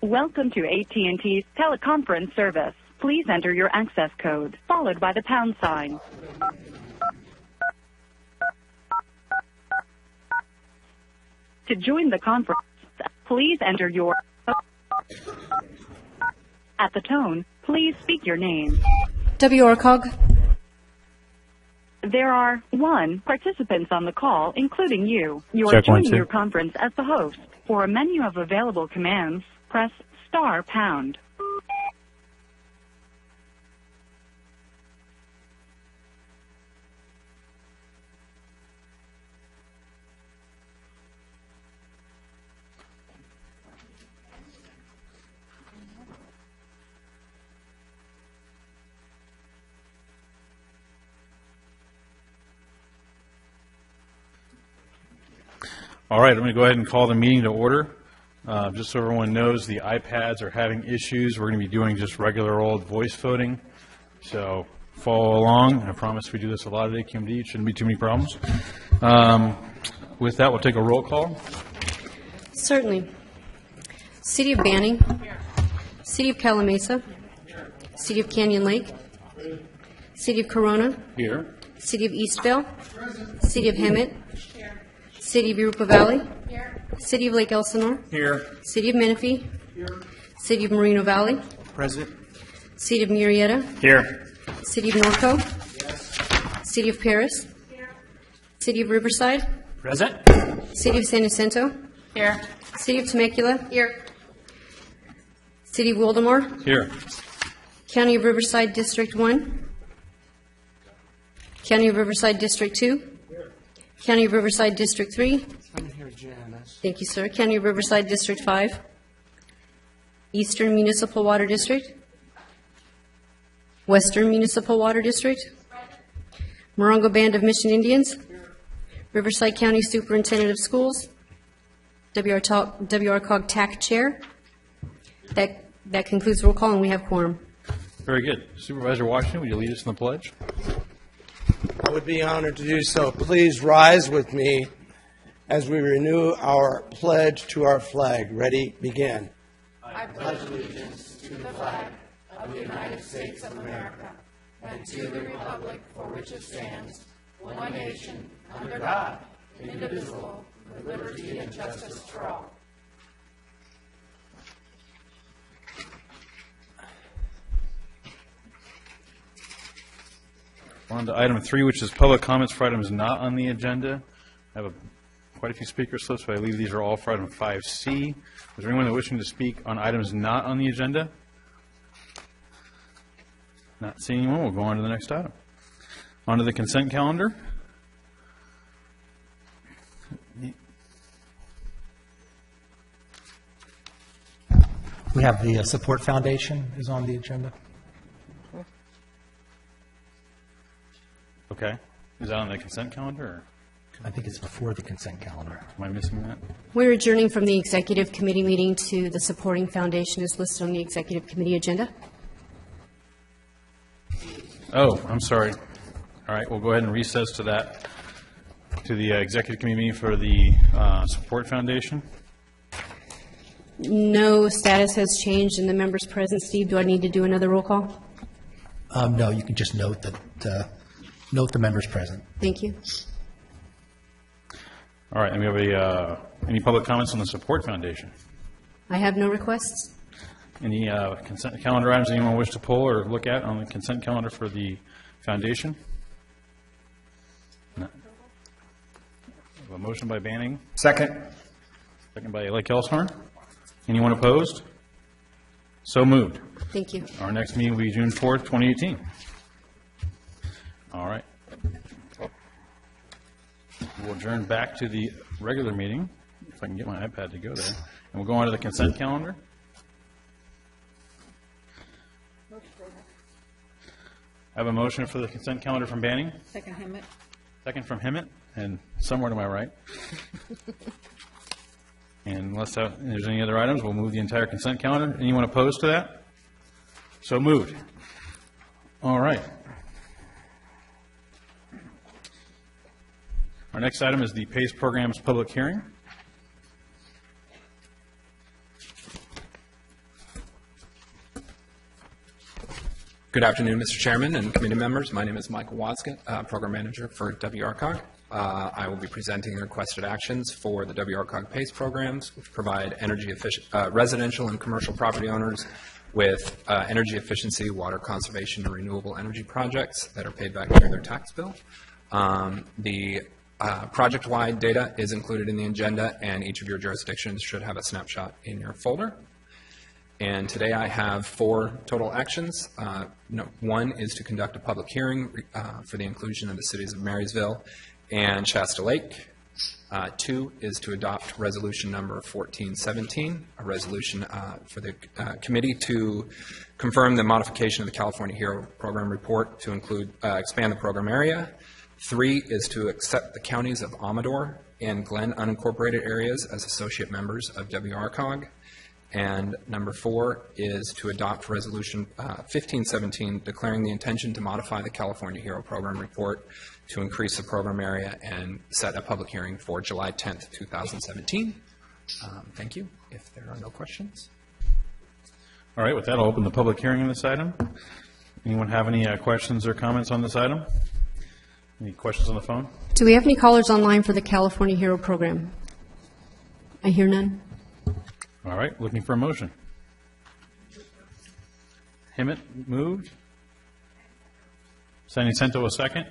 Welcome to AT&T's teleconference service. Please enter your access code, followed by the pound sign. To join the conference, please enter your... At the tone, please speak your name. WRCOG. There are 1 participants on the call, including you. You are Check joining 1, 2. your conference as the host. For a menu of available commands, press *#. All right, I'm going to go ahead and call the meeting to order. Just so everyone knows, the iPads are having issues. We're going to be doing just regular old voice voting. So follow along. I promise we do this a lot at AQMD. It shouldn't be too many problems. With that, we'll take a roll call. Certainly. City of Banning. City of Calamasa. City of Canyon Lake. City of Corona. Here. City of Eastvale. City of Hemet. City of Europa Valley. City of Lake Elsinore. Here. City of Menifee. City of Moreno Valley. Present. City of Murrieta. Here. City of Norco. City of Paris. City of Riverside. Present. City of San Jacinto. Here. City of Temecula. Here. City of Wildemore. Here. County of Riverside District 1. County of Riverside District 2. County of Riverside District 3. I'm here, Janice. Thank you, sir. County of Riverside District 5. Eastern Municipal Water District. Western Municipal Water District. Morongo Band of Mission Indians. Riverside County Superintendent of Schools. WRCOG TAC Chair. That concludes roll call, and we have quorum. Very good. Supervisor Washington, would you lead us in the pledge? I would be honored to do so. Please rise with me as we renew our pledge to our flag. Ready? Begin. I pledge allegiance to the flag of the United States of America and to the republic for which it stands, one nation, under God, indivisible, with liberty and justice for all. On to item 3, which is public comments for items not on the agenda. I have quite a few speakers slips, so I believe these are all for item 5C. Is there anyone that wishing to speak on items not on the agenda? Not seeing anyone, we'll go on to the next item. On to the consent calendar. We have the Support Foundation is on the agenda. Okay. Is that on the consent calendar, or I think it's before the consent calendar. am I missing that? We're adjourning from the Executive Committee meeting to the Supporting Foundation is listed on the Executive Committee agenda. Oh, I'm sorry. All right, we'll go ahead and recess to that, to the Executive Committee meeting for the Support Foundation. No status has changed in the members present. Steve, do I need to do another roll call? No, you can just note that, note the members present. Thank you. All right, and we have any public comments on the Support Foundation? I have no requests. Any consent calendar items anyone wish to pull or look at on the consent calendar for the foundation? No. A motion by Banning, Second. second by Lake Elsinore. Anyone opposed? So moved. Thank you. Our next meeting will be June 4th, 2018. All right. We'll adjourn back to the regular meeting, if I can get my iPad to go there. And we'll go on to the consent calendar. I have a motion for the consent calendar from Banning. Second, Hemet. Second from Hemet, and somewhere to my right. And unless there's any other items, we'll move the entire consent calendar. Anyone opposed to that? So moved. All right. Our next item is the PACE program's public hearing. Good afternoon, Mr. Chairman and committee members. My name is Michael Wadscott, Program Manager for WRCOG. I will be presenting the requested actions for the WRCOG PACE programs, which provide energy efficient residential and commercial property owners with energy efficiency, water conservation, and renewable energy projects that are paid back through their tax bill. The project-wide data is included in the agenda, and each of your jurisdictions should have a snapshot in your folder. And today I have 4 total actions. One is to conduct a public hearing for the inclusion of the cities of Marysville and Shasta Lake. 2 is to adopt resolution number 1417, a resolution for the committee to confirm the modification of the California HERO program report to include expand the program area. 3 is to accept the counties of Amador and Glen unincorporated areas as associate members of WRCOG. And number 4 is to adopt resolution 1517, declaring the intention to modify the California HERO program report to increase the program area and set a public hearing for July 10th, 2017. Thank you. If there are no questions. All right, with that, I'll open the public hearing on this item. Anyone have any questions or comments on this item? Any questions on the phone? Do we have any callers online for the California HERO program? I hear none. All right, looking for a motion. Hemmett moved. San Jacinto a second.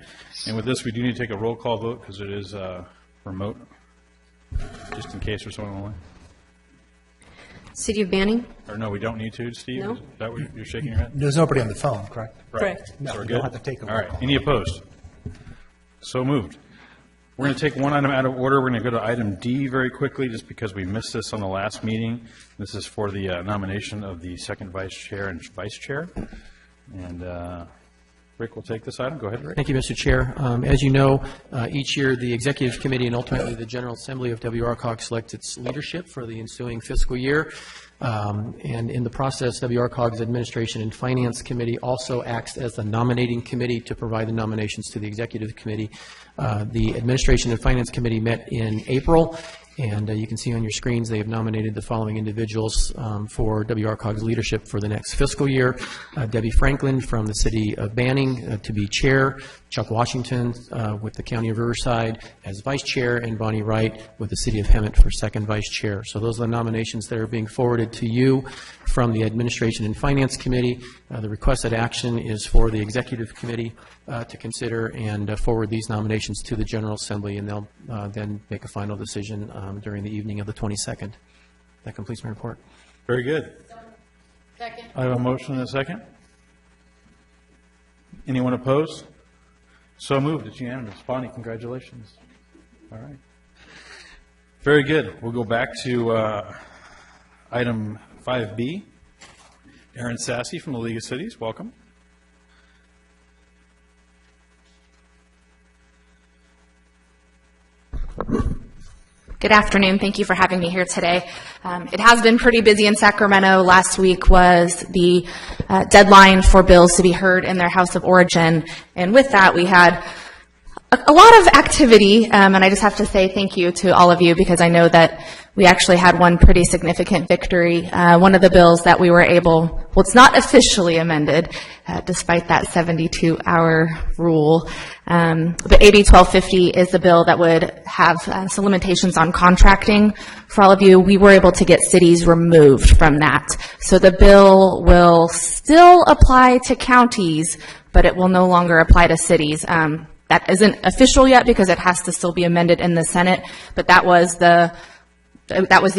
And with this, we do need to take a roll call vote because it is remote, just in case there's someone on the line. City of Banning? Or no, we don't need to, Steve? No. Is that what you're shaking your head? There's nobody on the phone, correct? Right. Correct. No, So we're you good? don't have to take a All roll right, call. any opposed? So moved. We're going to take one item out of order. We're going to go to item D very quickly, just because we missed this on the last meeting. This is for the nomination of the second vice chair and vice chair. And Rick will take this item. Go ahead, Rick. Thank you, Mr. Chair. As you know, each year the Executive Committee and ultimately the General Assembly of WRCOG selects its leadership for the ensuing fiscal year. And in the process, WRCOG's Administration and Finance Committee also acts as the nominating committee to provide the nominations to the Executive Committee. The Administration and Finance Committee met in April, and you can see on your screens they have nominated the following individuals for WRCOG's leadership for the next fiscal year. Debbie Franklin from the City of Banning to be chair, Chuck Washington with the County of Riverside as vice chair, and Bonnie Wright with the City of Hemet for second vice chair. So those are the nominations that are being forwarded to you from the Administration and Finance Committee. The requested action is for the Executive Committee to consider and forward these nominations to the General Assembly, and they'll then make a final decision during the evening of the 22nd. That completes my report. Very good. Second. I have a motion and a second. Anyone opposed? So moved. It's unanimous. Bonnie, congratulations. All right. Very good. We'll go back to item 5B. Aaron Sassy from the League of Cities. Welcome. Good afternoon. Thank you for having me here today. It has been pretty busy in Sacramento. Last week was the deadline for bills to be heard in their House of Origin. And with that, we had a lot of activity. And I just have to say thank you to all of you, because I know that we actually had one pretty significant victory. One of the bills that we were able, well, it's not officially amended, despite that 72-hour rule. But AB 1250 is the bill that would have some limitations on contracting. For all of you, we were able to get cities removed from that. So the bill will still apply to counties, but it will no longer apply to cities. That isn't official yet because it has to still be amended in the Senate, but that was the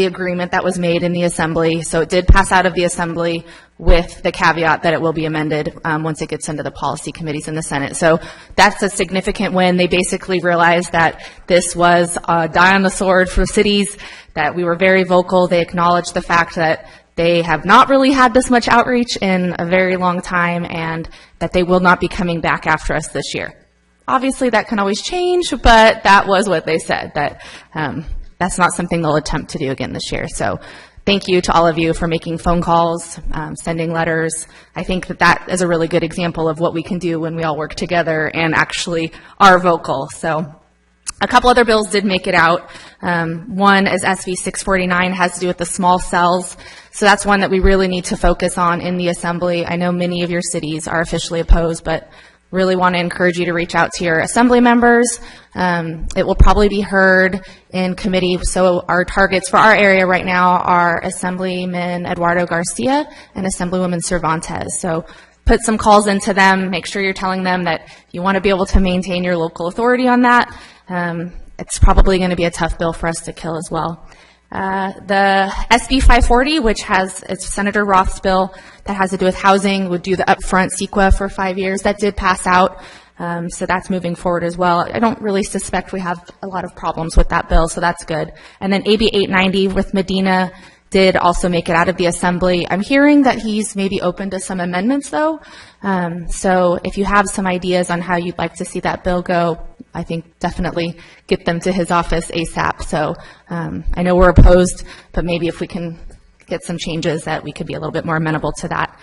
agreement that was made in the Assembly. So it did pass out of the Assembly with the caveat that it will be amended once it gets into the policy committees in the Senate. So that's a significant win. They basically realized that this was a die on the sword for cities, that we were very vocal. They acknowledged the fact that they have not really had this much outreach in a very long time, and that they will not be coming back after us this year. Obviously, that can always change, but that was what they said, that that's not something they'll attempt to do again this year. So thank you to all of you for making phone calls, sending letters. I think that that is a really good example of what we can do when we all work together and actually are vocal. So A couple other bills did make it out. One is SB 649, has to do with the small cells. So that's one that we really need to focus on in the Assembly. I know many of your cities are officially opposed, but really want to encourage you to reach out to your Assembly members. It will probably be heard in committee. So our targets for our area right now are Assemblyman Eduardo Garcia and Assemblywoman Cervantes. So put some calls into them. Make sure you're telling them that you want to be able to maintain your local authority on that. It's probably going to be a tough bill for us to kill as well. The SB 540, which has, it's Senator Roth's bill that has to do with housing, would do the upfront CEQA for 5 years. That did pass out, so that's moving forward as well. I don't really suspect we have a lot of problems with that bill, so that's good. And then AB 890 with Medina did also make it out of the Assembly. I'm hearing that he's maybe open to some amendments, though. So if you have some ideas on how you'd like to see that bill go, I think definitely get them to his office ASAP. So I know we're opposed, but maybe if we can get some changes that we could be a little bit more amenable to that.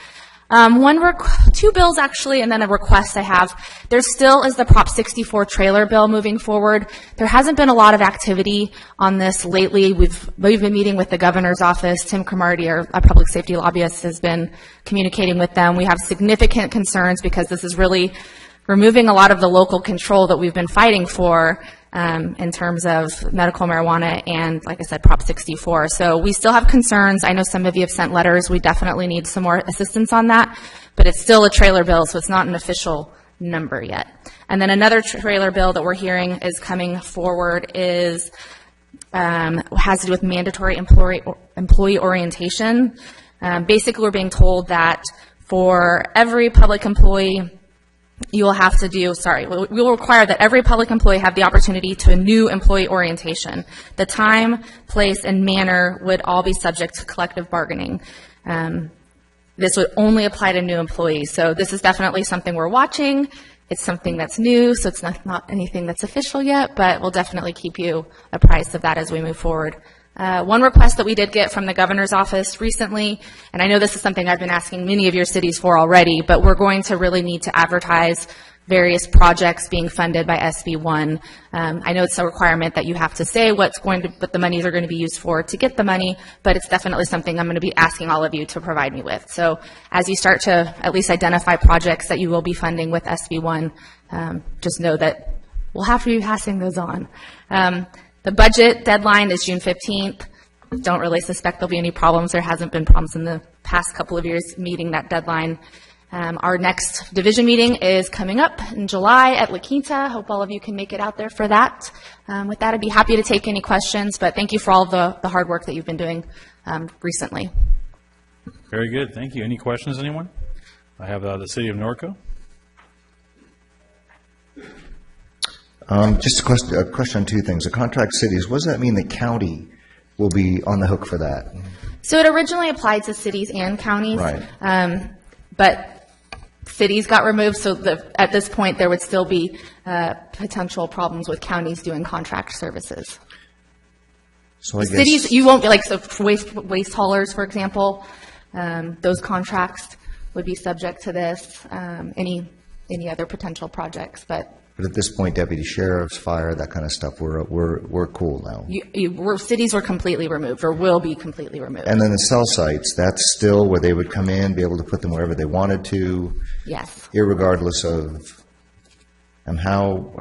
Two bills actually, and then a request I have. There still is the Prop 64 trailer bill moving forward. There hasn't been a lot of activity on this lately. We've been meeting with the governor's office. Tim Cromartie, our public safety lobbyist, has been communicating with them. We have significant concerns because this is really removing a lot of the local control that we've been fighting for in terms of medical marijuana and, like I said, Prop 64. So we still have concerns. I know some of you have sent letters. We definitely need some more assistance on that, but it's still a trailer bill, so it's not an official number yet. And then another trailer bill that we're hearing is coming forward is has to do with mandatory employee orientation. Basically, we're being told that for every public employee, you will have to do, we will require that every public employee have the opportunity to a new employee orientation. The time, place, and manner would all be subject to collective bargaining. This would only apply to new employees. So this is definitely something we're watching. It's something that's new, so it's not anything that's official yet, but we'll definitely keep you apprised of that as we move forward. One request that we did get from the governor's office recently, and I know this is something I've been asking many of your cities for already, but we're going to really need to advertise various projects being funded by SB 1. I know it's a requirement that you have to say what the monies are going to be used for to get the money, but it's definitely something I'm going to be asking all of you to provide me with. So as you start to at least identify projects that you will be funding with SB 1, just know that we'll have to be passing those on. The budget deadline is June 15th. Don't really suspect there'll be any problems. There hasn't been problems in the past couple of years meeting that deadline. Our next division meeting is coming up in July at La Quinta. Hope all of you can make it out there for that. With that, I'd be happy to take any questions, but thank you for all the hard work that you've been doing recently. Very good. Thank you. Any questions, anyone? I have the city of Norco. Just a question on two things. The contract cities, what does that mean the county will be on the hook for that? So it originally applied to cities and counties. Right. But cities got removed, so at this point there would still be potential problems with counties doing contract services. So I guess cities, you won't be like, so for waste haulers, for example, those contracts would be subject to this, any other potential projects, but at this point, deputy sheriffs, fire, that kind of stuff, we're cool now. Cities were completely removed, or will be completely removed. And then the cell sites, that's still where they would come in, be able to put them wherever they wanted to. Yes. Irregardless of, and how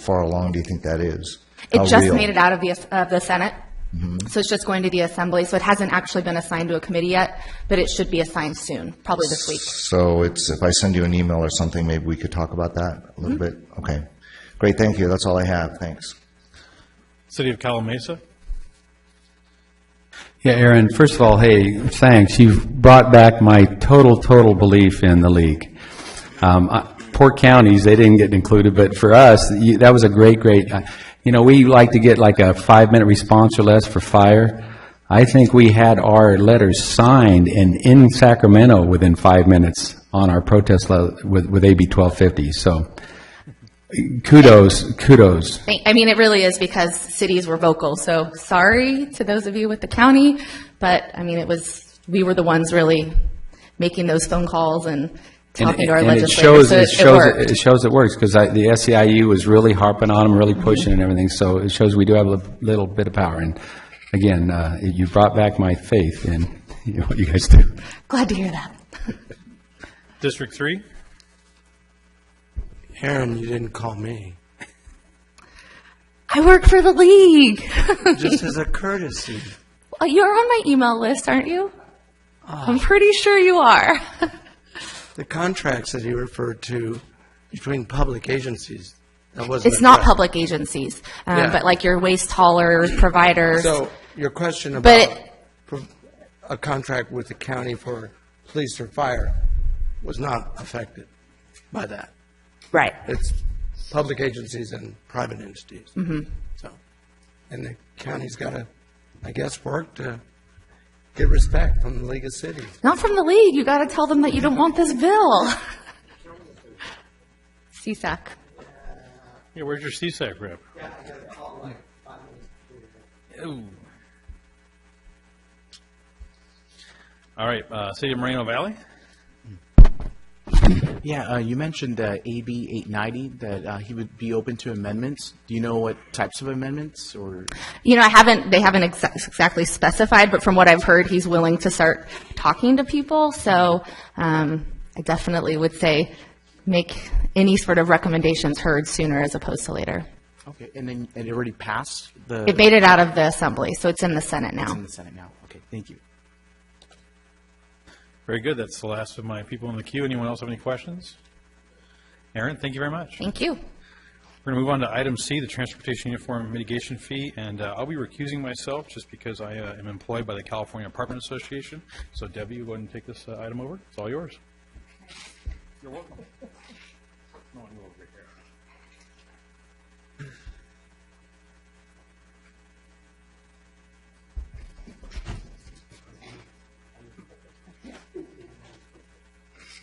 far along do you think that is? It just made it out of the Senate. Mm-hmm. So it's just going to the Assembly. So it hasn't actually been assigned to a committee yet, but it should be assigned soon, probably this week. So if I send you an email or something, maybe we could talk about that a little bit? Okay. Great, thank you. That's all I have. Thanks. City of Calamasa. Yeah, Aaron, first of all, hey, thanks. You've brought back my total belief in the league. Poor counties, they didn't get included, but for us, that was a great, we like to get like a 5-minute response or less for fire. I think we had our letters signed and in Sacramento within 5 minutes on our protest with AB 1250. So kudos. I mean, it really is because cities were vocal. So sorry to those of you with the county, but I mean, we were the ones really making those phone calls and talking to our And legislators, so it worked. it shows it works, because the SEIU was really harping on them, really pushing and everything, so it shows we do have a little bit of power. And again, you brought back my faith in what you guys do. Glad to hear that. District 3? Aaron, you didn't call me. I work for the league. Just as a courtesy. Well, you're on my email list, aren't you? I'm pretty sure you are. The contracts that he referred to between public agencies, that wasn't It's not addressed. public agencies, Yeah. but like your waste haulers, providers. So your question But about a contract with the county for police or fire was not affected by that. Right. It's public agencies and private entities. Mm-hmm. So, and the county's got to, I guess, work to get respect from the League of Cities. Not from the league. You got to tell them that you don't want this bill. CSAC. Yeah, where's your CSAC rep? Ooh. All right, City of Moreno Valley? Yeah, you mentioned AB 890, that he would be open to amendments. Do you know what types of amendments, or? You know, they haven't exactly specified, but from what I've heard, he's willing to start talking to people. So I definitely would say make any sort of recommendations heard sooner as opposed to later. Okay, and then it already passed the? It made it out of the Assembly, so it's in the Senate now. It's in the Senate now. Okay, thank you. Very good. That's the last of my people in the queue. Anyone else have any questions? Aaron, thank you very much. Thank you. We're going to move on to item C, the Transportation Uniform Mitigation Fee, and I'll be recusing myself just because I am employed by the California Apartment Association. So Debbie, you go ahead and take this item over. It's all yours. You're welcome. No, I'm over here.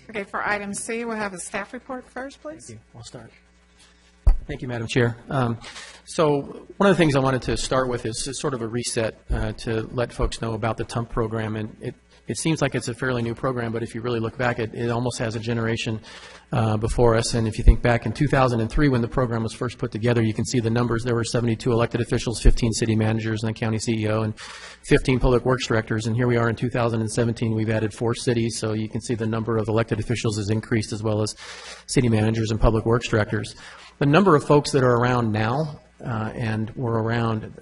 Okay, for item C, we'll have a staff report first, please. Thank you. I'll start. Thank you, Madam Chair. So one of the things I wanted to start with is sort of a reset to let folks know about the TUMP program. And it seems like it's a fairly new program, but if you really look back, it almost has a generation before us. And if you think back in 2003 when the program was first put together, you can see the numbers. There were 72 elected officials, 15 city managers and a county CEO, and 15 public works directors. And here we are in 2017. We've added 4 cities, so you can see the number of elected officials has increased as well as city managers and public works directors. The number of folks that are around now and were around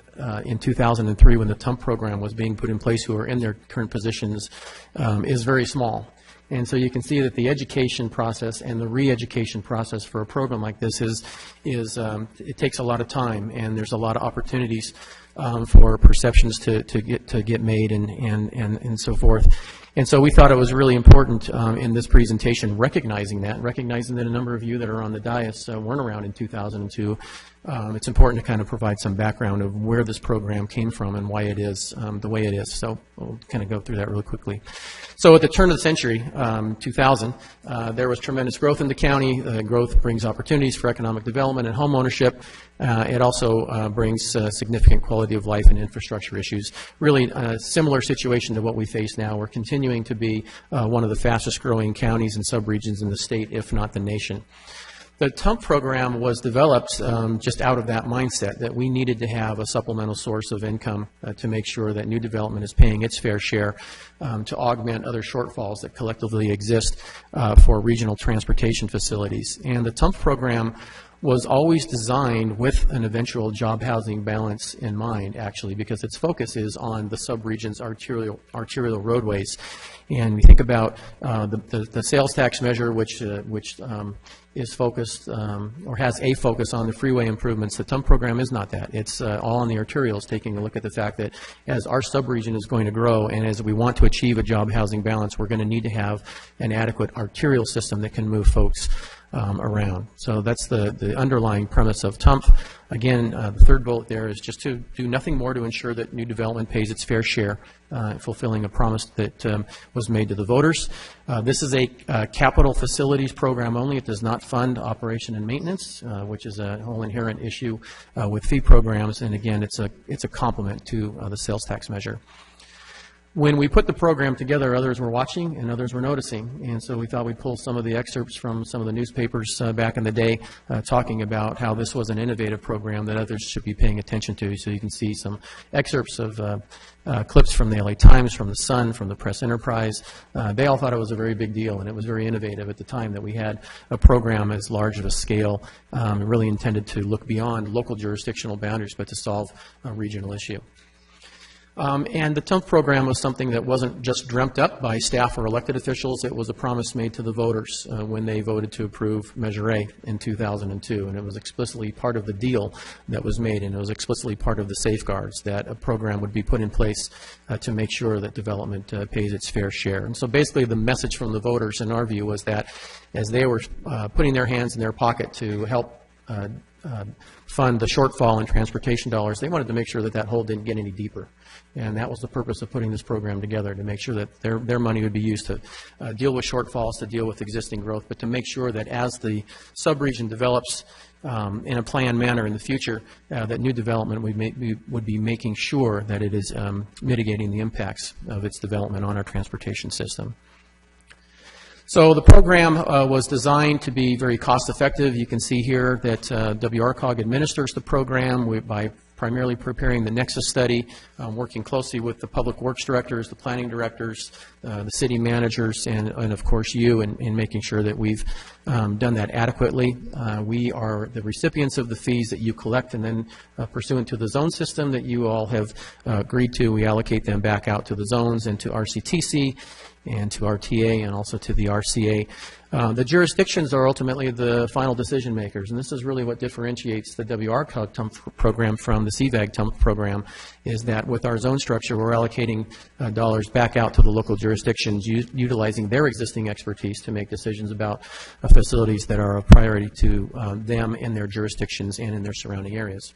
in 2003 when the TUMP program was being put in place who are in their current positions is very small. And so you can see that the education process and the re-education process for a program like this it takes a lot of time, and there's a lot of opportunities for perceptions to get made and so forth. And so we thought it was really important in this presentation recognizing that a number of you that are on the dais weren't around in 2002. It's important to kind of provide some background of where this program came from and why it is the way it is. So we'll kind of go through that really quickly. So at the turn of the century, 2000, there was tremendous growth in the county. Growth brings opportunities for economic development and home ownership. It also brings significant quality of life and infrastructure issues. Really a similar situation to what we face now. We're continuing to be one of the fastest growing counties and subregions in the state, if not the nation. The TUMP program was developed just out of that mindset that we needed to have a supplemental source of income to make sure that new development is paying its fair share to augment other shortfalls that collectively exist for regional transportation facilities. And the TUMP program was always designed with an eventual job housing balance in mind, actually, because its focus is on the subregion's arterial roadways. And we think about the sales tax measure, which is focused or has a focus on the freeway improvements. The TUMP program is not that. It's all on the arterials, taking a look at the fact that as our subregion is going to grow and as we want to achieve a job housing balance, we're going to need to have an adequate arterial system that can move folks around. So that's the underlying premise of TUMP. Again, the third bullet there is just to do nothing more to ensure that new development pays its fair share, fulfilling a promise that was made to the voters. This is a capital facilities program only. It does not fund operation and maintenance, which is a whole inherent issue with fee programs. And again, it's a complement to the sales tax measure. When we put the program together, others were watching and others were noticing, and so we thought we'd pull some of the excerpts from some of the newspapers back in the day talking about how this was an innovative program that others should be paying attention to. So you can see some excerpts of clips from the LA Times, from the Sun, from the Press Enterprise. They all thought it was a very big deal, and it was very innovative at the time that we had a program as large of a scale, really intended to look beyond local jurisdictional boundaries, but to solve a regional issue. And the TUMF program was something that wasn't just dreamt up by staff or elected officials. It was a promise made to the voters when they voted to approve Measure A in 2002. And it was explicitly part of the deal that was made, and it was explicitly part of the safeguards that a program would be put in place to make sure that development pays its fair share. And so basically the message from the voters, in our view, was that as they were putting their hands in their pocket to help fund the shortfall in transportation dollars, they wanted to make sure that that hole didn't get any deeper. And that was the purpose of putting this program together, to make sure that their money would be used to deal with shortfalls, to deal with existing growth, but to make sure that as the subregion develops in a planned manner in the future, that new development would be making sure that it is mitigating the impacts of its development on our transportation system. So the program was designed to be very cost-effective. You can see here that WRCOG administers the program by primarily preparing the Nexus study, working closely with the public works directors, the planning directors, the city managers, and of course you in making sure that we've done that adequately. We are the recipients of the fees that you collect, and then pursuant to the zone system that you all have agreed to, we allocate them back out to the zones and to RCTC and to RTA and also to the RCA. The jurisdictions are ultimately the final decision makers, and this is really what differentiates the WRCOG TUMF program from the CVAG TUMF program, is that with our zone structure, we're allocating dollars back out to the local jurisdictions, utilizing their existing expertise to make decisions about facilities that are a priority to them in their jurisdictions and in their surrounding areas.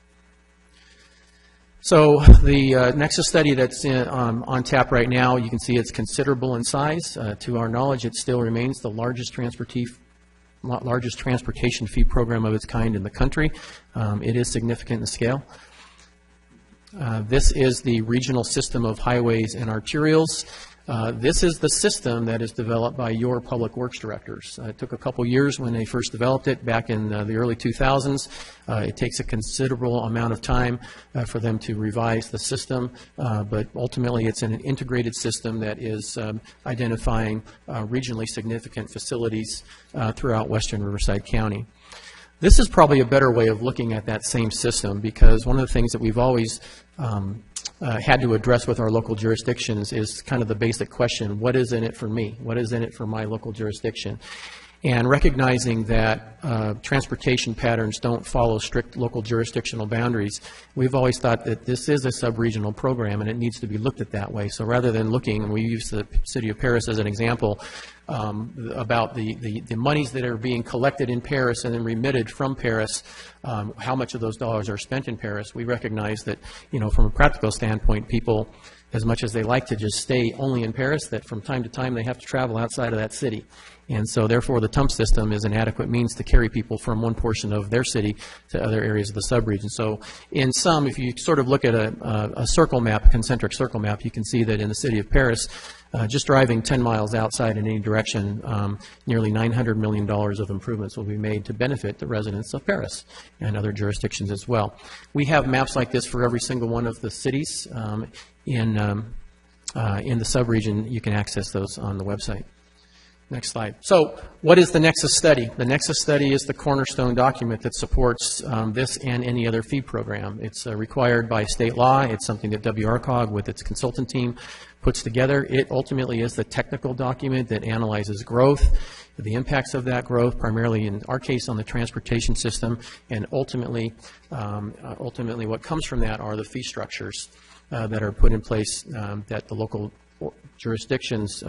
So the Nexus study that's on tap right now, you can see it's considerable in size. To our knowledge, it still remains the largest transportation fee program of its kind in the country. It is significant in scale. This is the regional system of highways and arterials. This is the system that is developed by your public works directors. It took a couple years when they first developed it back in the early 2000s. It takes a considerable amount of time for them to revise the system, but ultimately it's an integrated system that is identifying regionally significant facilities throughout western Riverside County. This is probably a better way of looking at that same system, because one of the things that we've always had to address with our local jurisdictions is kind of the basic question: what is in it for me? What is in it for my local jurisdiction? And recognizing that transportation patterns don't follow strict local jurisdictional boundaries, we've always thought that this is a sub-regional program and it needs to be looked at that way. So rather than looking, and we use the city of Paris as an example, about the monies that are being collected in Paris and then remitted from Paris, how much of those dollars are spent in Paris, we recognize that, from a practical standpoint, people, as much as they like to just stay only in Paris, that from time to time they have to travel outside of that city. And so therefore the TUMF system is an adequate means to carry people from one portion of their city to other areas of the subregion. So in sum, if you sort of look at a circle map, a concentric circle map, you can see that in the city of Paris, just driving 10 miles outside in any direction, nearly $900 million of improvements will be made to benefit the residents of Paris and other jurisdictions as well. We have maps like this for every single one of the cities in the subregion. You can access those on the website. Next slide. So what is the Nexus study? The Nexus study is the cornerstone document that supports this and any other fee program. It's required by state law. It's something that WRCOG with its consultant team puts together. It ultimately is the technical document that analyzes growth, the impacts of that growth, primarily in our case on the transportation system, and ultimately what comes from that are the fee structures that are put in place that the local jurisdictions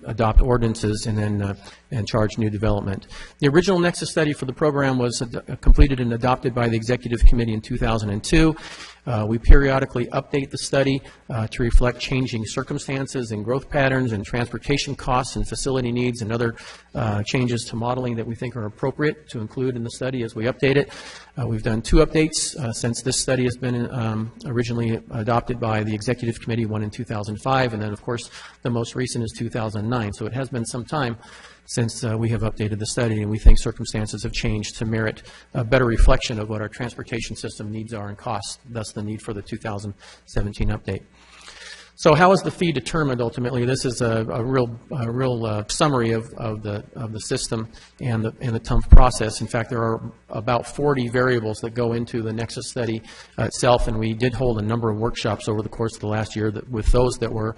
adopt ordinances and then and charge new development. The original Nexus study for the program was completed and adopted by the Executive Committee in 2002. We periodically update the study to reflect changing circumstances and growth patterns and transportation costs and facility needs and other changes to modeling that we think are appropriate to include in the study as we update it. We've done 2 updates since this study has been originally adopted by the Executive Committee, one in 2005, and then, of course, the most recent is 2009. So it has been some time since we have updated the study, and we think circumstances have changed to merit a better reflection of what our transportation system needs are and costs, thus the need for the 2017 update. So how is the fee determined ultimately? This is a real summary of the system and the TUMF process. In fact, there are about 40 variables that go into the Nexus study itself, and we did hold a number of workshops over the course of the last year with those that were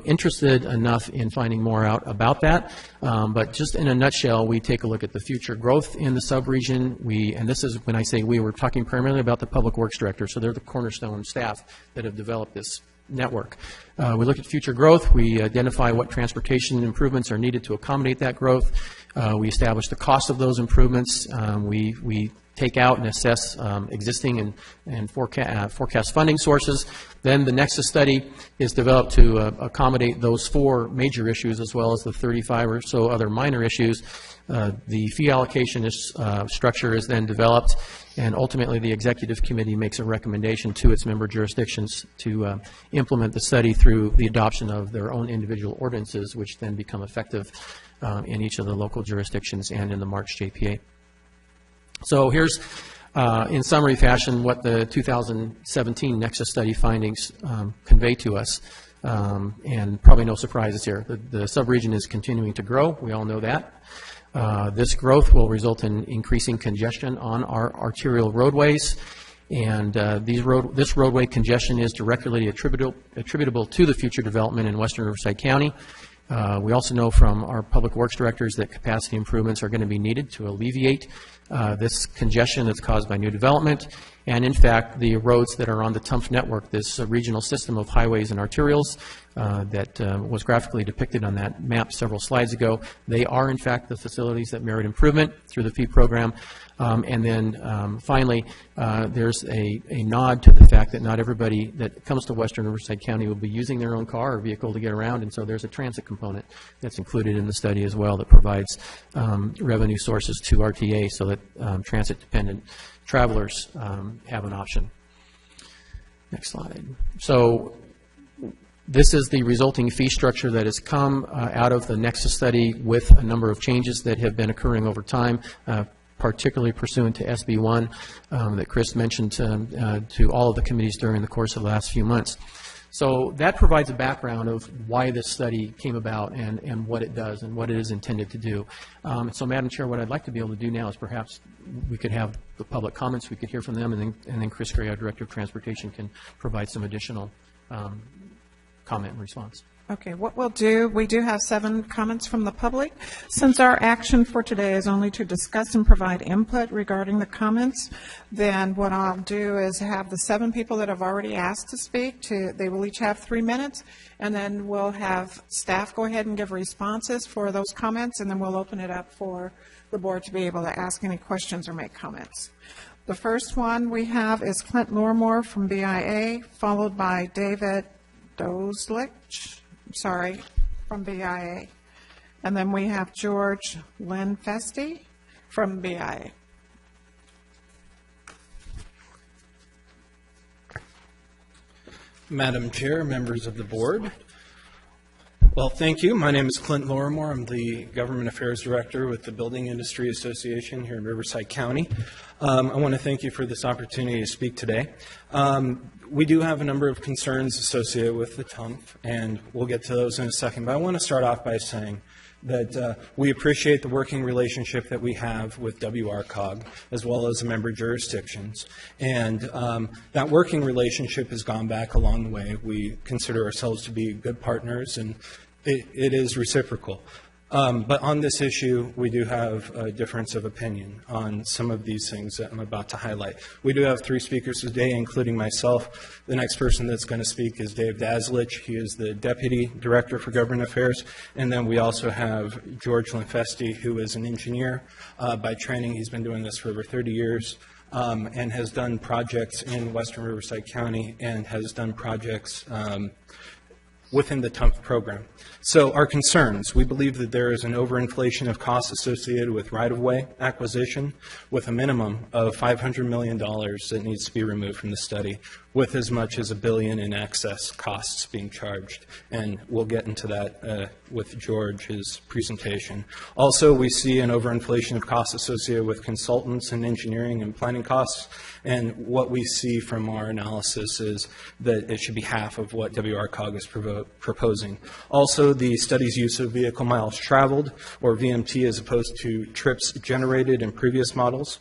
interested enough in finding more out about that. But just in a nutshell, we take a look at the future growth in the subregion. And this is, when I say we, we're talking primarily about the Public Works Director, so they're the cornerstone staff that have developed this network. We look at future growth. We identify what transportation improvements are needed to accommodate that growth. We establish the cost of those improvements. We take out and assess existing and forecast funding sources. Then the Nexus study is developed to accommodate those 4 major issues as well as the 35 or so other minor issues. The fee allocation structure is then developed, and ultimately the Executive Committee makes a recommendation to its member jurisdictions to implement the study through the adoption of their own individual ordinances, which then become effective in each of the local jurisdictions and in the March JPA. So here's, in summary fashion, what the 2017 Nexus study findings convey to us. And probably no surprises here. The subregion is continuing to grow. We all know that. This growth will result in increasing congestion on our arterial roadways. And this roadway congestion is directly attributable to the future development in western Riverside County. We also know from our public works directors that capacity improvements are going to be needed to alleviate this congestion that's caused by new development. And in fact, the roads that are on the TUMF network, this regional system of highways and arterials that was graphically depicted on that map several slides ago, they are in fact the facilities that merit improvement through the fee program. And then finally, there's a nod to the fact that not everybody that comes to western Riverside County will be using their own car or vehicle to get around, and so there's a transit component that's included in the study as well that provides revenue sources to RTA so that transit-dependent travelers have an option. Next slide. So this is the resulting fee structure that has come out of the Nexus study with a number of changes that have been occurring over time, particularly pursuant to SB 1 that Chris mentioned to all of the committees during the course of the last few months. So that provides a background of why this study came about and what it does and what it is intended to do. So, Madam Chair, what I'd like to be able to do now is perhaps we could have the public comments, we could hear from them, and then Chris Gray, our Director of Transportation, can provide some additional comment and response. Okay, what we'll do, we do have 7 comments from the public. Since our action for today is only to discuss and provide input regarding the comments, then what I'll do is have the 7 people that have already asked to speak, they will each have 3 minutes, and then we'll have staff go ahead and give responses for those comments, and then we'll open it up for the board to be able to ask any questions or make comments. The first one we have is Clint Lormore from BIA, followed by David Dozlich, from BIA. And then we have George Linfesti from BIA. Madam Chair, members of the board. Well, thank you. My name is Clint Lormore. I'm the Government Affairs Director with the Building Industry Association here in Riverside County. I want to thank you for this opportunity to speak today. We do have a number of concerns associated with the TUMF, and we'll get to those in a second. But I want to start off by saying that we appreciate the working relationship that we have with WRCOG as well as the member jurisdictions. And that working relationship has gone back a long way. We consider ourselves to be good partners, and it is reciprocal. But on this issue, we do have a difference of opinion on some of these things that I'm about to highlight. We do have 3 speakers today, including myself. The next person that's going to speak is Dave Daslich. He is the Deputy Director for Government Affairs. And then we also have George Linfesti, who is an engineer by training. He's been doing this for over 30 years. And has done projects in Western Riverside County and has done projects within the TUMF program. So our concerns, we believe that there is an overinflation of costs associated with right-of-way acquisition with a minimum of $500 million that needs to be removed from the study, with as much as $1 billion in excess costs being charged. And we'll get into that with George's presentation. Also, we see an overinflation of costs associated with consultants and engineering and planning costs. And what we see from our analysis is that it should be half of what WRCOG is proposing. Also, the study's use of vehicle miles traveled, or VMT, as opposed to trips generated in previous models.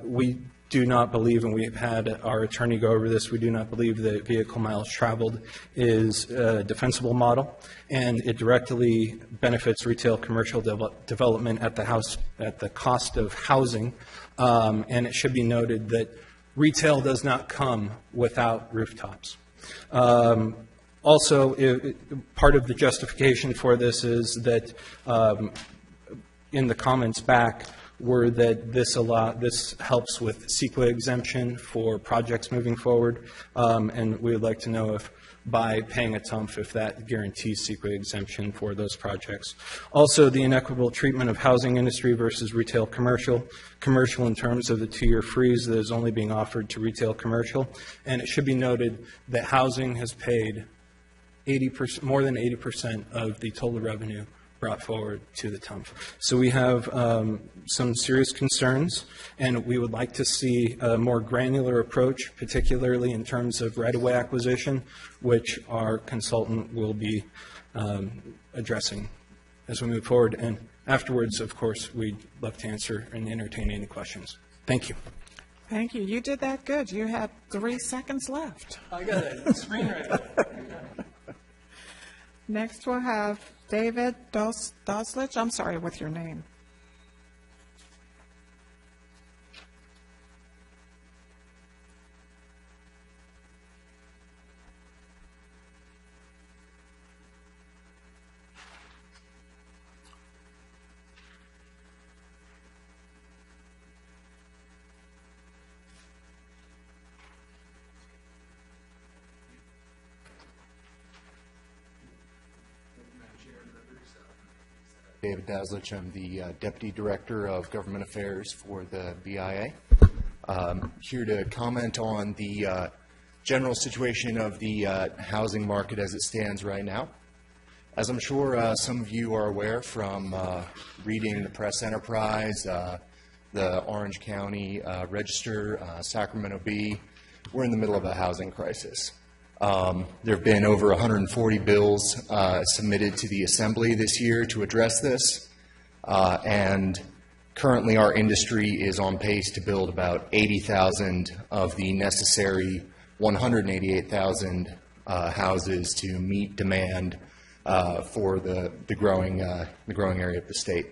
We do not believe, and we've had our attorney go over this, we do not believe that vehicle miles traveled is a defensible model, and it directly benefits retail commercial development at the cost of housing. And it should be noted that retail does not come without rooftops. Also, part of the justification for this is that in the comments back were that this helps with CEQA exemption for projects moving forward, and we would like to know if by paying a TUMF, if that guarantees CEQA exemption for those projects. Also, the inequitable treatment of housing industry versus retail commercial in terms of the 2-year freeze that is only being offered to retail commercial. And it should be noted that housing has paid more than 80% of the total revenue brought forward to the TUMF. So we have some serious concerns, and we would like to see a more granular approach, particularly in terms of right-of-way acquisition, which our consultant will be addressing as we move forward. And afterwards, of course, we'd love to answer and entertain any questions. Thank you. Thank you. You did that good. You had 3 seconds left. I got a screenwriter. Next, we'll have David Daslich. I'm sorry with your name. David Daslich. I'm the Deputy Director of Government Affairs for the BIA. Here to comment on the general situation of the housing market as it stands right now. As I'm sure some of you are aware from reading the Press Enterprise, the Orange County Register, Sacramento Bee, we're in the middle of a housing crisis. There have been over 140 bills submitted to the Assembly this year to address this, and currently our industry is on pace to build about 80,000 of the necessary 188,000 houses to meet demand for the growing area of the state.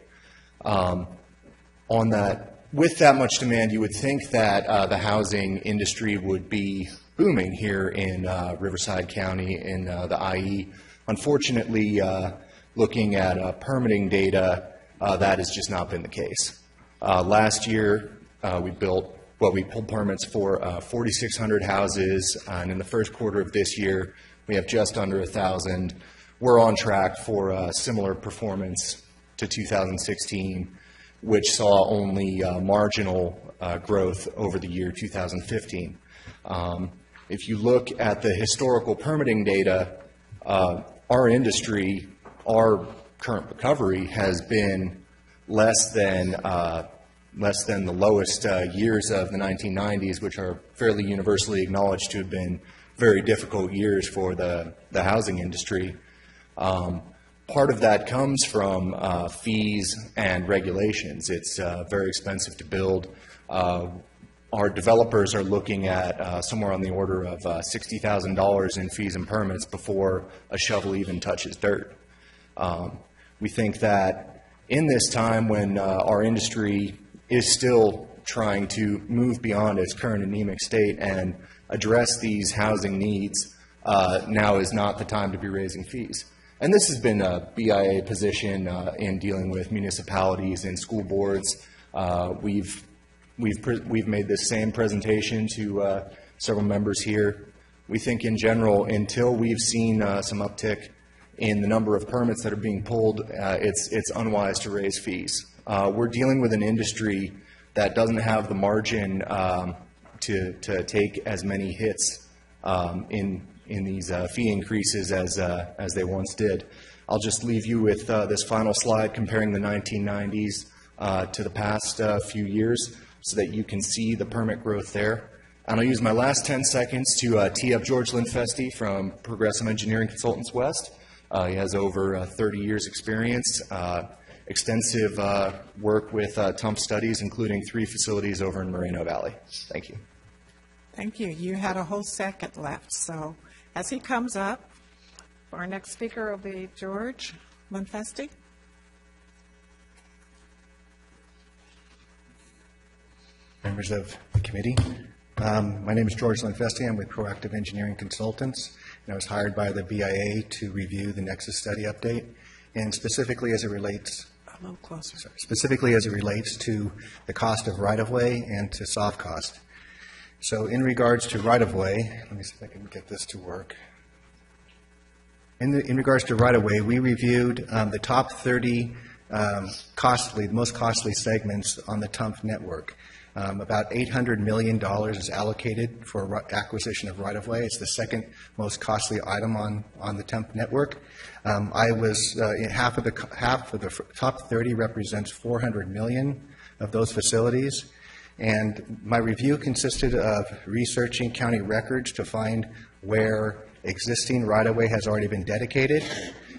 With that much demand, you would think that the housing industry would be booming here in Riverside County in the IE. Unfortunately, looking at permitting data, that has just not been the case. Last year, we pulled permits for 4,600 houses, and in the first quarter of this year, we have just under 1,000. We're on track for a similar performance to 2016, which saw only marginal growth over the year 2015. If you look at the historical permitting data, our industry, our current recovery has been less than the lowest years of the 1990s, which are fairly universally acknowledged to have been very difficult years for the housing industry. Part of that comes from fees and regulations. It's very expensive to build. Our developers are looking at somewhere on the order of $60,000 in fees and permits before a shovel even touches dirt. We think that in this time when our industry is still trying to move beyond its current anemic state and address these housing needs, now is not the time to be raising fees. And this has been a BIA position in dealing with municipalities and school boards. We've made this same presentation to several members here. We think in general, until we've seen some uptick in the number of permits that are being pulled, it's unwise to raise fees. We're dealing with an industry that doesn't have the margin to take as many hits in these fee increases as they once did. I'll just leave you with this final slide comparing the 1990s to the past few years so that you can see the permit growth there. And I'll use my last 10 seconds to tee up George Linfesti from Progressive Engineering Consultants West. He has over 30 years experience, extensive work with TUMP studies, including 3 facilities over in Moreno Valley. Thank you. Thank you. You had a whole second left. So as he comes up, our next speaker will be George Linfesti. Members of the committee, my name is George Linfesti. I'm with Proactive Engineering Consultants, and I was hired by the BIA to review the Nexus study update, and specifically as it relates a little closer. Sorry, specifically as it relates to the cost of right-of-way and to soft cost. So in regards to right-of-way, let me see if I can get this to work. In regards to right-of-way, we reviewed the top 30 most costly segments on the TUMP network. About $800 million is allocated for acquisition of right-of-way. It's the second most costly item on the TUMP network. Half of the top 30 represents 400 million of those facilities. And my review consisted of researching county records to find where existing right-of-way has already been dedicated,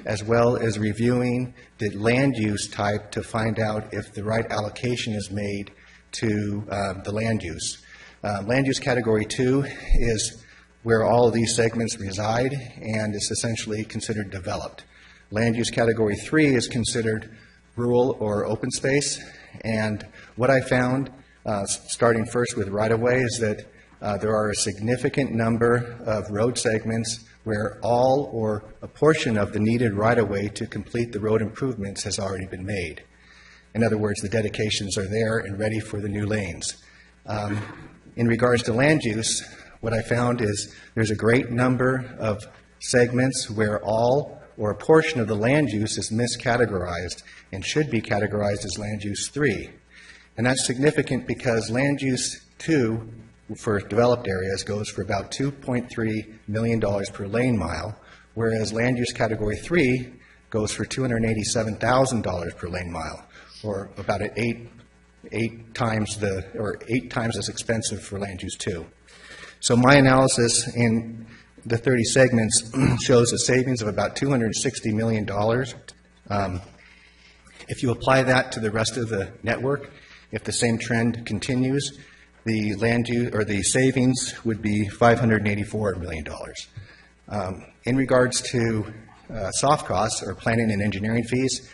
as well as reviewing the land use type to find out if the right allocation is made to the land use. Land use category 2 is where all of these segments reside and is essentially considered developed. Land use category 3 is considered rural or open space, and what I found, starting first with right-of-way, is that there are a significant number of road segments where all or a portion of the needed right-of-way to complete the road improvements has already been made. In other words, the dedications are there and ready for the new lanes. In regards to land use, what I found is there's a great number of segments where all or a portion of the land use is miscategorized and should be categorized as land use 3. And that's significant because land use 2 for developed areas goes for about $2.3 million per lane mile, whereas land use category 3 goes for $287,000 per lane mile, or about eight times as expensive for land use 2. So my analysis in the 30 segments shows a savings of about $260 million. If you apply that to the rest of the network, if the same trend continues, the land use or the savings would be $584 million. In regards to soft costs or planning and engineering fees,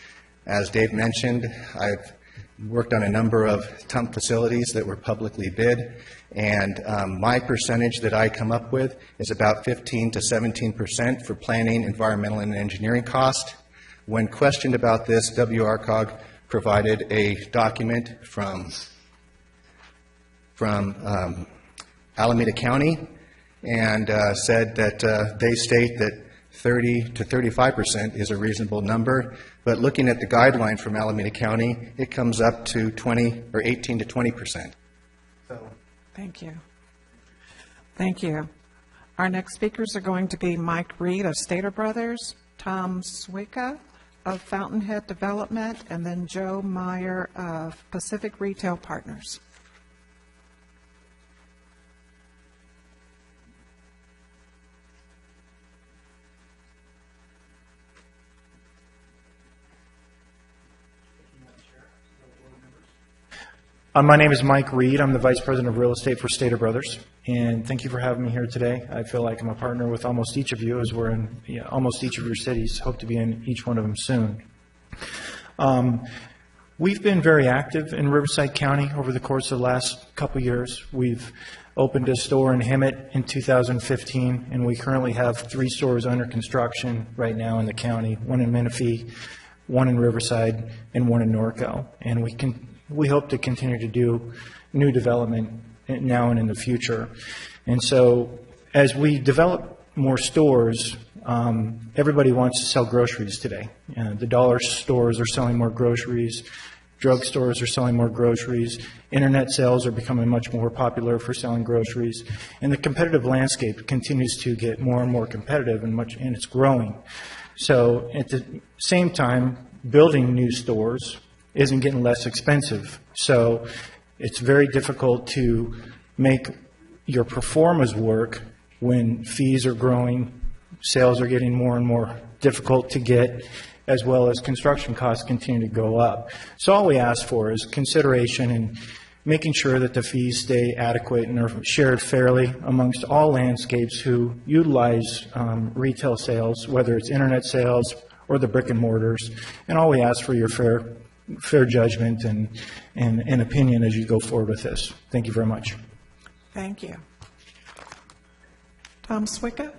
as Dave mentioned, I've worked on a number of TUMP facilities that were publicly bid, and my percentage that I come up with is about 15 to 17% for planning, environmental, and engineering cost. When questioned about this, WRCOG provided a document from Alameda County and said that they state that 30 to 35% is a reasonable number, but looking at the guideline from Alameda County, it comes up to 18 to 20%. Thank you. Thank you. Our next speakers are going to be Mike Reed of Stater Brothers, Tom Swika of Fountainhead Development, and then Joe Meyer of Pacific Retail Partners. My name is Mike Reed. I'm the Vice President of Real Estate for Stater Brothers, and thank you for having me here today. I feel like I'm a partner with almost each of you, as we're in almost each of your cities. Hope to be in each one of them soon. We've been very active in Riverside County over the course of the last couple of years. We've opened a store in Hemet in 2015, and we currently have 3 stores under construction right now in the county, one in Menifee, one in Riverside, and one in Norco. And we hope to continue to do new development now and in the future. And so as we develop more stores, everybody wants to sell groceries today. The dollar stores are selling more groceries. Drugstores are selling more groceries. Internet sales are becoming much more popular for selling groceries. And the competitive landscape continues to get more and more competitive, and it's growing. So at the same time, building new stores isn't getting less expensive. So it's very difficult to make your performance work when fees are growing, sales are getting more and more difficult to get, as well as construction costs continue to go up. So all we ask for is consideration and making sure that the fees stay adequate and are shared fairly amongst all landscapes who utilize retail sales, whether it's internet sales or the brick and mortars. And all we ask for your fair judgment and opinion as you go forward with this. Thank you very much. Thank you. Tom Swicka?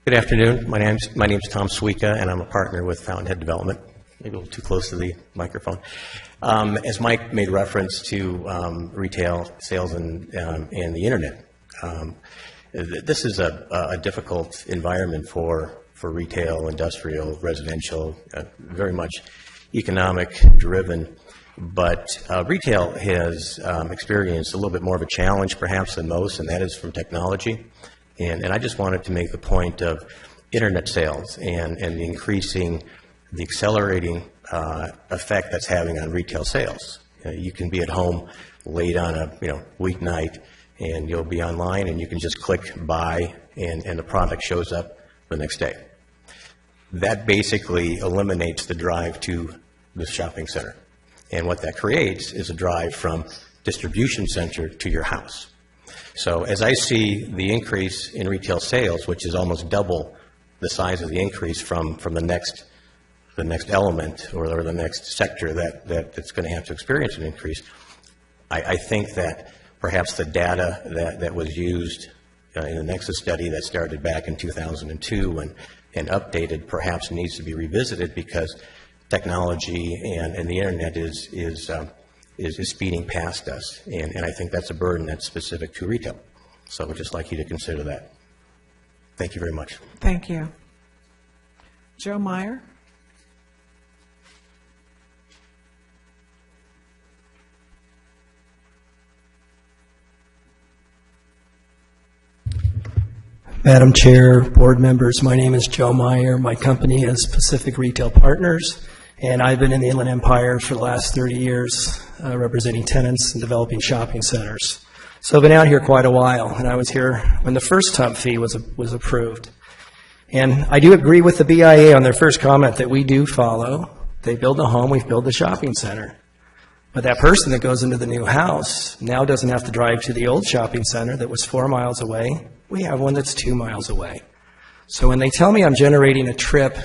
Good afternoon. My name's Tom Swicka, and I'm a partner with Fountainhead Development. Maybe a little too close to the microphone. As Mike made reference to retail sales and the internet, this is a difficult environment for retail, industrial, residential, very much economic driven. But retail has experienced a little bit more of a challenge perhaps than most, and that is from technology. And I just wanted to make the point of internet sales and the accelerating effect that's having on retail sales. You can be at home late on a weeknight, and you'll be online, and you can just click buy, and the product shows up the next day. That basically eliminates the drive to the shopping center. And what that creates is a drive from distribution center to your house. So as I see the increase in retail sales, which is almost double the size of the increase from the next element or the next sector that's going to have to experience an increase, I think that perhaps the data that was used in the Nexus study that started back in 2002 and updated perhaps needs to be revisited, because technology and the internet is speeding past us, and I think that's a burden that's specific to retail. So I would just like you to consider that. Thank you very much. Thank you. Joe Meyer? Madam Chair, board members, my name is Joe Meyer. My company is Pacific Retail Partners, and I've been in the Inland Empire for the last 30 years, representing tenants and developing shopping centers. So I've been out here quite a while, and I was here when the first tub fee was approved. And I do agree with the BIA on their first comment that we do follow. They build a home, we build a shopping center. But that person that goes into the new house now doesn't have to drive to the old shopping center that was 4 miles away. We have one that's 2 miles away. So when they tell me I'm generating a trip,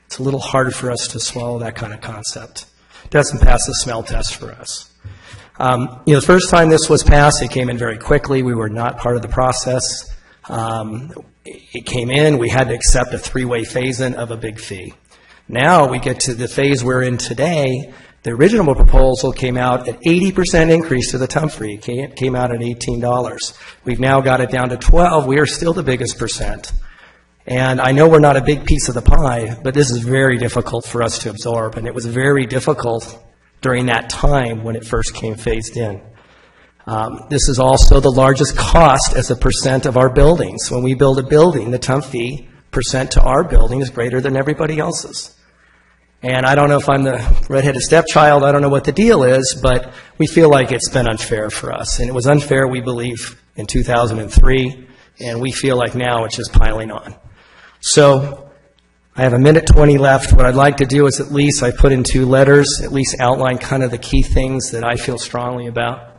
it's a little hard for us to swallow that kind of concept. It doesn't pass the smell test for us. The first time this was passed, it came in very quickly. We were not part of the process. It came in. We had to accept a 3-way phase-in of a big fee. Now we get to the phase we're in today. The original proposal came out at 80% increase to the tub fee. It came out at $18. We've now got it down to 12. We are still the biggest percent. And I know we're not a big piece of the pie, but this is very difficult for us to absorb, and it was very difficult during that time when it first came phased in. This is also the largest cost as a percent of our buildings. When we build a building, the tub fee percent to our building is greater than everybody else's. And I don't know if I'm the redheaded stepchild, I don't know what the deal is, but we feel like it's been unfair for us. And it was unfair, we believe, in 2003, and we feel like now it's just piling on. So I have 1:20 left. What I'd like to do is at least, I put in 2 letters, at least outline kind of the key things that I feel strongly about.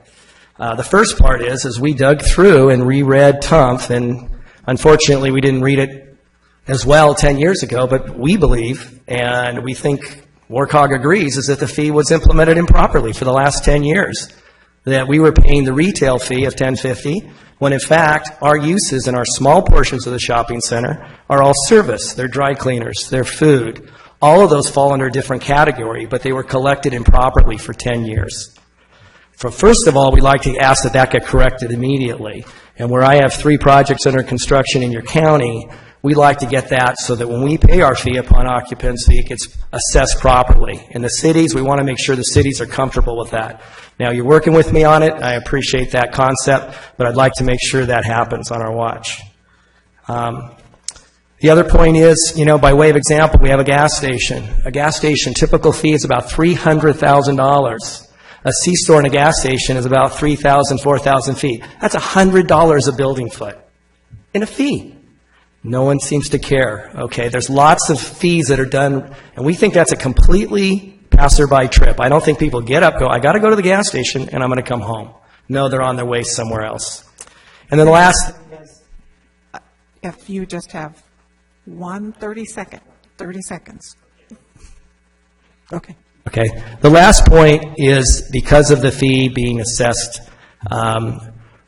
The first part is we dug through and reread TUMF, and unfortunately we didn't read it as well 10 years ago, but we believe, and we think WARCOG agrees, is that the fee was implemented improperly for the last 10 years. That we were paying the retail fee of $10.50, when in fact our uses in our small portions of the shopping center are all service. They're dry cleaners, they're food. All of those fall under a different category, but they were collected improperly for 10 years. First of all, we'd like to ask that that get corrected immediately. And where I have 3 projects under construction in your county, we'd like to get that so that when we pay our fee upon occupancy, it gets assessed properly. In the cities, we want to make sure the cities are comfortable with that. Now, you're working with me on it. I appreciate that concept, but I'd like to make sure that happens on our watch. The other point is, by way of example, we have a gas station. A gas station typical fee is about $300,000. A C-store and a gas station is about 3,000, 4,000 feet. That's $100 a building foot in a fee. No one seems to care, okay? There's lots of fees that are done, and we think that's a completely passerby trip. I don't think people get up, go, I got to go to the gas station, and I'm going to come home. No, they're on their way somewhere else. And then the last... If you just have 30 seconds. Okay. Okay. The last point is because of the fee being assessed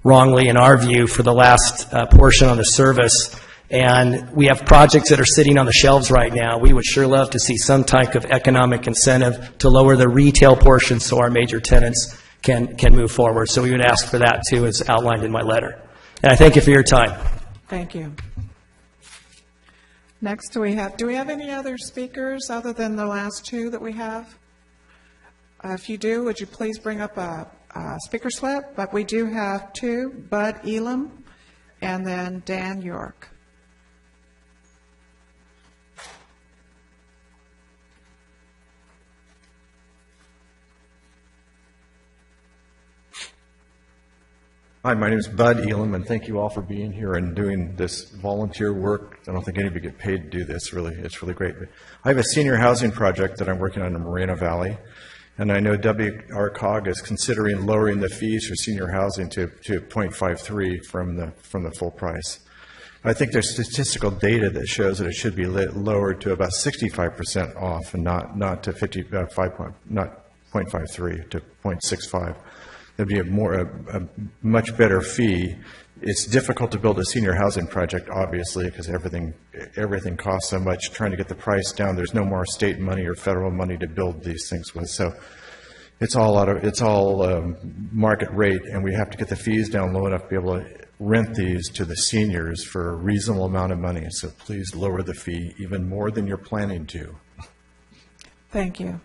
wrongly, in our view, for the last portion on the service, and we have projects that are sitting on the shelves right now, we would sure love to see some type of economic incentive to lower the retail portion so our major tenants can move forward. So we would ask for that, too, as outlined in my letter. And I thank you for your time. Thank you. Next, do we have any other speakers other than the last 2 that we have? If you do, would you please bring up a speaker slip? But we do have 2, Bud Elam and then Dan York. Hi, my name is Bud Elam, and thank you all for being here and doing this volunteer work. I don't think anybody get paid to do this, really. It's really great. But I have a senior housing project that I'm working on in Moreno Valley, and I know WRCOG is considering lowering the fees for senior housing to 0.53 from the full price. I think there's statistical data that shows that it should be lowered to about 65% off, and not to 0.53 to 0.65. There'd be a much better fee. It's difficult to build a senior housing project, obviously, because everything costs so much. Trying to get the price down, there's no more state money or federal money to build these things with. So it's all market rate, and we have to get the fees down low enough to be able to rent these to the seniors for a reasonable amount of money. So please lower the fee even more than you're planning to. Thank you.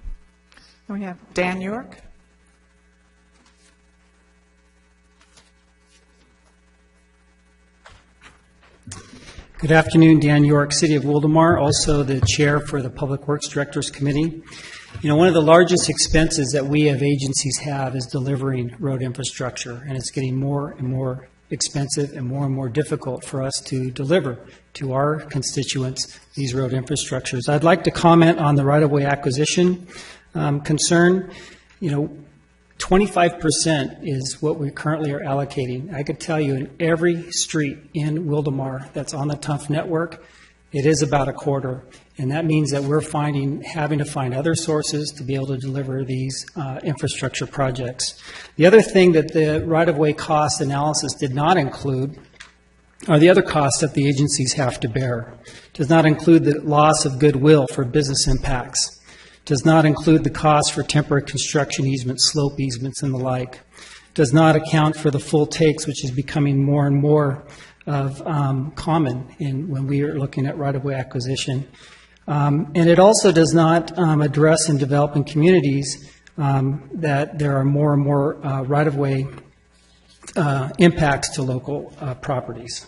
We have Dan York. Good afternoon, Dan York, City of Wildomar, also the chair for the Public Works Directors Committee. One of the largest expenses that we as agencies have is delivering road infrastructure, and it's getting more and more expensive and more difficult for us to deliver to our constituents these road infrastructures. I'd like to comment on the right-of-way acquisition concern. 25% is what we currently are allocating. I could tell you in every street in Wildomar that's on the TUMF network, it is about a quarter. And that means that we're having to find other sources to be able to deliver these infrastructure projects. The other thing that the right-of-way cost analysis did not include are the other costs that the agencies have to bear. It does not include the loss of goodwill for business impacts. Does not include the cost for temporary construction easements, slope easements, and the like. Does not account for the full takes, which is becoming more and more of common when we are looking at right-of-way acquisition. And it also does not address in developing communities that there are more and more right-of-way impacts to local properties.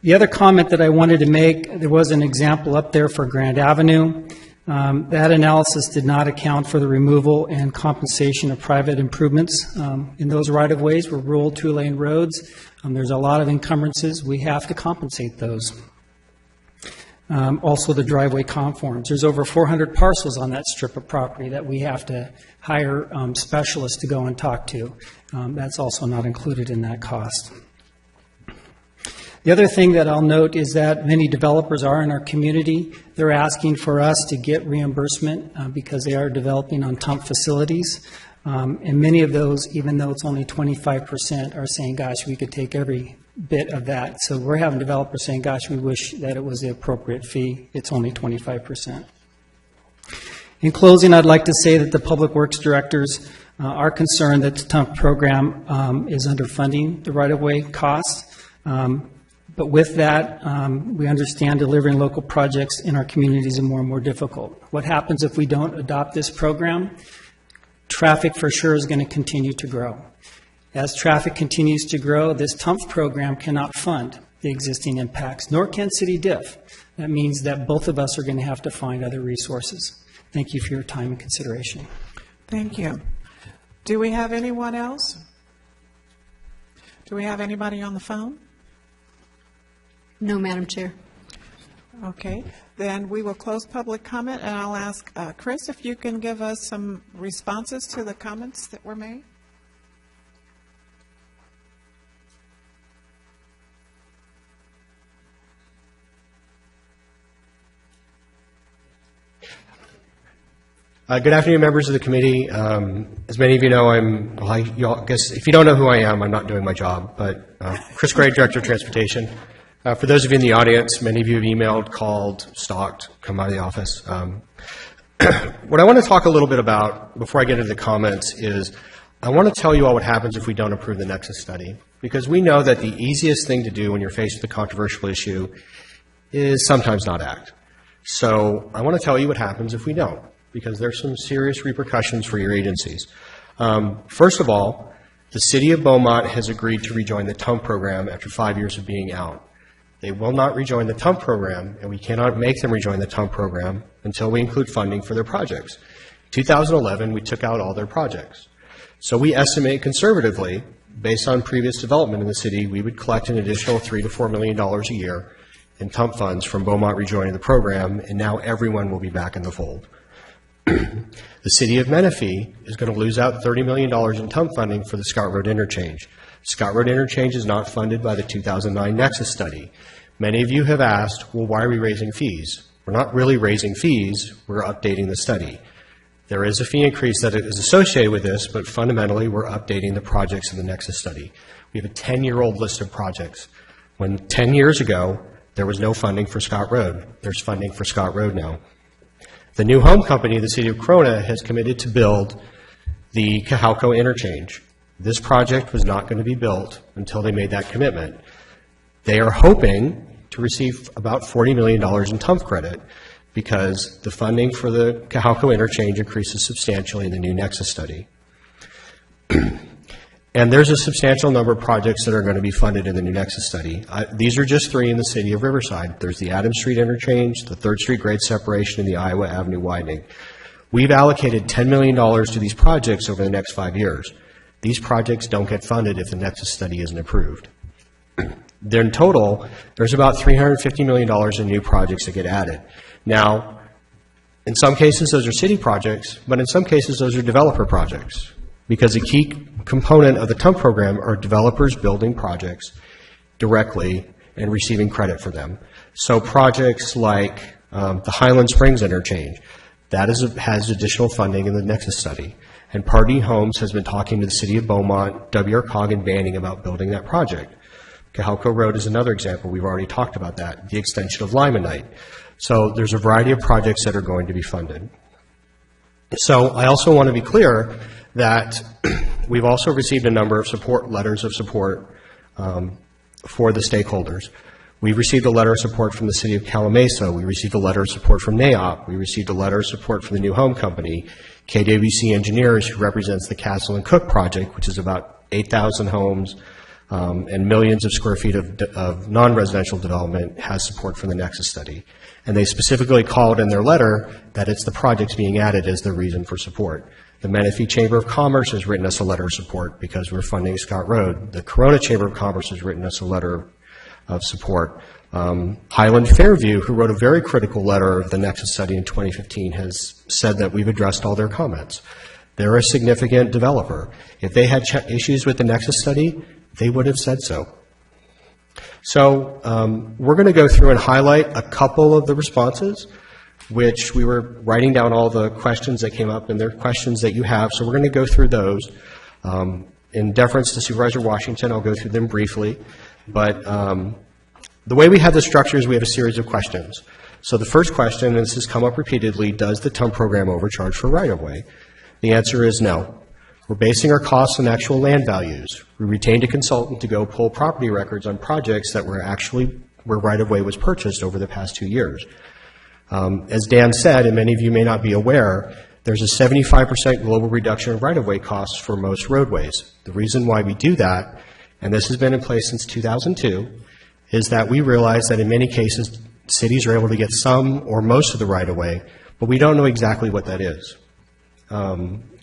The other comment that I wanted to make, there was an example up there for Grand Avenue. That analysis did not account for the removal and compensation of private improvements in those right-of-ways were rural 2-lane roads. There's a lot of encumbrances. We have to compensate those. Also the driveway conforms. There's over 400 parcels on that strip of property that we have to hire specialists to go and talk to. That's also not included in that cost. The other thing that I'll note is that many developers are in our community. They're asking for us to get reimbursement because they are developing on TUMP facilities. And many of those, even though it's only 25%, are saying, gosh, we could take every bit of that. So we're having developers saying, gosh, we wish that it was the appropriate fee. It's only 25%. In closing, I'd like to say that the Public Works directors are concerned that the TUMP program is underfunding the right-of-way costs. But with that, we understand delivering local projects in our communities is more and more difficult. What happens if we don't adopt this program? Traffic for sure is going to continue to grow. As traffic continues to grow, this TUMP program cannot fund the existing impacts, nor can City Diff. That means that both of us are going to have to find other resources. Thank you for your time and consideration. Thank you. Do we have anyone else? Do we have anybody on the phone? No, Madam Chair. Okay, then we will close public comment, and I'll ask Chris if you can give us some responses to the comments that were made. Good afternoon, members of the committee. As many of you know, I guess if you don't know who I am, I'm not doing my job, but Chris Gray, Director of Transportation. For those of you in the audience, many of you have emailed, called, stalked, come out of the office. What I want to talk a little bit about before I get into the comments is I want to tell you all what happens if we don't approve the Nexus study, because we know that the easiest thing to do when you're faced with a controversial issue is sometimes not act. So I want to tell you what happens if we don't, because there's some serious repercussions for your agencies. First of all, the City of Beaumont has agreed to rejoin the TUMP program after 5 years of being out. They will not rejoin the TUMP program, and we cannot make them rejoin the TUMP program until we include funding for their projects. In 2011, we took out all their projects. So we estimate conservatively, based on previous development in the city, we would collect an additional $3 to $4 million a year in TUMP funds from Beaumont rejoining the program, and now everyone will be back in the fold. The City of Menifee is going to lose out $30 million in TUMP funding for the Scott Road interchange. Scott Road interchange is not funded by the 2009 Nexus study. Many of you have asked, well, why are we raising fees? We're not really raising fees, we're updating the study. There is a fee increase that is associated with this, but fundamentally we're updating the projects in the Nexus study. We have a 10-year-old list of projects. When 10 years ago, there was no funding for Scott Road. There's funding for Scott Road now. The new home company, the City of Corona, has committed to build the Cajalco interchange. This project was not going to be built until they made that commitment. They are hoping to receive about $40 million in TUMP credit because the funding for the Cajalco interchange increases substantially in the new Nexus study. And there's a substantial number of projects that are going to be funded in the new Nexus study. These are just three in the city of Riverside. There's the Adams Street interchange, the 3rd Street grade separation, and the Iowa Avenue widening. We've allocated $10 million to these projects over the next 5 years. These projects don't get funded if the Nexus study isn't approved. Then in total, there's about $350 million in new projects that get added. Now, in some cases, those are city projects, but in some cases, those are developer projects, because a key component of the TUMP program are developers building projects directly and receiving credit for them. So projects like the Highland Springs interchange, that has additional funding in the Nexus study. And Pardee Homes has been talking to the City of Beaumont, WRCOG, and Banning about building that project. Cajalco Road is another example. We've already talked about that. The extension of Limonite. So there's a variety of projects that are going to be funded. So I also want to be clear that we've also received a number of letters of support for the stakeholders. We received a letter of support from the City of Calamasa. We received a letter of support from NAOP. We received a letter of support from the New Home Company, KWC Engineers, who represents the Castle and Cook project, which is about 8,000 homes and millions of square feet of non-residential development, has support from the Nexus study. And they specifically called in their letter that it's the projects being added as the reason for support. The Menifee Chamber of Commerce has written us a letter of support because we're funding Scott Road. The Corona Chamber of Commerce has written us a letter of support. Highland Fairview, who wrote a very critical letter of the Nexus study in 2015, has said that we've addressed all their comments. They're a significant developer. If they had issues with the Nexus study, they would have said so. So we're going to go through and highlight a couple of the responses, which we were writing down all the questions that came up, and they're questions that you have, so we're going to go through those. In deference to Supervisor Washington, I'll go through them briefly, but the way we have the structure is we have a series of questions. So the first question, and this has come up repeatedly, does the TUM program overcharge for right-of-way? The answer is no. We're basing our costs on actual land values. We retained a consultant to go pull property records on projects that were actually where right-of-way was purchased over the past 2 years. As Dan said, and many of you may not be aware, there's a 75% global reduction in right-of-way costs for most roadways. The reason why we do that, and this has been in place since 2002, is that we realize that in many cases, cities are able to get some or most of the right-of-way, but we don't know exactly what that is.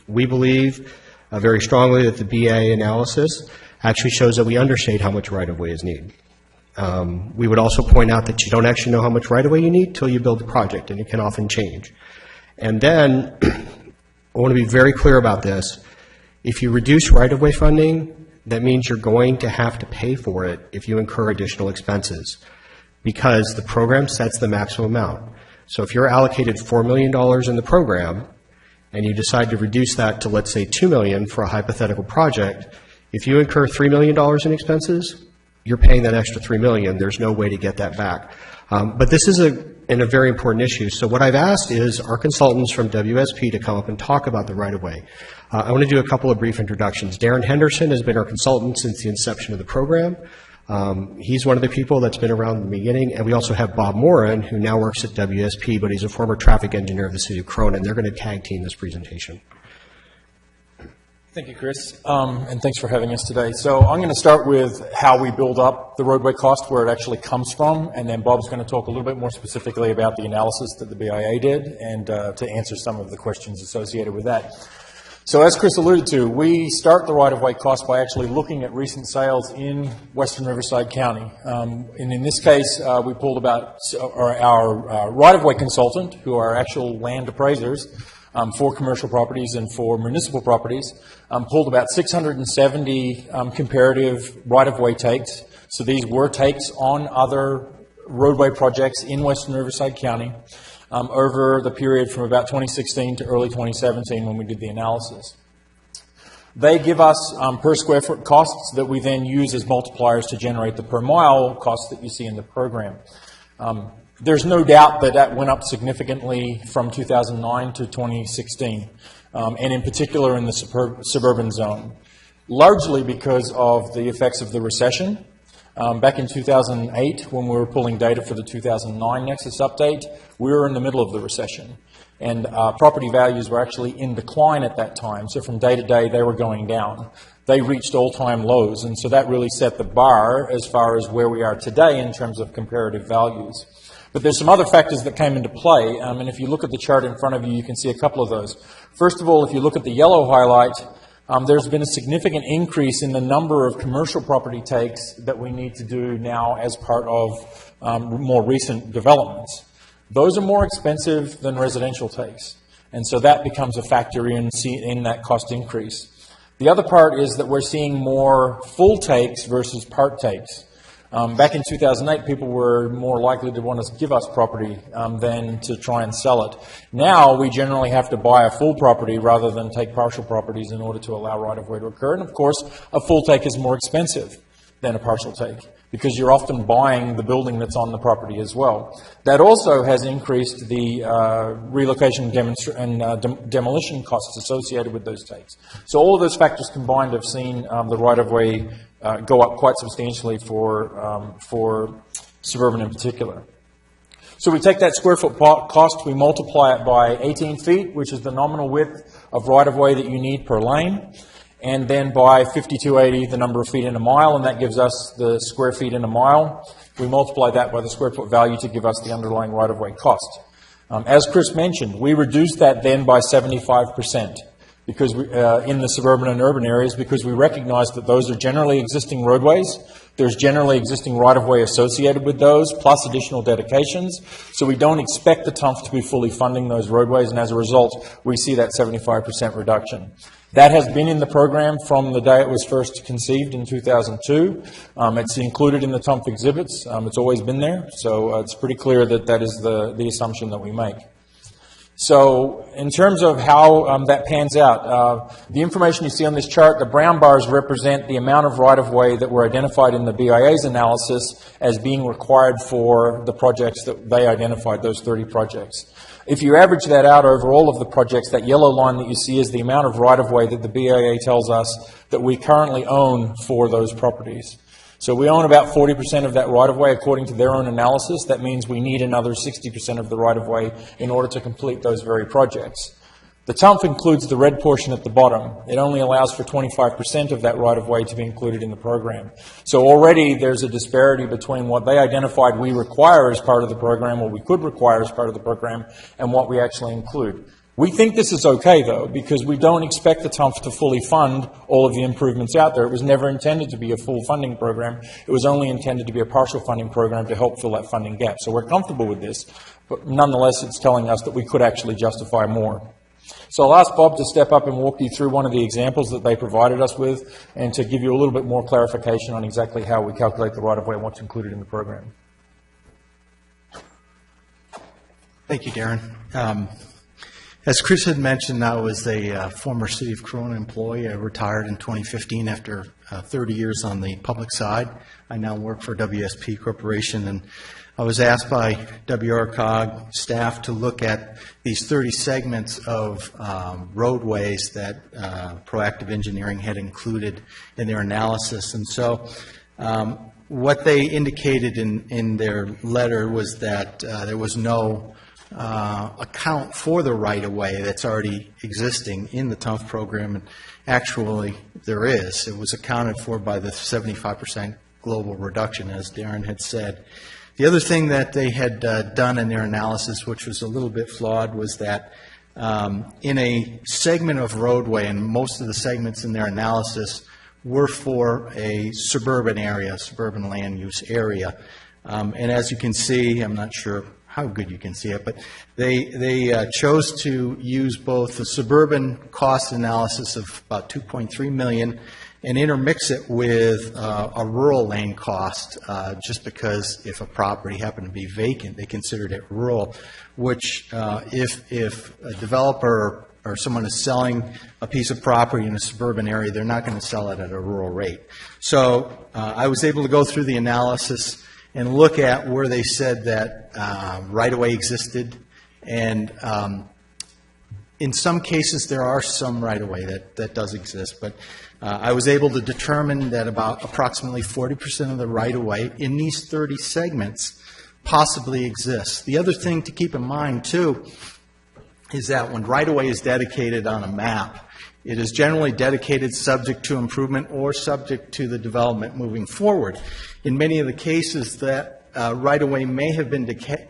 We believe very strongly that the BA analysis actually shows that we understate how much right-of-way is needed. We would also point out that you don't actually know how much right-of-way you need until you build the project, and it can often change. And then, I want to be very clear about this. If you reduce right-of-way funding, that means you're going to have to pay for it if you incur additional expenses, because the program sets the maximum amount. So if you're allocated $4 million in the program, and you decide to reduce that to, let's say, $2 million for a hypothetical project, if you incur $3 million in expenses, you're paying that extra $3 million. There's no way to get that back. But this is a very important issue. So what I've asked is our consultants from WSP to come up and talk about the right-of-way. I want to do a couple of brief introductions. Darren Henderson has been our consultant since the inception of the program. He's one of the people that's been around in the beginning, and we also have Bob Moran, who now works at WSP, but he's a former traffic engineer of the city of Cronin. They're going to tag team this presentation. Thank you, Chris, and thanks for having us today. So I'm going to start with how we build up the roadway cost, where it actually comes from, and then Bob's going to talk a little bit more specifically about the analysis that the BIA did and to answer some of the questions associated with that. So as Chris alluded to, we start the right-of-way cost by actually looking at recent sales in western Riverside County. And in this case, we pulled about our right-of-way consultant, who are actual land appraisers, for commercial properties and for municipal properties, pulled about 670 comparative right-of-way takes. So these were takes on other roadway projects in western Riverside County over the period from about 2016 to early 2017 when we did the analysis. They give us per square foot costs that we then use as multipliers to generate the per mile costs that you see in the program. There's no doubt that that went up significantly from 2009 to 2016, and in particular in the suburban zone, largely because of the effects of the recession. Back in 2008, when we were pulling data for the 2009 Nexus update, we were in the middle of the recession, and property values were actually in decline at that time. So from day to day, they were going down. They reached all-time lows, and so that really set the bar as far as where we are today in terms of comparative values. But there's some other factors that came into play, and if you look at the chart in front of you, you can see a couple of those. First of all, if you look at the yellow highlight, there's been a significant increase in the number of commercial property takes that we need to do now as part of more recent developments. Those are more expensive than residential takes, and so that becomes a factor in that cost increase. The other part is that we're seeing more full takes versus part takes. Back in 2008, people were more likely to want to give us property than to try and sell it. Now, we generally have to buy a full property rather than take partial properties in order to allow right-of-way to occur. And, of course, a full take is more expensive than a partial take because you're often buying the building that's on the property as well. That also has increased the relocation and demolition costs associated with those takes. So all of those factors combined have seen the right-of-way go up quite substantially for suburban in particular. So we take that square foot cost, we multiply it by 18 feet, which is the nominal width of right-of-way that you need per lane, and then by 5280, the number of feet in a mile, and that gives us the square feet in a mile. We multiply that by the square foot value to give us the underlying right-of-way cost. As Chris mentioned, we reduced that then by 75%. because in the suburban and urban areas, because we recognize that those are generally existing roadways. There's generally existing right-of-way associated with those, plus additional dedications. So we don't expect the TUNF to be fully funding those roadways, and as a result, we see that 75% reduction. That has been in the program from the day it was first conceived in 2002. It's included in the TUNF exhibits. It's always been there, so it's pretty clear that that is the assumption that we make. So in terms of how that pans out, the information you see on this chart, the brown bars represent the amount of right-of-way that were identified in the BIA's analysis as being required for the projects that they identified, those 30 projects. If you average that out over all of the projects, that yellow line that you see is the amount of right-of-way that the BIA tells us that we currently own for those properties. So we own about 40% of that right-of-way according to their own analysis. That means we need another 60% of the right-of-way in order to complete those very projects. The TUNF includes the red portion at the bottom. It only allows for 25% of that right-of-way to be included in the program. So already there's a disparity between what they identified we require as part of the program, or we could require as part of the program, and what we actually include. We think this is okay, though, because we don't expect the TUNF to fully fund all of the improvements out there. It was never intended to be a full funding program. It was only intended to be a partial funding program to help fill that funding gap. So we're comfortable with this, but nonetheless, it's telling us that we could actually justify more. So I'll ask Bob to step up and walk you through one of the examples that they provided us with and to give you a little bit more clarification on exactly how we calculate the right-of-way and what's included in the program. Thank you, Darren. As Chris had mentioned, I was a former City of Corona employee. I retired in 2015 after 30 years on the public side. I now work for WSP Corporation, and I was asked by WRCOG staff to look at these 30 segments of roadways that Proactive Engineering had included in their analysis. And so what they indicated in their letter was that there was no account for the right-of-way that's already existing in the TUNF program, and actually there is. It was accounted for by the 75% global reduction, as Darren had said. The other thing that they had done in their analysis, which was a little bit flawed, was that in a segment of roadway, and most of the segments in their analysis were for a suburban area, suburban land use area. And as you can see, I'm not sure how good you can see it, but they chose to use both the suburban cost analysis of about $2.3 million and intermix it with a rural lane cost, just because if a property happened to be vacant, they considered it rural, which if a developer or someone is selling a piece of property in a suburban area, they're not going to sell it at a rural rate. So I was able to go through the analysis and look at where they said that right-of-way existed, and in some cases there are some right-of-way that does exist, but I was able to determine that about approximately 40% of the right-of-way in these 30 segments possibly exists. The other thing to keep in mind, too, is that when right-of-way is dedicated on a map, it is generally dedicated subject to improvement or subject to the development moving forward. In many of the cases, that right-of-way may have been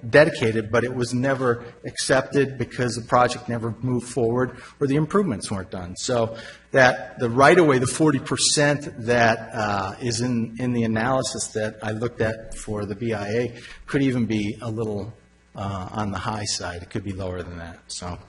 dedicated, but it was never accepted because the project never moved forward or the improvements weren't done. So that the right-of-way, the 40% that is in the analysis that I looked at for the BIA, could even be a little on the high side. It could be lower than that. So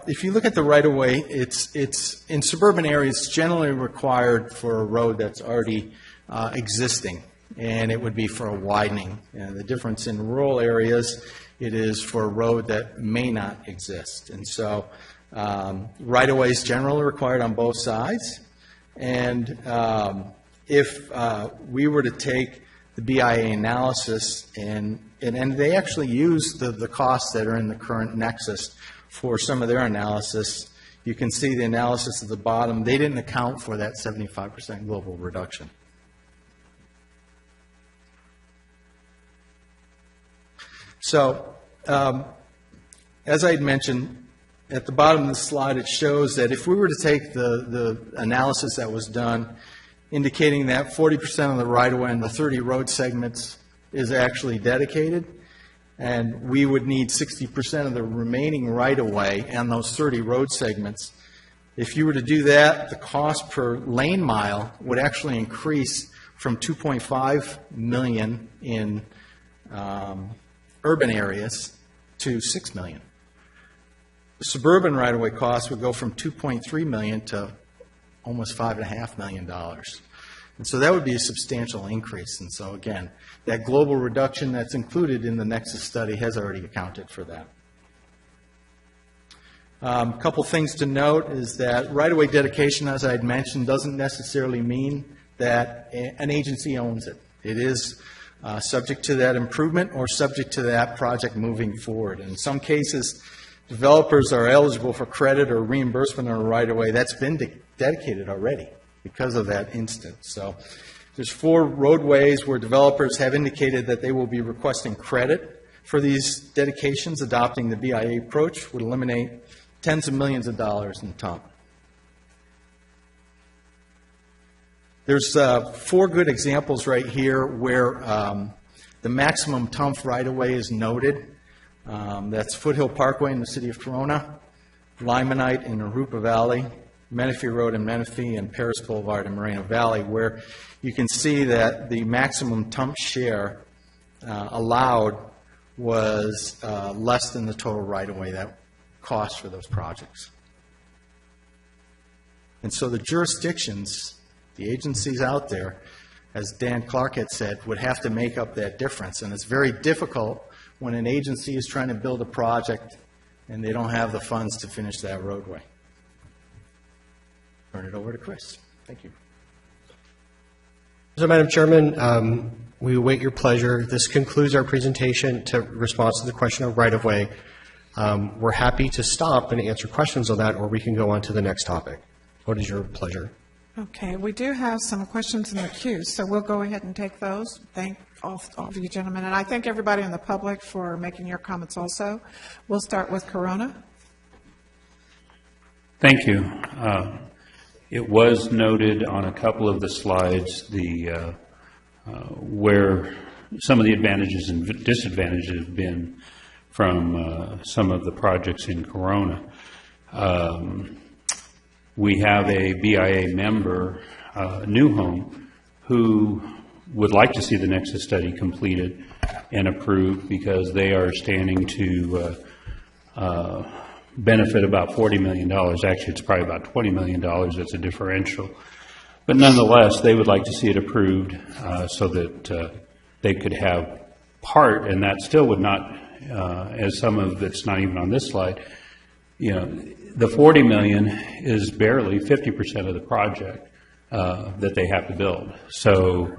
if you look at the right-of-way, it's in suburban areas generally required for a road that's already existing, and it would be for a widening. And the difference in rural areas, it is for a road that may not exist. And so right-of-way is generally required on both sides. And if we were to take the BIA analysis, and they actually use the costs that are in the current nexus for some of their analysis, you can see the analysis at the bottom. They didn't account for that 75% global reduction. So, as I had mentioned, at the bottom of the slide it shows that if we were to take the analysis that was done, indicating that 40% of the right-of-way in the 30 road segments is actually dedicated, and we would need 60% of the remaining right-of-way on those 30 road segments. If you were to do that, the cost per lane mile would actually increase from $2.5 million in urban areas to $6 million. The suburban right-of-way cost would go from $2.3 million to almost $5.5 million. And so that would be a substantial increase. And so again, that global reduction that's included in the Nexus study has already accounted for that. A couple things to note is that right-of-way dedication, as I had mentioned, doesn't necessarily mean that an agency owns it. It is subject to that improvement or subject to that project moving forward. In some cases, developers are eligible for credit or reimbursement on a right-of-way that's been dedicated already because of that instance. So there's 4 roadways where developers have indicated that they will be requesting credit for these dedications. Adopting the BIA approach would eliminate tens of millions of dollars in TUMP. There's 4 good examples right here where the maximum TUMP right-of-way is noted. That's Foothill Parkway in the city of Corona, Limonite in Arupa Valley, Menifee Road in Menifee, and Paris Boulevard in Moreno Valley, where you can see that the maximum TUMP share allowed was less than the total right-of-way that cost for those projects. And so the jurisdictions, the agencies out there, as Dan Clark had said, would have to make up that difference. And it's very difficult when an agency is trying to build a project and they don't have the funds to finish that roadway. Turn it over to Chris. Thank you. So, Madam Chairman, we await your pleasure. This concludes our presentation to response to the question of right-of-way. We're happy to stop and answer questions on that, or we can go on to the next topic. What is your pleasure? Okay, we do have some questions in the queue, so we'll go ahead and take those. Thank all of you gentlemen, and I thank everybody in the public for making your comments also. We'll start with Corona. Thank you. It was noted on a couple of the slides the where some of the advantages and disadvantages have been from some of the projects in Corona. We have a BIA member, New Home, who would like to see the Nexus study completed and approved because they are standing to benefit about $40 million. Actually, it's probably about $20 million. It's a differential. But nonetheless, they would like to see it approved so that they could have part, and that still would not, as some of it's not even on this slide, you know, the $40 million is barely 50% of the project that they have to build. So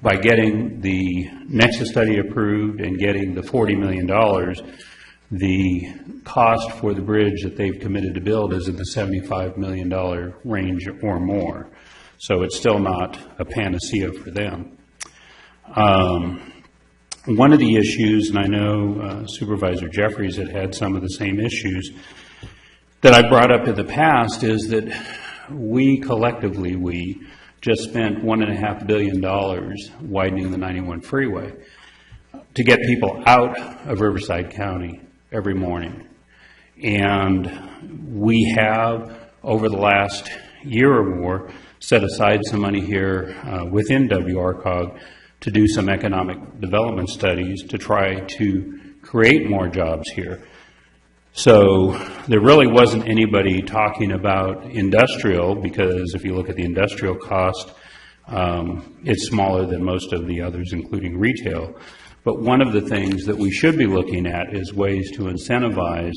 by getting the Nexus study approved and getting the $40 million, the cost for the bridge that they've committed to build is in the $75 million range or more. So it's still not a panacea for them. One of the issues, and I know Supervisor Jeffries had some of the same issues that I brought up in the past, is that we collectively, just spent $1.5 billion widening the 91 freeway to get people out of Riverside County every morning. And we have, over the last year or more, set aside some money here within WRCOG to do some economic development studies to try to create more jobs here. So there really wasn't anybody talking about industrial, because if you look at the industrial cost, it's smaller than most of the others, including retail. But one of the things that we should be looking at is ways to incentivize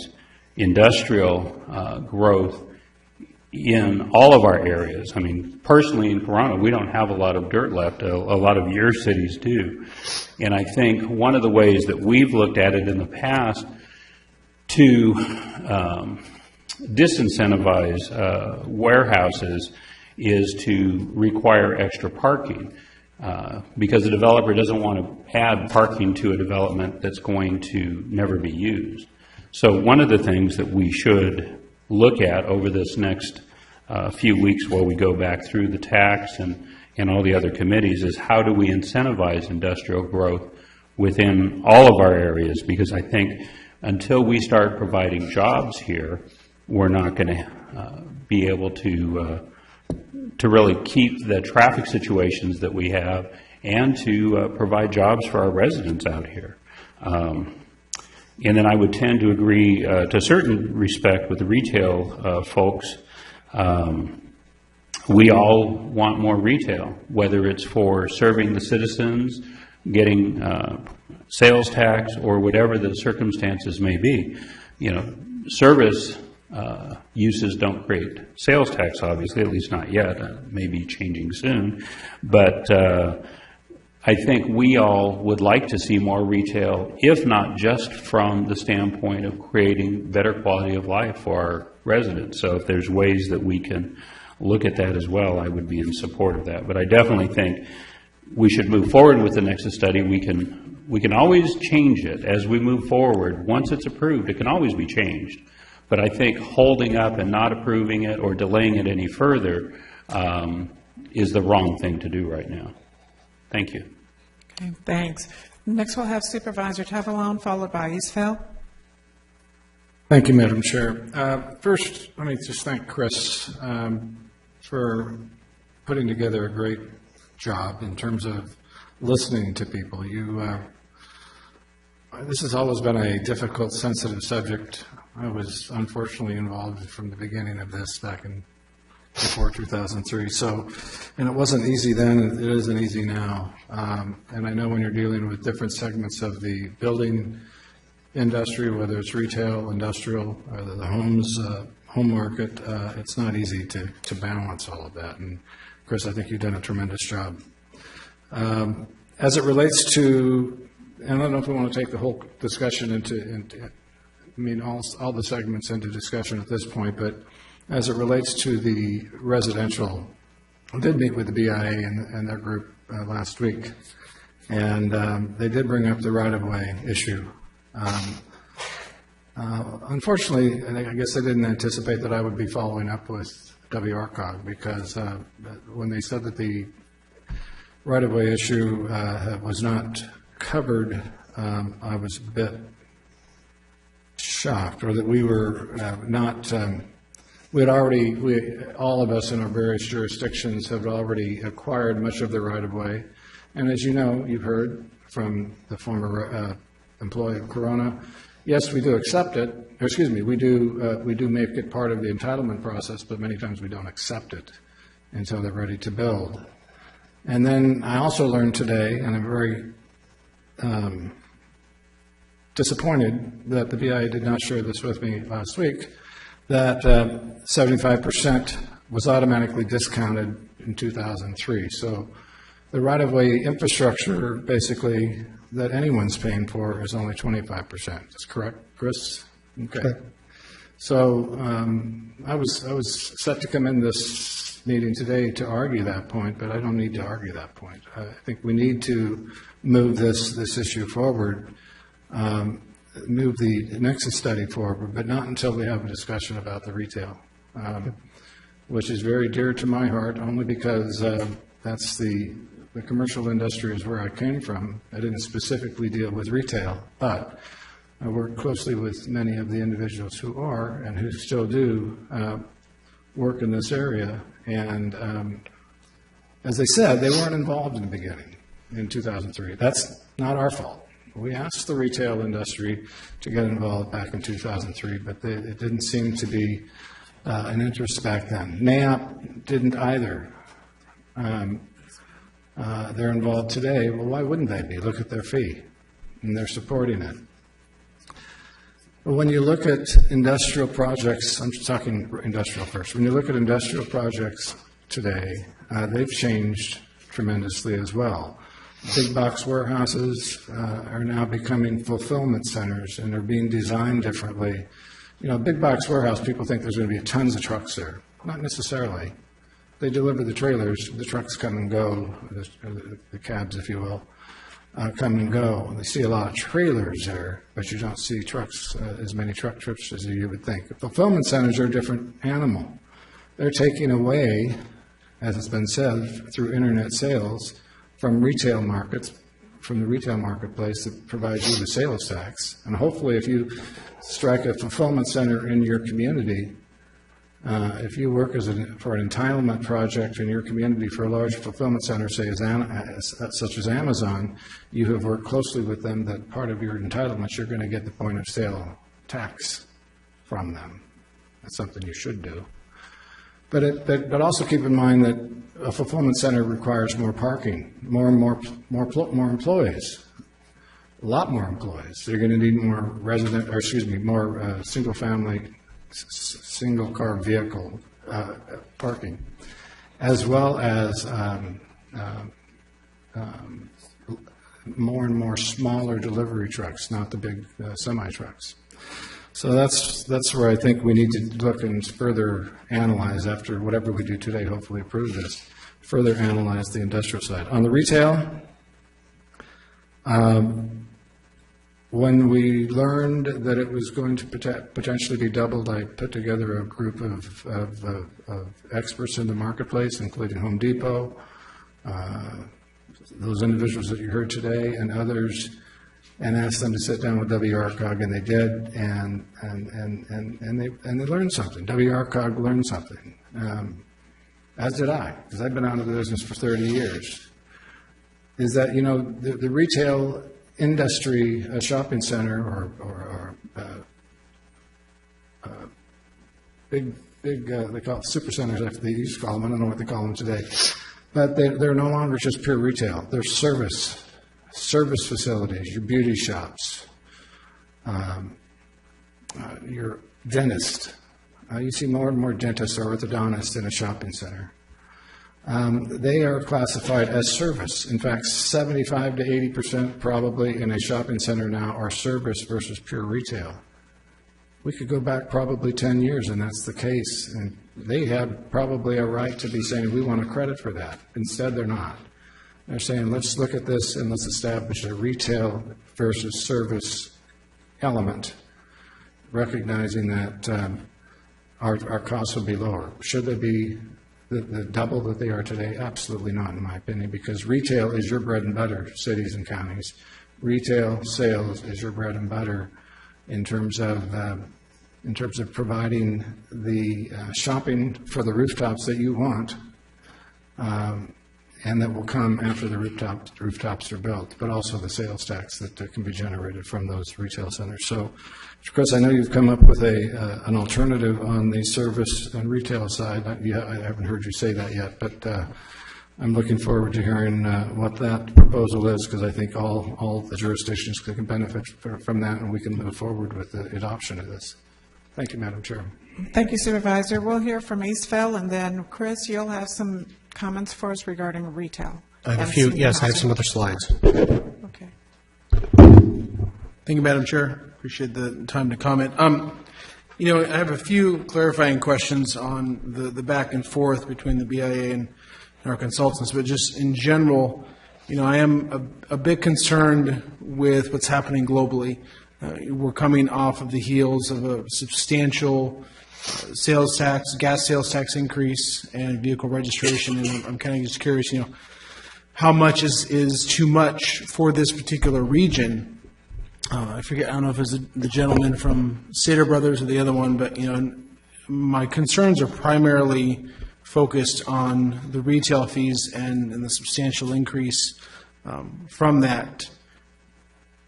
industrial growth in all of our areas. I mean, personally in Corona, we don't have a lot of dirt left. A lot of your cities do. And I think one of the ways that we've looked at it in the past to disincentivize warehouses is to require extra parking, because the developer doesn't want to add parking to a development that's going to never be used. So one of the things that we should look at over this next few weeks while we go back through the tax and all the other committees is how do we incentivize industrial growth within all of our areas, because I think until we start providing jobs here, we're not going to be able to really keep the traffic situations that we have and to provide jobs for our residents out here. And then I would tend to agree to a certain respect with the retail folks. We all want more retail, whether it's for serving the citizens, getting sales tax, or whatever the circumstances may be. You know, service uses don't create sales tax, obviously, at least not yet. Maybe changing soon. But I think we all would like to see more retail, if not just from the standpoint of creating better quality of life for our residents. So if there's ways that we can look at that as well, I would be in support of that. But I definitely think we should move forward with the Nexus study. We can always change it as we move forward. Once it's approved, it can always be changed. But I think holding up and not approving it or delaying it any further is the wrong thing to do right now. Thank you. Okay, thanks. Next, we'll have Supervisor Tavallon, followed by Eastville. Thank you, Madam Chair. First, let me just thank Chris for putting together a great job in terms of listening to people. This has always been a difficult, sensitive subject. I was unfortunately involved from the beginning of this back in before 2003. So, and it wasn't easy then, it isn't easy now. And I know when you're dealing with different segments of the building industry, whether it's retail, industrial, or the home market, it's not easy to balance all of that. And Chris, I think you've done a tremendous job. As it relates to, and I don't know if we want to take the whole discussion all the segments into discussion at this point, but as it relates to the residential, I did meet with the BIA and their group last week, and they did bring up the right-of-way issue. Unfortunately, I guess I didn't anticipate that I would be following up with WRCOG, because when they said that the right-of-way issue was not covered, I was a bit shocked, or that we were not... all of us in our various jurisdictions have already acquired much of the right-of-way. And as you know, you've heard from the former employee of Corona, yes, we do accept it, or excuse me, we do make it part of the entitlement process, but many times we don't accept it until they're ready to build. And then I also learned today, and I'm very disappointed that the BIA did not share this with me last week, that 75% was automatically discounted in 2003. So the right-of-way infrastructure, basically, that anyone's paying for is only 25%. That's correct, Chris? Okay. Correct. So I was set to come in this meeting today to argue that point, but I don't need to argue that point. I think we need to move this issue forward, move the Nexus study forward, but not until we have a discussion about the retail, which is very dear to my heart, only because that's the commercial industry is where I came from. I didn't specifically deal with retail, but I work closely with many of the individuals who are and who still do work in this area. And as they said, they weren't involved in the beginning in 2003. That's not our fault. We asked the retail industry to get involved back in 2003, but it didn't seem to be an interest back then. NAIOP didn't either. They're involved today. Well, why wouldn't they be? Look at their fee, and they're supporting it. But when you look at industrial projects, I'm just talking industrial first. When you look at industrial projects today, they've changed tremendously as well. Big box warehouses are now becoming fulfillment centers, and they're being designed differently. You know, big box warehouse, people think there's going to be tons of trucks there. Not necessarily. They deliver the trailers, the trucks come and go, the cabs, if you will, come and go. They see a lot of trailers there, but you don't see trucks, as many truck trips as you would think. Fulfillment centers are a different animal. They're taking away, as it's been said, through internet sales from retail markets from the retail marketplace that provides you with sales tax. And hopefully, if you strike a fulfillment center in your community, if you work for an entitlement project in your community for a large fulfillment center, say such as Amazon, you have worked closely with them that part of your entitlements, you're going to get the point of sale tax from them. That's something you should do. But also keep in mind that a fulfillment center requires more parking, more employees, a lot more employees. They're going to need more more single-family, single-car vehicle parking, as well as more and more smaller delivery trucks, not the big semi-trucks. So that's where I think we need to look and further analyze, after whatever we do today, hopefully approve this, further analyze the industrial side. On the retail, when we learned that it was going to potentially be doubled, I put together a group of experts in the marketplace, including Home Depot, those individuals that you heard today, and others, and asked them to sit down with WRCOG, and they did, and they learned something. WRCOG learned something, as did I, because I've been out of the business for 30 years. Is that, you know, the retail industry, a shopping center or big they call it super centers, like they used to call them. I don't know what they call them today, but they're no longer just pure retail. They're service facilities, your beauty shops, your dentist. You see more and more dentists or orthodontists in a shopping center. They are classified as service. In fact, 75 to 80% probably in a shopping center now are service versus pure retail. We could go back probably 10 years, and that's the case. And they have probably a right to be saying, we want a credit for that. Instead, they're not. They're saying, let's look at this and let's establish a retail versus service element, recognizing that our costs will be lower. Should they be the double that they are today? Absolutely not, in my opinion, because retail is your bread and butter, cities and counties. Retail sales is your bread and butter in terms of providing the shopping for the rooftops that you want, and that will come after the rooftops are built, but also the sales tax that can be generated from those retail centers. So, Chris, I know you've come up with an alternative on the service and retail side. I haven't heard you say that yet, but I'm looking forward to hearing what that proposal is, because I think all the jurisdictions can benefit from that, and we can move forward with the adoption of this. Thank you, Madam Chair. Thank you, Supervisor. We'll hear from Eastville, and then, Chris, you'll have some comments for us regarding retail. I have a few, yes, I have some other slides. Okay. Thank you, Madam Chair. Appreciate the time to comment. You know, I have a few clarifying questions on the back and forth between the BIA and our consultants, but just in general, you know, I am a bit concerned with what's happening globally. We're coming off of the heels of a substantial sales tax, gas sales tax increase, and vehicle registration, and I'm kind of just curious, you know, how much is too much for this particular region? I forget, I don't know if it's the gentleman from Sater Brothers or the other one, but, you know, my concerns are primarily focused on the retail fees and the substantial increase from that.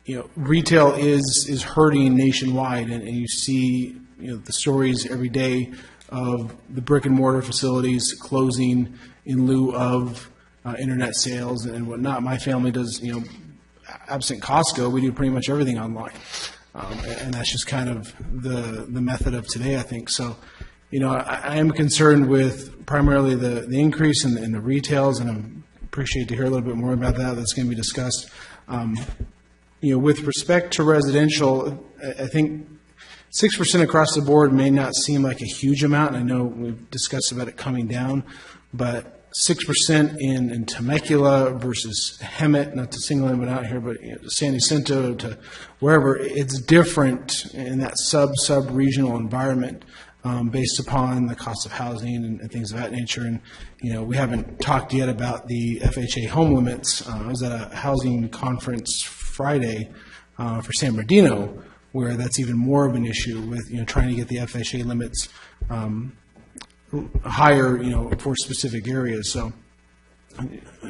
You know, retail is hurting nationwide, and you see, you know, the stories every day of the brick and mortar facilities closing in lieu of internet sales and whatnot. My family does, you know, absent Costco, we do pretty much everything online, and that's just kind of the method of today, I think. So, you know, I am concerned with primarily the increase in the retails, and I appreciate to hear a little bit more about that. That's going to be discussed. You know, with respect to residential, I think 6% across the board may not seem like a huge amount. I know we've discussed about it coming down, but 6% in Temecula versus Hemet, not to single anyone out here, but, you know, San Jacinto to wherever, it's different in that sub-regional environment. based upon the cost of housing and things of that nature. And, we haven't talked yet about the FHA home limits. I was at a housing conference Friday for San Bernardino, where that's even more of an issue with, trying to get the FHA limits higher, for specific areas. So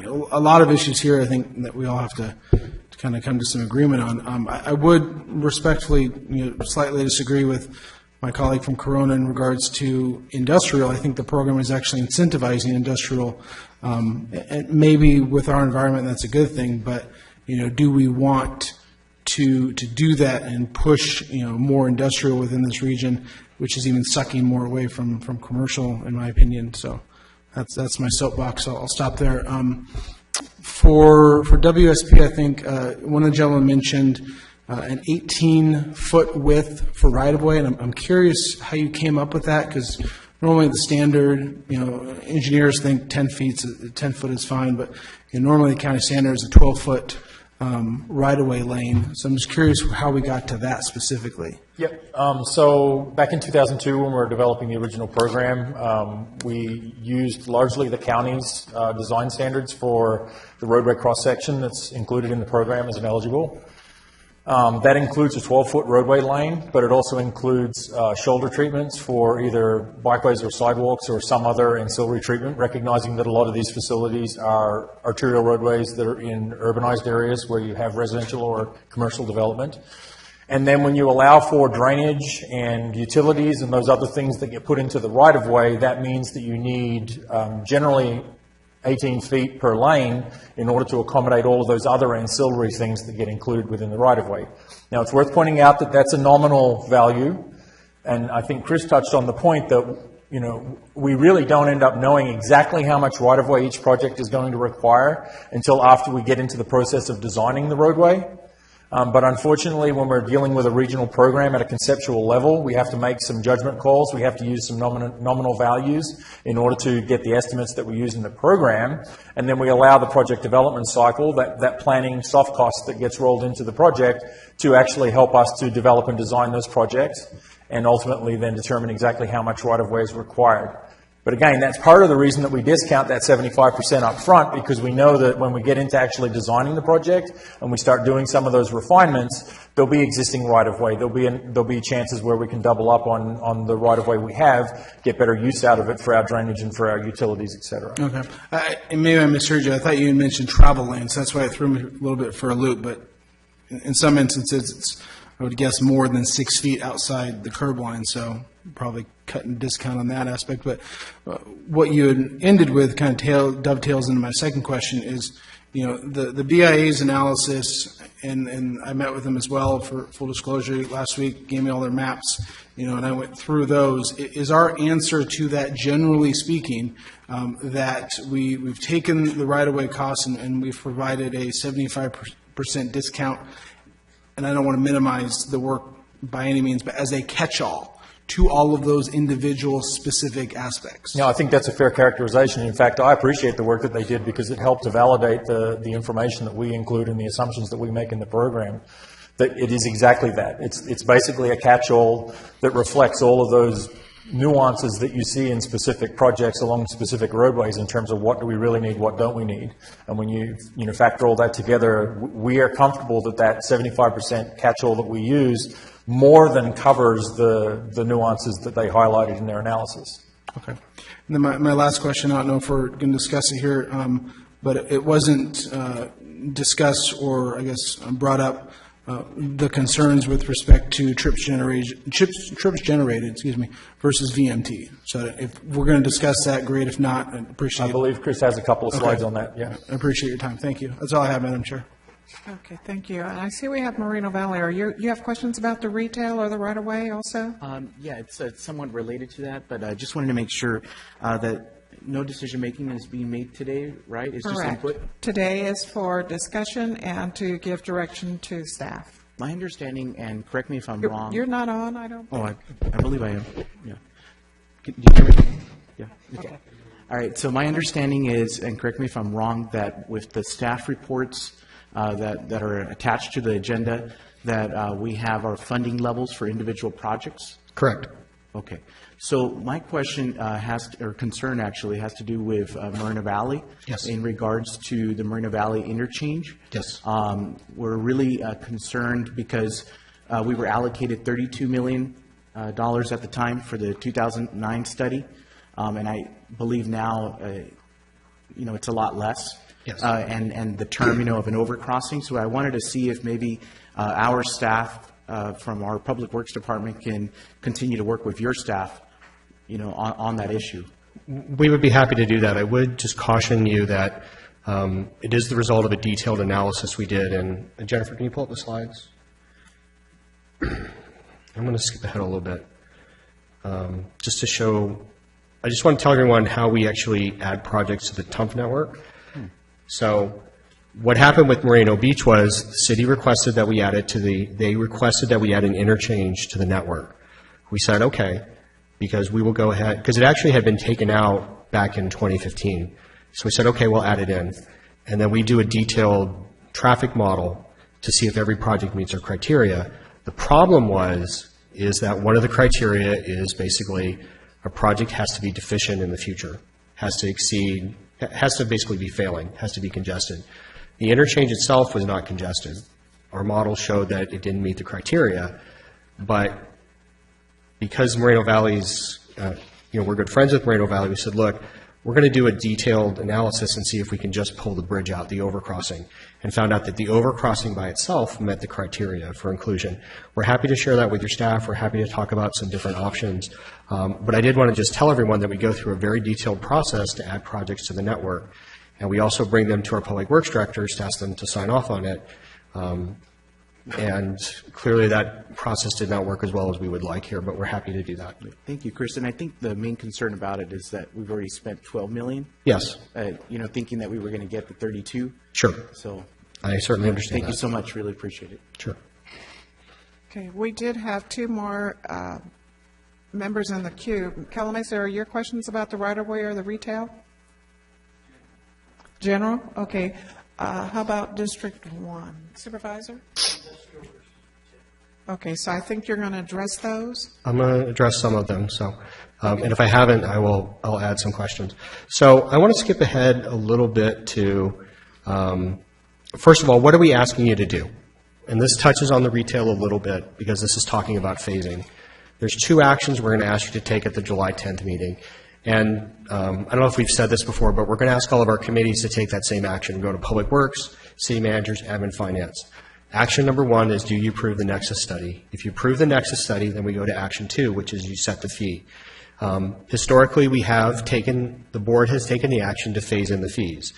a lot of issues here, I think, that we all have to kind of come to some agreement on. I would respectfully, slightly disagree with my colleague from Corona in regards to industrial. I think the program is actually incentivizing industrial. And maybe with our environment, that's a good thing, but, do we want to do that and push, more industrial within this region, which is even sucking more away from commercial, in my opinion. So that's my soapbox. I'll stop there. For WSP, I think one of the gentlemen mentioned an 18-foot width for right-of-way, and I'm curious how you came up with that, because normally the standard, engineers think 10 foot is fine, but normally the county standard is a 12-foot right-of-way lane. So I'm just curious how we got to that specifically. Yep. So back in 2002, when we were developing the original program, we used largely the county's design standards for the roadway cross-section that's included in the program as an eligible. That includes a 12-foot roadway lane, but it also includes shoulder treatments for either bikeways or sidewalks or some other ancillary treatment, recognizing that a lot of these facilities are arterial roadways that are in urbanized areas where you have residential or commercial development. And then when you allow for drainage and utilities and those other things that get put into the right-of-way, that means that you need generally 18 feet per lane in order to accommodate all of those other ancillary things that get included within the right-of-way. Now, it's worth pointing out that that's a nominal value, and I think Chris touched on the point that, we really don't end up knowing exactly how much right-of-way each project is going to require until after we get into the process of designing the roadway. But unfortunately, when we're dealing with a regional program at a conceptual level, we have to make some judgment calls. We have to use some nominal values in order to get the estimates that we use in the program. And then we allow the project development cycle, that planning soft cost that gets rolled into the project, to actually help us to develop and design those projects and ultimately then determine exactly how much right-of-way is required. But again, that's part of the reason that we discount that 75% up front, because we know that when we get into actually designing the project and we start doing some of those refinements, there'll be existing right-of-way. There'll be chances where we can double up on the right-of-way we have, get better use out of it for our drainage and for our utilities, et cetera. Okay. And maybe I misheard you. I thought you had mentioned travel lanes. That's why it threw me a little bit for a loop. But in some instances, it's, I would guess, more than 6 feet outside the curb line. So probably cutting discount on that aspect. But what you had ended with kind of dovetails into my second question is, the BIA's analysis, and I met with them as well for full disclosure last week, gave me all their maps, and I went through those. Is our answer to that, generally speaking, that we've taken the right-of-way costs and we've provided a 75% discount, and I don't want to minimize the work by any means, but as a catch-all to all of those individual specific aspects? No, I think that's a fair characterization. In fact, I appreciate the work that they did because it helped to validate the information that we include and the assumptions that we make in the program. That it is exactly that. It's basically a catch-all that reflects all of those nuances that you see in specific projects along specific roadways in terms of what do we really need, what don't we need. And when you factor all that together, we are comfortable that 75% catch-all that we use more than covers the nuances that they highlighted in their analysis. Okay. And then my last question, I don't know if we're going to discuss it here, but it wasn't discussed or, I guess, brought up the concerns with respect to trips generated, versus VMT. So if we're going to discuss that, great. If not, I appreciate it. I believe Chris has a couple of slides on that. Yeah. I appreciate your time. Thank you. That's all I have, Madam Chair. Okay, thank you. And I see we have Moreno Valley. You have questions about the retail or the right-of-way also? Yeah, it's somewhat related to that, but I just wanted to make sure that no decision-making is being made today, right? It's Correct. Just input? Today is for discussion and to give direction to staff. My understanding, and correct me if I'm wrong. You're not on, I don't think. I believe I am. Yeah. Can you hear me? Yeah. Okay. All right. So my understanding is, and correct me if I'm wrong, that with the staff reports that are attached to the agenda, that we have our funding levels for individual projects. Correct. Okay. So my question or concern actually has to do with Marina Valley. Yes. In regards to the Marina Valley interchange. Yes. We're really concerned because we were allocated $32 million at the time for the 2009 study. And I believe now, it's a lot less. Yes. And the term, of an overcrossing. So I wanted to see if maybe our staff from our Public Works Department can continue to work with your staff, on that issue. We would be happy to do that. I would just caution you that it is the result of a detailed analysis we did. And Jennifer, can you pull up the slides? I'm going to skip ahead a little bit just to show. I just want to tell everyone how we actually add projects to the TUMF network. So what happened with Moreno Beach was the city requested that we add it they requested that we add an interchange to the network. We said, okay, because we will go ahead, because it actually had been taken out back in 2015. So we said, okay, we'll add it in. And then we do a detailed traffic model to see if every project meets our criteria. The problem is that one of the criteria is basically a project has to be deficient in the future, has to basically be failing, has to be congested. The interchange itself was not congested. Our model showed that it didn't meet the criteria, but because Moreno Valley's, we're good friends with Moreno Valley, we said, look, we're going to do a detailed analysis and see if we can just pull the bridge out, the overcrossing, and found out that the overcrossing by itself met the criteria for inclusion. We're happy to share that with your staff. We're happy to talk about some different options. But I did want to just tell everyone that we go through a very detailed process to add projects to the network. And we also bring them to our Public Works directors to ask them to sign off on it. And clearly that process did not work as well as we would like here, but we're happy to do that. Thank you, Chris. And I think the main concern about it is that we've already spent $12 million. Yes. Thinking that we were going to get the 32. Sure. So I certainly understand Thank you so much. Really appreciate it. Sure. Okay, we did have two more members in the queue. Calamese, are your questions about the right-of-way or the retail? General? Okay. How about District 1? Supervisor? Okay, so I think you're going to address those? I'm going to address some of them. So, and if I haven't, I'll add some questions. So I want to skip ahead a little bit to, first of all, what are we asking you to do? And this touches on the retail a little bit because this is talking about phasing. There's two actions we're going to ask you to take at the July 10th meeting. And I don't know if we've said this before, but we're going to ask all of our committees to take that same action. Go to Public Works, City Managers, Admin, Finance. Action number 1 is, do you approve the Nexus study? If you approve the Nexus study, then we go to action 2, which is you set the fee. Historically, the board has taken the action to phase in the fees.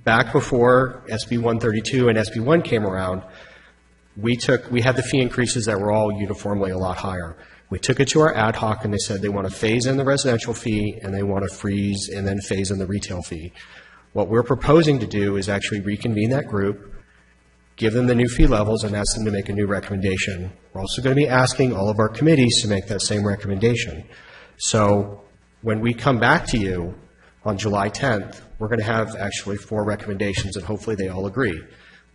Back before SB 132 and SB 1 came around, we had the fee increases that were all uniformly a lot higher. We took it to our ad hoc and they said they want to phase in the residential fee and they want to freeze and then phase in the retail fee. What we're proposing to do is actually reconvene that group, give them the new fee levels, and ask them to make a new recommendation. We're also going to be asking all of our committees to make that same recommendation. So when we come back to you on July 10th, we're going to have actually 4 recommendations, and hopefully they all agree.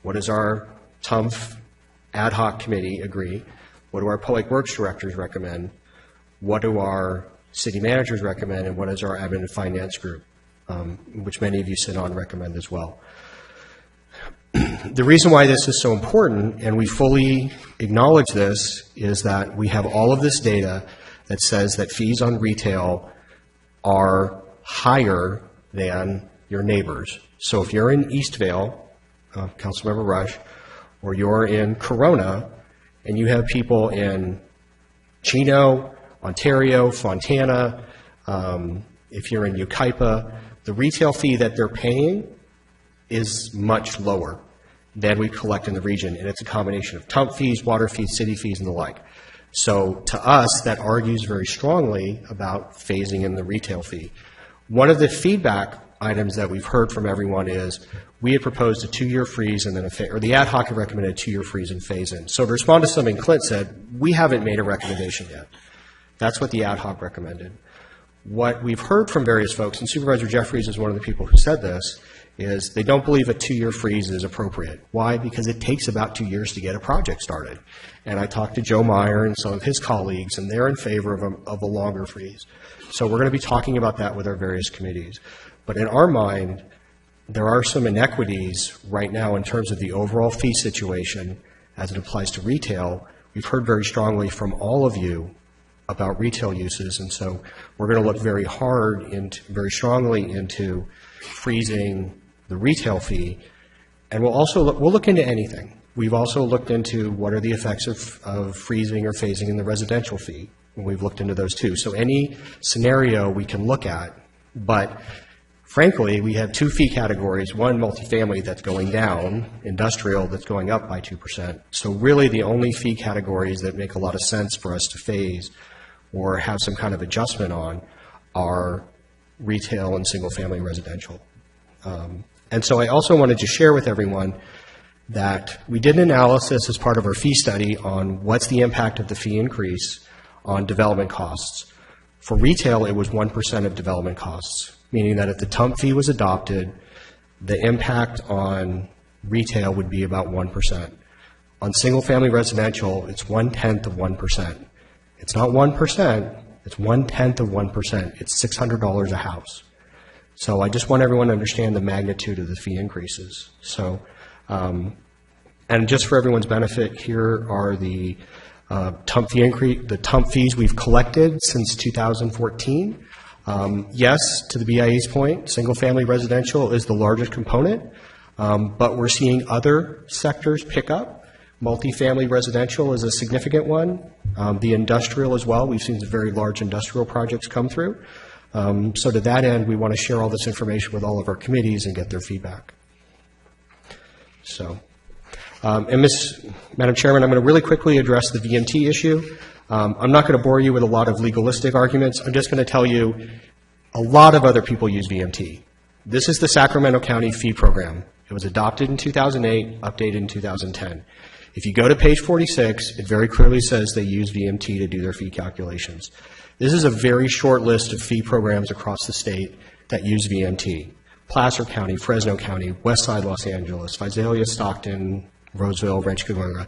What does our TUMF ad hoc committee agree? What do our Public Works directors recommend? What do our city managers recommend? And what does our admin and finance group, which many of you sit on, recommend as well? The reason why this is so important, and we fully acknowledge this, is that we have all of this data that says that fees on retail are higher than your neighbors. So if you're in Eastvale, Councilmember Rush, or you're in Corona, and you have people in Chino, Ontario, Fontana, if you're in Yucaipa, the retail fee that they're paying is much lower than we collect in the region, and it's a combination of TUMP fees, water fees, city fees, and the like. So to us, that argues very strongly about phasing in the retail fee. One of the feedback items that we've heard from everyone is we had proposed a 2-year freeze and then or the ad hoc had recommended a 2-year freeze and phase in. So to respond to something Clint said, we haven't made a recommendation yet. That's what the ad hoc recommended. What we've heard from various folks, and Supervisor Jeffries is one of the people who said this, is they don't believe a 2-year freeze is appropriate. Why? Because it takes about 2 years to get a project started. And I talked to Joe Meyer and some of his colleagues, and they're in favor of a longer freeze. So we're going to be talking about that with our various committees. But in our mind, there are some inequities right now in terms of the overall fee situation as it applies to retail. We've heard very strongly from all of you about retail uses, and so we're going to look very hard and very strongly into freezing the retail fee, and we'll look into anything. We've also looked into what are the effects of freezing or phasing in the residential fee, and we've looked into those too. So any scenario we can look at, but frankly, we have 2 fee categories, one multifamily that's going down, industrial that's going up by 2%. So really the only fee categories that make a lot of sense for us to phase or have some kind of adjustment on are retail and single-family residential. And so I also wanted to share with everyone that we did an analysis as part of our fee study on what's the impact of the fee increase on development costs. For retail, it was 1% of development costs, meaning that if the TUMP fee was adopted, the impact on retail would be about 1%. On single-family residential, it's 1/10 of 1%. It's not 1%, it's 1/10 of 1%. It's $600 a house. So I just want everyone to understand the magnitude of the fee increases. So, and just for everyone's benefit, here are the TUMP fee increase, the TUMP fees we've collected since 2014. Yes, to the BIA's point, single-family residential is the largest component, but we're seeing other sectors pick up. Multifamily residential is a significant one. The industrial as well. We've seen some very large industrial projects come through. So to that end, we want to share all this information with all of our committees and get their feedback. So, and Madam Chairman, I'm going to really quickly address the VMT issue. I'm not going to bore you with a lot of legalistic arguments. I'm just going to tell you a lot of other people use VMT. This is the Sacramento County fee program. It was adopted in 2008, updated in 2010. If you go to page 46, it very clearly says they use VMT to do their fee calculations. This is a very short list of fee programs across the state that use VMT. Placer County, Fresno County, Westside Los Angeles, Visalia, Stockton, Roseville, Rancho Cucamonga.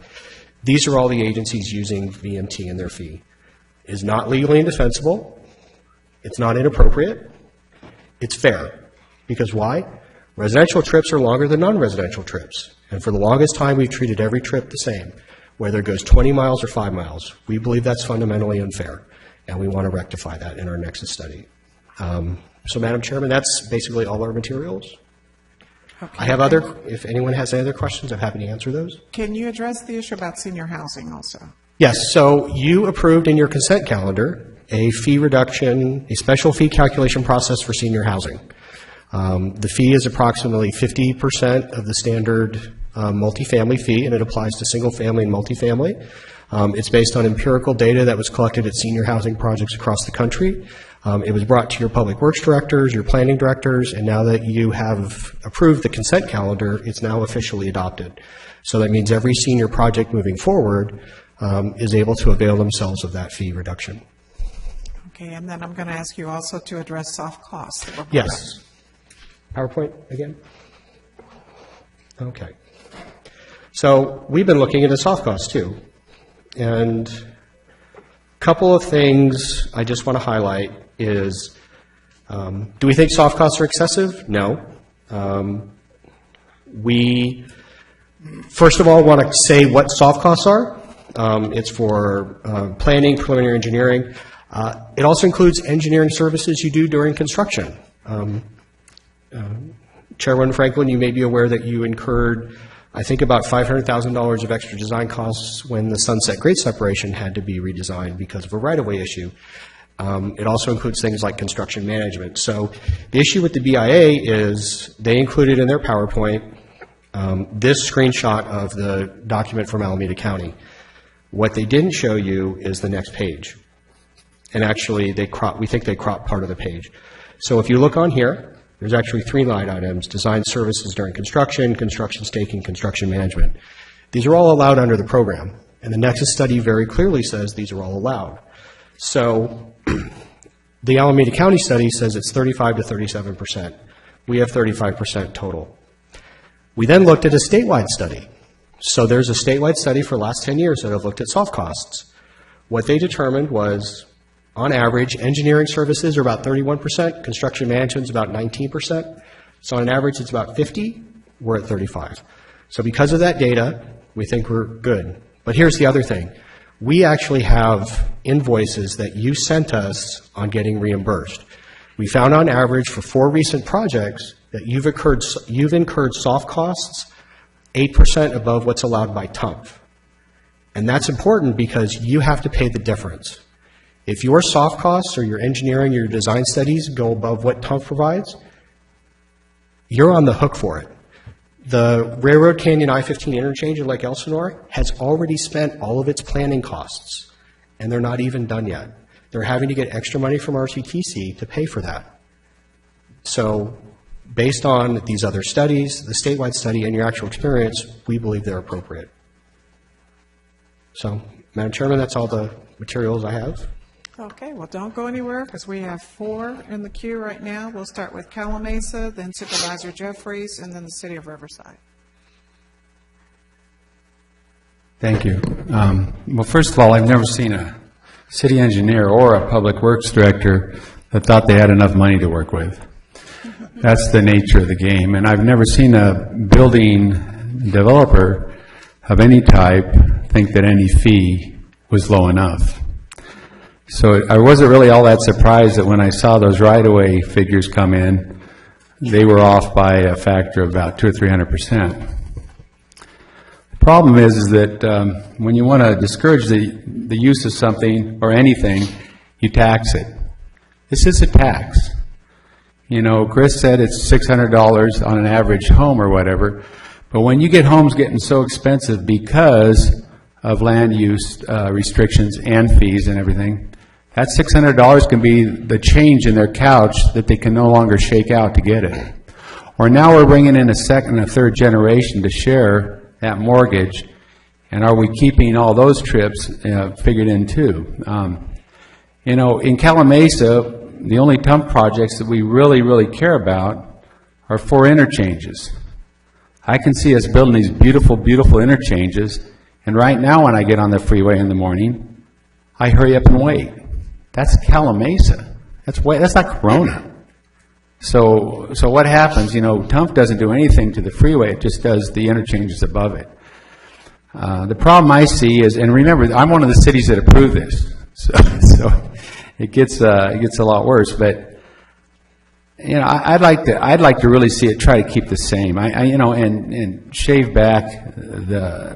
These are all the agencies using VMT in their fee. It is not legally indefensible. It's not inappropriate. It's fair. Because why? Residential trips are longer than non-residential trips. And for the longest time, we've treated every trip the same, whether it goes 20 miles or 5 miles. We believe that's fundamentally unfair, and we want to rectify that in our Nexus study. So, Madam Chairman, that's basically all our materials. Okay. I have if anyone has any other questions, I'm happy to answer those. Can you address the issue about senior housing also? Yes, so you approved in your consent calendar a fee reduction, a special fee calculation process for senior housing. The fee is approximately 50% of the standard multifamily fee, and it applies to single family and multifamily. It's based on empirical data that was collected at senior housing projects across the country. It was brought to your public works directors, your planning directors, and now that you have approved the consent calendar, it's now officially adopted. So that means every senior project moving forward is able to avail themselves of that fee reduction. Okay, and then I'm going to ask you also to address soft costs. Yes. PowerPoint again? Okay. So we've been looking into soft costs too. And a couple of things I just want to highlight is, do we think soft costs are excessive? No. We, first of all, want to say what soft costs are. It's for planning, preliminary engineering. It also includes engineering services you do during construction. Chairwoman Franklin, you may be aware that you incurred, I think, about $500,000 of extra design costs when the Sunset Grade Separation had to be redesigned because of a right-of-way issue. It also includes things like construction management. So the issue with the BIA is they included in their PowerPoint this screenshot of the document from Alameda County. What they didn't show you is the next page. And actually, we think they cropped part of the page. So if you look on here, there's actually 3 line items: design services during construction, construction staking, construction management. These are all allowed under the program. And the Nexus study very clearly says these are all allowed. So the Alameda County study says it's 35 to 37%. We have 35% total. We then looked at a statewide study. So there's a statewide study for the last 10 years that have looked at soft costs. What they determined was, on average, engineering services are about 31%, construction management is about 19%. So on average, it's about 50. We're at 35. So because of that data, we think we're good. But here's the other thing. We actually have invoices that you sent us on getting reimbursed. We found on average for 4 recent projects that you've incurred soft costs 8% above what's allowed by TUMF. And that's important because you have to pay the difference. If your soft costs or your engineering or your design studies go above what TUMF provides, you're on the hook for it. The Railroad Canyon I-15 interchange in Lake Elsinore has already spent all of its planning costs, and they're not even done yet. They're having to get extra money from RCTC to pay for that. So based on these other studies, the statewide study, and your actual experience, we believe they're appropriate. So, Madam Chairman, that's all the materials I have. Okay, well, don't go anywhere because we have 4 in the queue right now. We'll start with Calamasa, then Supervisor Jeffries, and then the City of Riverside. Thank you. Well, first of all, I've never seen a city engineer or a public works director that thought they had enough money to work with. That's the nature of the game. And I've never seen a building developer of any type think that any fee was low enough. So I wasn't really all that surprised that when I saw those right-of-way figures come in, they were off by a factor of about 200 or 300%. The problem is that when you want to discourage the use of something or anything, you tax it. This is a tax. You know, Chris said it's $600 on an average home or whatever, but when you get homes getting so expensive because of land use restrictions and fees and everything, that $600 can be the change in their couch that they can no longer shake out to get it. Or now we're bringing in a second and a third generation to share that mortgage, and are we keeping all those trips figured in too? You know, in Calamasa, the only TUMF projects that we really care about are 4 interchanges. I can see us building these beautiful interchanges, and right now when I get on the freeway in the morning, I hurry up and wait. That's Calamasa. That's not Corona. So what happens? You know, TUMF doesn't do anything to the freeway. It just does the interchanges above it. The problem I see is, and remember, I'm one of the cities that approved this, so it gets a lot worse. But you know, I'd like to really see it try to keep the same. You know, and shave back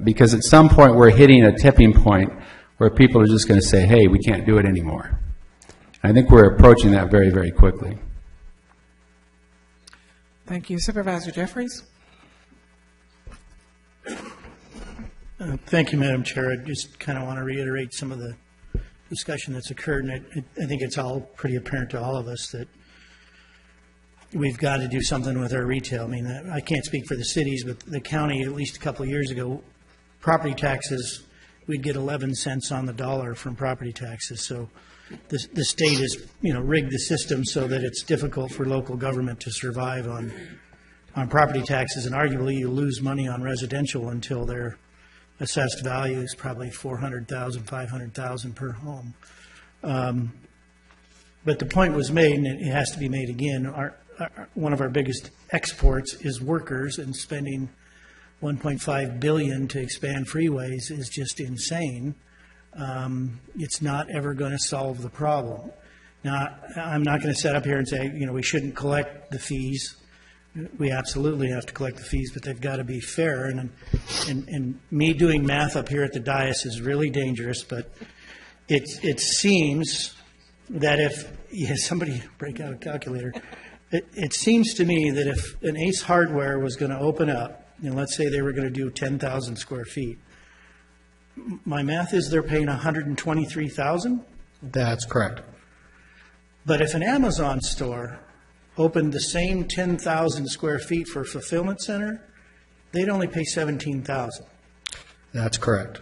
because at some point we're hitting a tipping point where people are just going to say, hey, we can't do it anymore. I think we're approaching that very quickly. Thank you. Supervisor Jeffries? Thank you, Madam Chair. I just kind of want to reiterate some of the discussion that's occurred, and I think it's all pretty apparent to all of us that we've got to do something with our retail. I mean, I can't speak for the cities, but the county, at least a couple of years ago, property taxes, we'd get 11 cents on the dollar from property taxes. So the state has, you know, rigged the system so that it's difficult for local government to survive on property taxes, and arguably you lose money on residential until their assessed value is probably $400,000, $500,000 per home. But the point was made, and it has to be made again. One of our biggest exports is workers, and spending $1.5 billion to expand freeways is just insane. It's not ever going to solve the problem. Now, I'm not going to sit up here and say, you know, we shouldn't collect the fees. We absolutely have to collect the fees, but they've got to be fair. And me doing math up here at the dais is really dangerous, but it seems that if somebody break out a calculator, it seems to me that if an Ace Hardware was going to open up, and let's say they were going to do 10,000 square feet, my math is they're paying $123,000. That's correct. But if an Amazon store opened the same 10,000 square feet for a fulfillment center, they'd only pay $17,000. That's correct.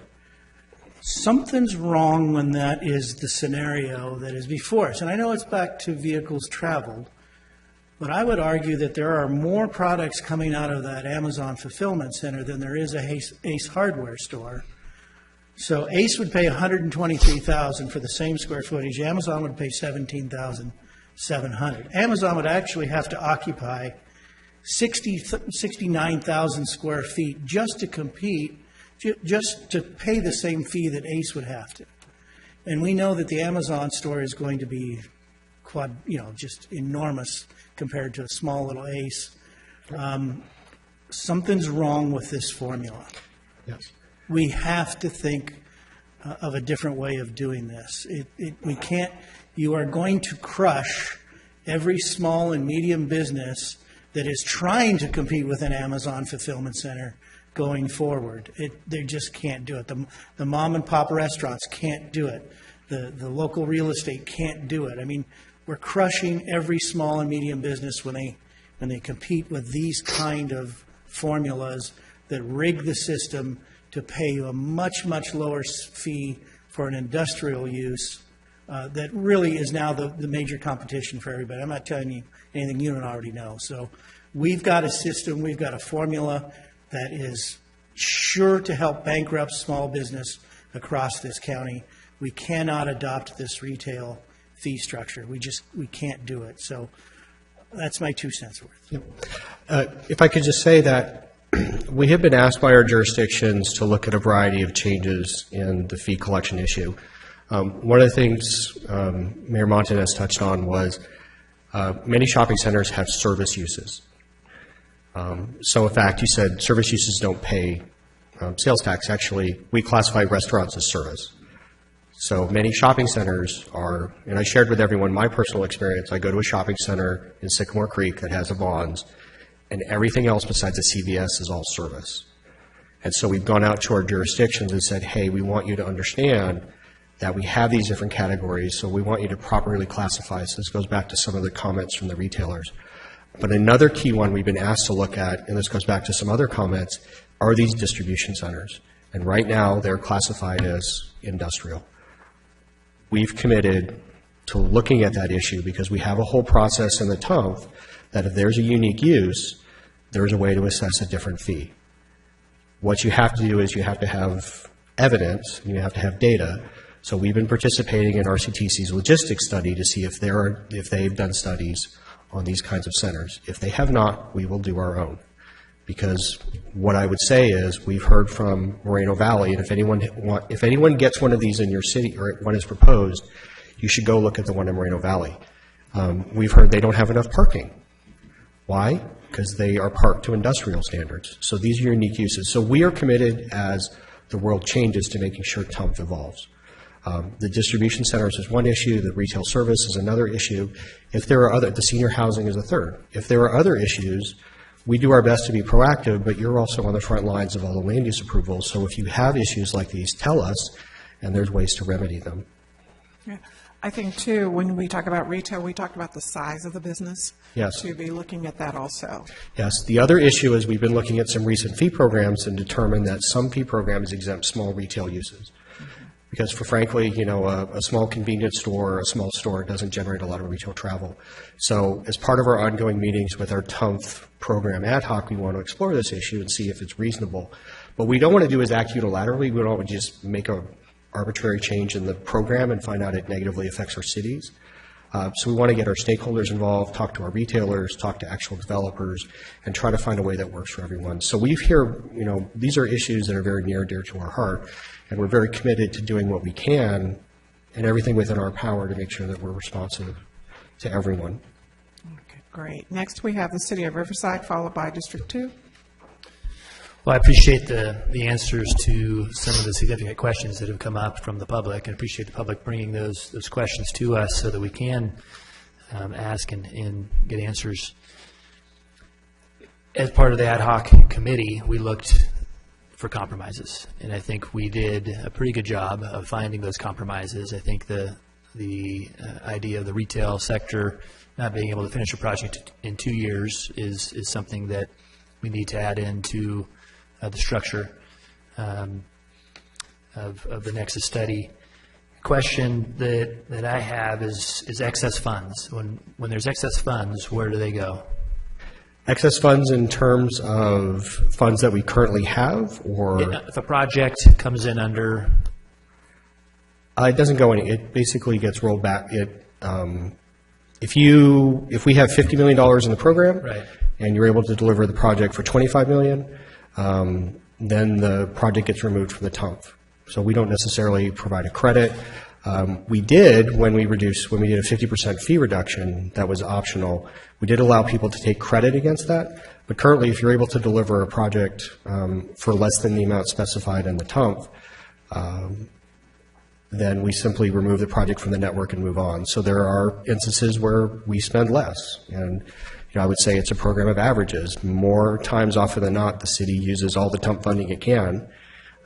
Something's wrong when that is the scenario that is before us. And I know it's back to vehicles traveled, But I would argue that there are more products coming out of that Amazon fulfillment center than there is a Ace Hardware store. So Ace would pay $123,000 for the same square footage. Amazon would pay $17,700. Amazon would actually have to occupy 69,000 square feet just to compete, just to pay the same fee that Ace would have to. And we know that the Amazon store is going to be just enormous compared to a small little Ace. Something's wrong with this formula. Yes. We have to think of a different way of doing this. We can't, you are going to crush every small and medium business that is trying to compete with an Amazon fulfillment center going forward. They just can't do it. The mom and pop restaurants can't do it. The local real estate can't do it. I mean, we're crushing every small and medium business when they compete with these kind of formulas that rig the system to pay you a much, much lower fee for an industrial use that really is now the major competition for everybody. I'm not telling you anything you don't already know. So we've got a system, we've got a formula that is sure to help bankrupt small business across this county. We cannot adopt this retail fee structure. We can't do it. So that's my 2 cents worth. Yep. If I could just say that we have been asked by our jurisdictions to look at a variety of changes in the fee collection issue. One of the things Mayor Montanez touched on was many shopping centers have service uses. So in fact, you said service uses don't pay sales tax. Actually, we classify restaurants as service. So many shopping centers are, and I shared with everyone my personal experience. I go to a shopping center in Sycamore Creek that has a Vons, and everything else besides a CVS is all service. And so we've gone out to our jurisdictions and said, hey, we want you to understand that we have these different categories, so we want you to properly classify. So this goes back to some of the comments from the retailers. But another key one we've been asked to look at, and this goes back to some other comments, are these distribution centers. And right now, they're classified as industrial. We've committed to looking at that issue because we have a whole process in the TUMF that if there's a unique use, there's a way to assess a different fee. What you have to do is you have to have evidence, and you have to have data. So we've been participating in RCTC's logistics study to see if they've done studies on these kinds of centers. If they have not, we will do our own. Because what I would say is we've heard from Moreno Valley, and if anyone gets one of these in your city or one is proposed, you should go look at the one in Moreno Valley. We've heard they don't have enough parking. Why? Because they are parked to industrial standards. So these are unique uses. So we are committed as the world changes to making sure TUMF evolves. The distribution centers is one issue, the retail service is another issue. If there are the senior housing is a third. If there are other issues, we do our best to be proactive, but you're also on the front lines of all the land use approvals. So if you have issues like these, tell us, and there's ways to remedy them. Yeah. I think, too, when we talk about retail, we talk about the size of the business. Yes. To be looking at that also. Yes. The other issue is we've been looking at some recent fee programs and determined that some fee programs exempt small retail uses. Because frankly, a small convenience store or a small store doesn't generate a lot of retail travel. So as part of our ongoing meetings with our TUMF program ad hoc, we want to explore this issue and see if it's reasonable. What we don't want to do is act unilaterally. We don't want to just make an arbitrary change in the program and find out it negatively affects our cities. So we want to get our stakeholders involved, talk to our retailers, talk to actual developers, and try to find a way that works for everyone. So we hear, these are issues that are very near and dear to our heart, and we're very committed to doing what we can and everything within our power to make sure that we're responsive to everyone. Okay, great. Next, we have the City of Riverside, followed by District 2. Well, I appreciate the answers to some of the significant questions that have come up from the public, and appreciate the public bringing those questions to us so that we can ask and get answers. As part of the ad hoc committee, we looked for compromises, and I think we did a pretty good job of finding those compromises. I think the idea of the retail sector not being able to finish a project in 2 years is something that we need to add into the structure of the Nexus study. question that I have is excess funds. When there's excess funds, where do they go? Excess funds in terms of funds that we currently have, or? If a project comes in under? It doesn't go any. It basically gets rolled back. If we have $50 million in the program, right, and you're able to deliver the project for $25 million, then the project gets removed from the TUMF. So we don't necessarily provide a credit. We did when we did a 50% fee reduction, that was optional. We did allow people to take credit against that. But currently, if you're able to deliver a project for less than the amount specified in the TUMF, then we simply remove the project from the network and move on. So there are instances where we spend less. And I would say it's a program of averages. More times often than not, the city uses all the TUMF funding it can,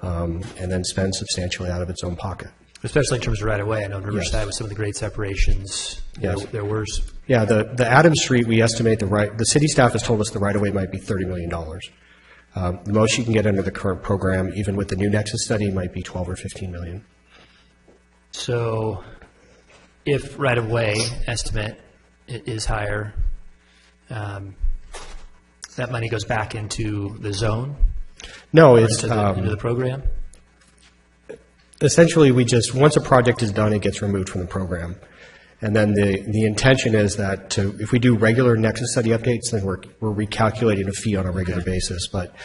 and then spends substantially out of its own pocket. Especially in terms of right-of-way. I know in Riverside, yes, with some of the grade separations, yes, there were. Yeah, the Adams Street, we estimate the city staff has told us the right-of-way might be $30 million. The most you can get under the current program, even with the new Nexus study, might be 12 or 15 million. So if right-of-way estimate is higher, that money goes back into the zone? No, it's into the program? Essentially, once a project is done, it gets removed from the program. And then the intention is that if we do regular Nexus study updates, then we're recalculating a fee on a regular basis. But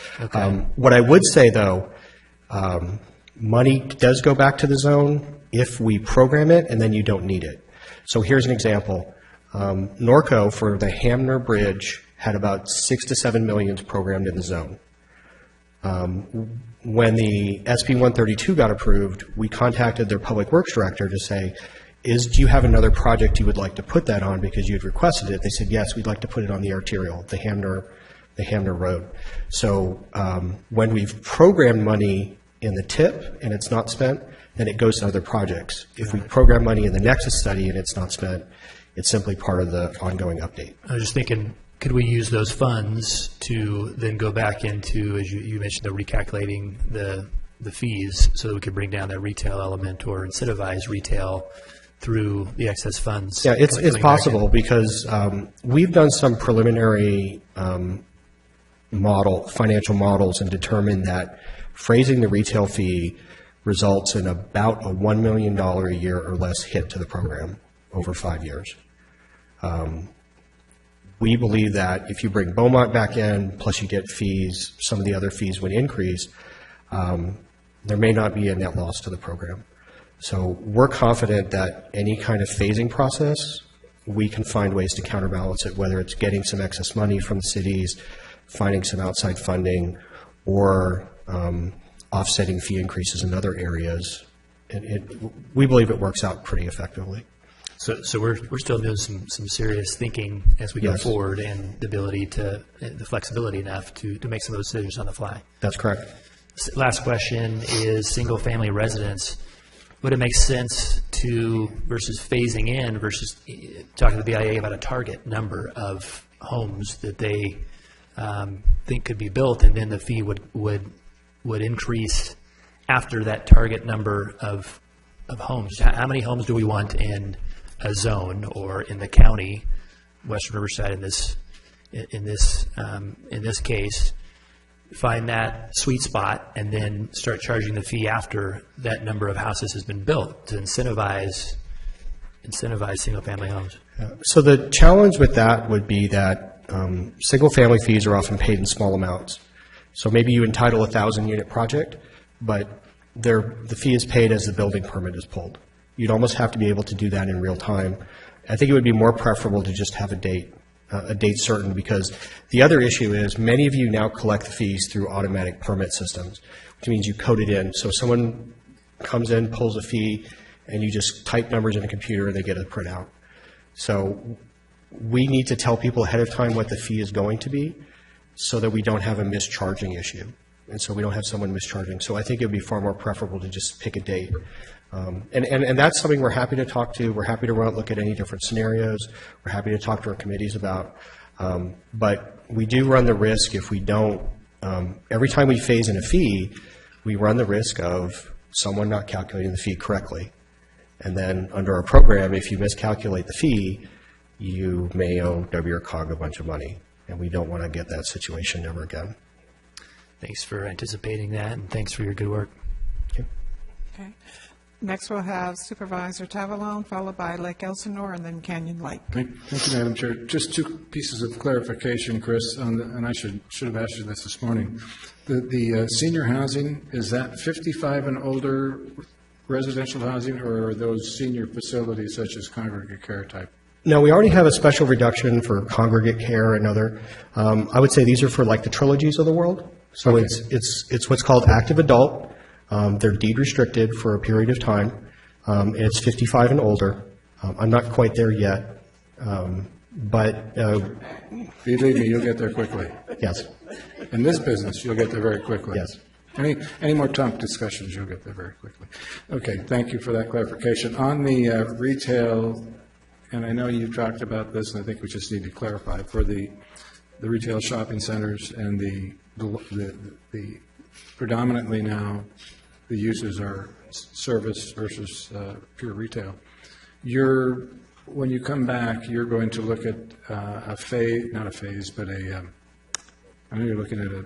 what I would say, though, money does go back to the zone if we program it and then you don't need it. So here's an example. Norco, for the Hamner Bridge, had about 6 to 7 million programmed in the zone. When the SB 132 got approved, we contacted their public works director to say, do you have another project you would like to put that on because you had requested it? They said, yes, we'd like to put it on the arterial, the Hamner Road. So when we've programmed money in the TIP and it's not spent, then it goes to other projects. If we program money in the Nexus study and it's not spent, it's simply part of the ongoing update. I was just thinking, could we use those funds to then go back into, as you mentioned, the recalculating the fees so that we could bring down that retail element or incentivize retail through the excess funds? Yeah, it's possible because we've done some preliminary financial models and determined that phrasing the retail fee results in about a $1 million a year or less hit to the program over 5 years. We believe that if you bring Beaumont back in, plus you get fees, some of the other fees would increase, there may not be a net loss to the program. So we're confident that any kind of phasing process, we can find ways to counterbalance it, whether it's getting some excess money from the cities, finding some outside funding, or offsetting fee increases in other areas. We believe it works out pretty effectively. So we're still doing some serious thinking as we go forward, and the flexibility enough to make some of those decisions on the fly. That's correct. Last question is single-family residence. Would it make sense versus phasing in versus talking to the BIA about a target number of homes that they think could be built, and then the fee would increase after that target number of homes? How many homes do we want in a zone or in the county, Western Riverside in this case? Find that sweet spot and then start charging the fee after that number of houses has been built to incentivize single-family homes. So the challenge with that would be that single-family fees are often paid in small amounts. So maybe you entitle a 1,000-unit project, but the fee is paid as the building permit is pulled. You'd almost have to be able to do that in real time. I think it would be more preferable to just have a date certain, because the other issue is many of you now collect the fees through automatic permit systems, which means you code it in. So someone comes in, pulls a fee, and you just type numbers in a computer and they get a printout. So we need to tell people ahead of time what the fee is going to be so that we don't have a mischarging issue. And so we don't have someone mischarging. So I think it would be far more preferable to just pick a date. And that's something we're happy to talk to. We're happy to look at any different scenarios. We're happy to talk to our committees about. But we do run the risk if we don't, every time we phase in a fee, we run the risk of someone not calculating the fee correctly. And then under our program, if you miscalculate the fee, you may owe WRCOG a bunch of money, and we don't want to get that situation ever again. Thanks for anticipating that, and thanks for your good work. Okay. Next, we'll have Supervisor Tavalone, followed by Lake Elsinore, and then Canyon Lake. Thank you, Madam Chair. Just two pieces of clarification, Chris, and I should have asked you this morning. The senior housing, is that 55 and older residential housing, or are those senior facilities such as congregate care type? No, we already have a special reduction for congregate care and other. I would say these are for like the trilogies of the world. So Okay. it's what's called active adult. They're deed restricted for a period of time. It's 55 and older. I'm not quite there yet, but believe me, you'll get there quickly. Yes. In this business, you'll get there very quickly. Yes. Any more tough discussions, you'll get there very quickly. Okay, thank you for that clarification. On the retail, and I know you've talked about this, and I think we just need to clarify, for the retail shopping centers and the predominantly now, the uses are service versus pure retail. When you come back, you're going to look at a phase, not a phase, but I know you're looking at a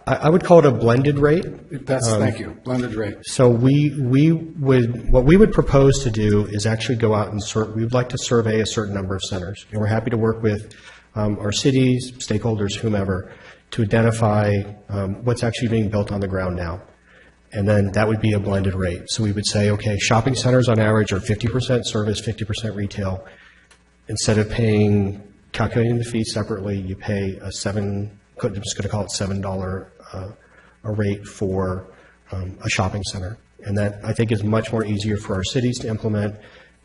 I would call it a blended rate. Thank you, blended rate. So what we would propose to do is actually go out and we would like to survey a certain number of centers. And we're happy to work with our cities, stakeholders, whomever, to identify what's actually being built on the ground now. And then that would be a blended rate. So we would say, okay, shopping centers on average are 50% service, 50% retail. Instead of calculating the fee separately, you pay I'm just going to call it $7 a rate for a shopping center. And that, I think, is much more easier for our cities to implement,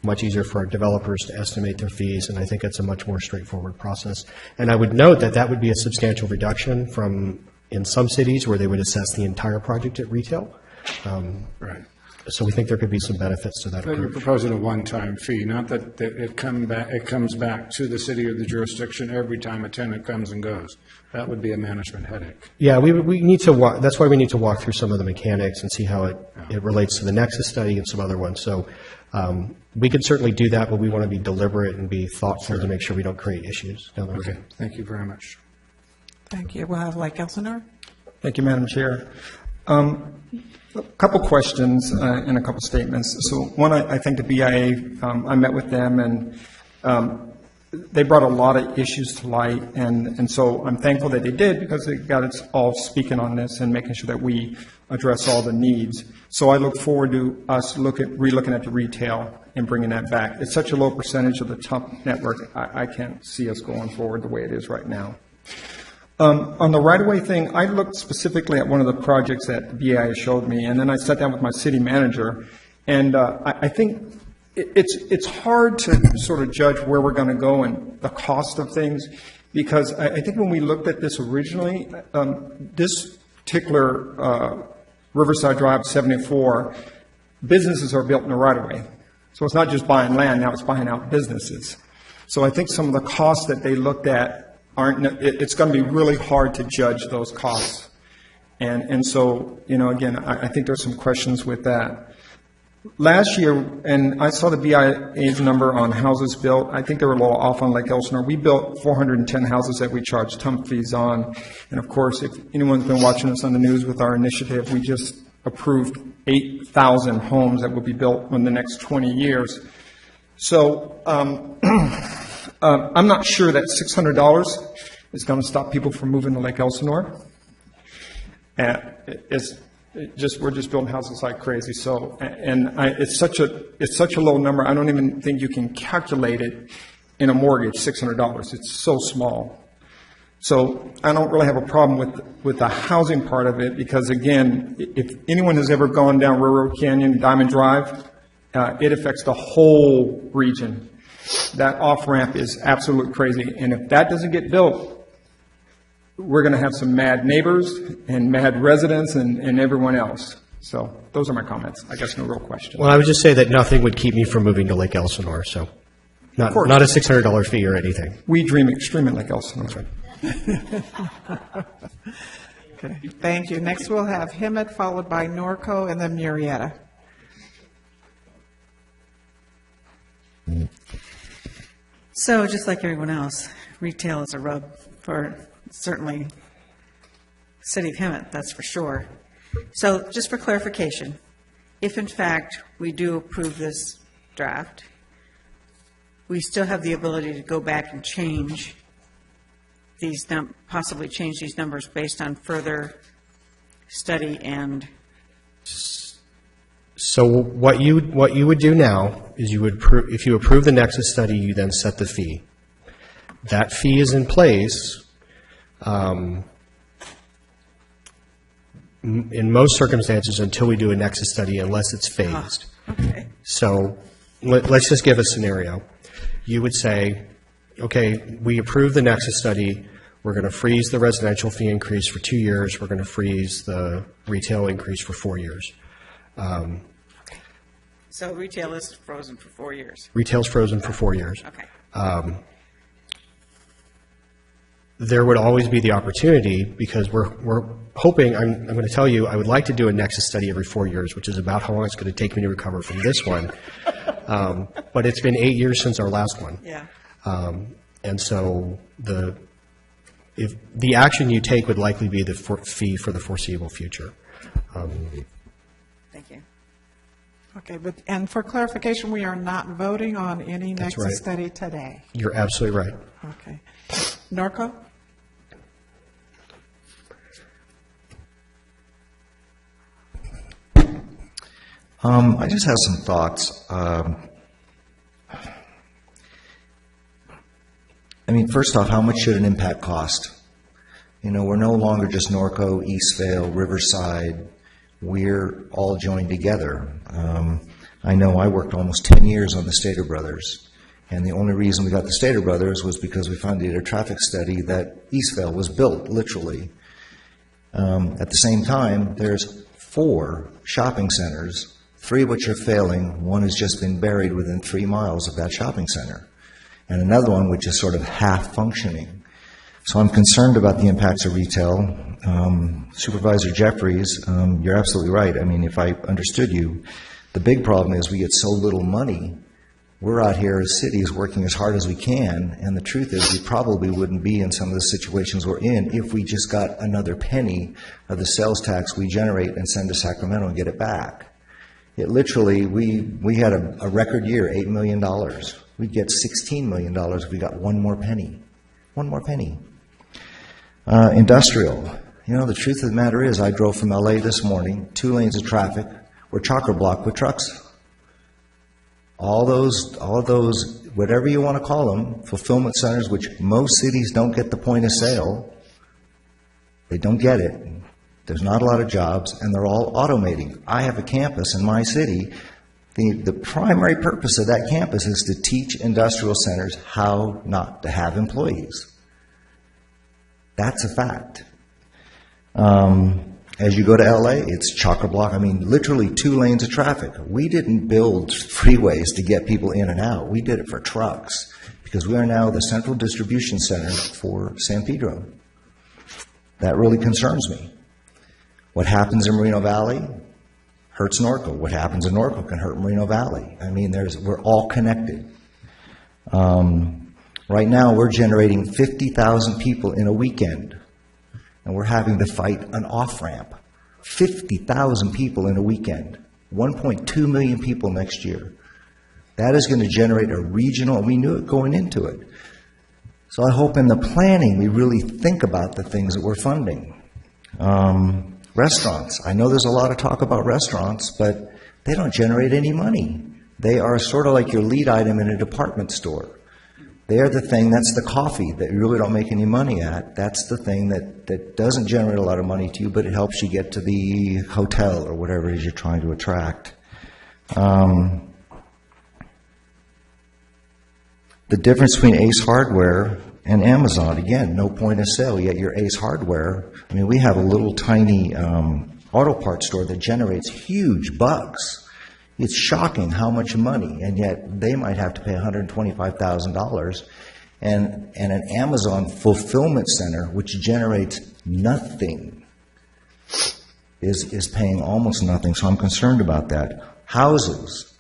much easier for our developers to estimate their fees, and I think it's a much more straightforward process. And I would note that that would be a substantial reduction from in some cities where they would assess the entire project at retail. Right. So we think there could be some benefits to that But you're approach. proposing a one-time fee, not that it comes back to the city or the jurisdiction every time a tenant comes and goes. That would be a management headache. Yeah, we need to that's why we need to walk through some of the mechanics and see how it relates to the Nexus study and some other ones. So we could certainly do that, but we want to be deliberate and be thoughtful to make sure we don't create issues down the road. Okay, thank you very much. Thank you. We'll have Lake Elsinore. Thank you, Madam Chair. A couple questions and a couple statements. So one, I think the BIA, I met with them, and they brought a lot of issues to light, and so I'm thankful that they did, because they got us all speaking on this and making sure that we address all the needs. So I look forward to us re-looking at the retail and bringing that back. It's such a low percentage of the top network, I can't see us going forward the way it is right now. On the right-of-way thing, I looked specifically at one of the projects that the BIA showed me, and then I sat down with my city manager, and I think it's hard to sort of judge where we're going to go and the cost of things, because I think when we looked at this originally, this particular Riverside Drive 74, businesses are built in the right-of-way. So it's not just buying land, now it's buying out businesses. So I think some of the costs that they looked at it's going to be really hard to judge those costs. And so, again, I think there's some questions with that. Last year, and I saw the BIA's number on houses built, I think they were a little off on Lake Elsinore. We built 410 houses that we charged TUMP fees on. And of course, if anyone's been watching us on the news with our initiative, we just approved 8,000 homes that will be built in the next 20 years. So, I'm not sure that $600 is going to stop people from moving to Lake Elsinore. We're just building houses like crazy. So, it's such a low number. I don't even think you can calculate it in a mortgage. $600. It's so small. So I don't really have a problem with the housing part of it, because again, if anyone has ever gone down Railroad Canyon, Diamond Drive, it affects the whole region. That off-ramp is absolutely crazy. And if that doesn't get built, we're going to have some mad neighbors and mad residents and everyone else. So those are my comments. I guess no real question. Well, I would just say that nothing would keep me from moving to Lake Elsinore, so not a $600 fee or anything. We dream extreme in Lake Elsinore. That's right. Okay, thank you. Next, we'll have Hemet, followed by Norco, and then Murrieta. So just like everyone else, retail is a rub for certainly City of Hemet, that's for sure. So just for clarification, if in fact we do approve this draft, we still have the ability to go back and change these, possibly change these numbers based on further study and. So what you would do now is you would, if you approve the Nexus study, you then set the fee. That fee is in place. In most circumstances until we do a Nexus study, unless it's phased. Okay. So let's just give a scenario. You would say, okay, we approve the Nexus study. We're going to freeze the residential fee increase for 2 years. We're going to freeze the retail increase for 4 years. So retail is frozen for 4 years. Retail's frozen for 4 years. Okay. There would always be the opportunity, because we're hoping, I'm going to tell you, I would like to do a Nexus study every 4 years, which is about how long it's going to take me to recover from this one. But it's been 8 years since our last one. Yeah. And so if the action you take would likely be the fee for the foreseeable future. Thank you. Okay, and for clarification, we are not voting on any That's Nexus right. study today. You're absolutely right. Okay. Norco? I just have some thoughts. First off, how much should an impact cost? We're no longer just Norco, Eastvale, Riverside. We're all joined together. I know I worked almost 10 years on the Stater Brothers, and the only reason we got the Stater Brothers was because we funded a traffic study that Eastvale was built, literally. At the same time, there's 4 shopping centers, 3 of which are failing. One has just been buried within 3 miles of that shopping center, and another one which is sort of half functioning. So I'm concerned about the impacts of retail. Supervisor Jeffries, you're absolutely right. If I understood you, the big problem is we get so little money. We're out here as cities working as hard as we can, and the truth is we probably wouldn't be in some of the situations we're in if we just got another penny of the sales tax we generate and send to Sacramento and get it back. It literally, we had a record year, $8 million. We'd get $16 million if we got one more penny. One more penny. Industrial. The truth of the matter is I drove from LA this morning, 2 lanes of traffic. We're chock-a-block with trucks. All of those, whatever you want to call them, fulfillment centers, which most cities don't get the point of sale. They don't get it. There's not a lot of jobs, and they're all automating. I have a campus in my city. The primary purpose of that campus is to teach industrial centers how not to have employees. That's a fact. As you go to LA, it's chock-a-block. Literally 2 lanes of traffic. We didn't build freeways to get people in and out. We did it for trucks because we are now the central distribution center for San Pedro. That really concerns me. What happens in Moreno Valley hurts Norco. What happens in Norco can hurt Moreno Valley. We're all connected. Right now, we're generating 50,000 people in a weekend. And we're having to fight an off-ramp. 50,000 people in a weekend. 1.2 million people next year. That is going to generate a regional, we knew it going into it. So I hope in the planning we really think about the things that we're funding. Restaurants. I know there's a lot of talk about restaurants, but they don't generate any money. They are sort of like your lead item in a department store. They are the thing, that's the coffee that you really don't make any money at. That's the thing that doesn't generate a lot of money to you, but it helps you get to the hotel or whatever it is you're trying to attract. The difference between Ace Hardware and Amazon, again, no point of sale, yet your Ace Hardware, we have a little tiny auto parts store that generates huge bucks. It's shocking how much money, and yet they might have to pay $125,000. And an Amazon fulfillment center, which generates nothing, is paying almost nothing. So I'm concerned about that. Houses.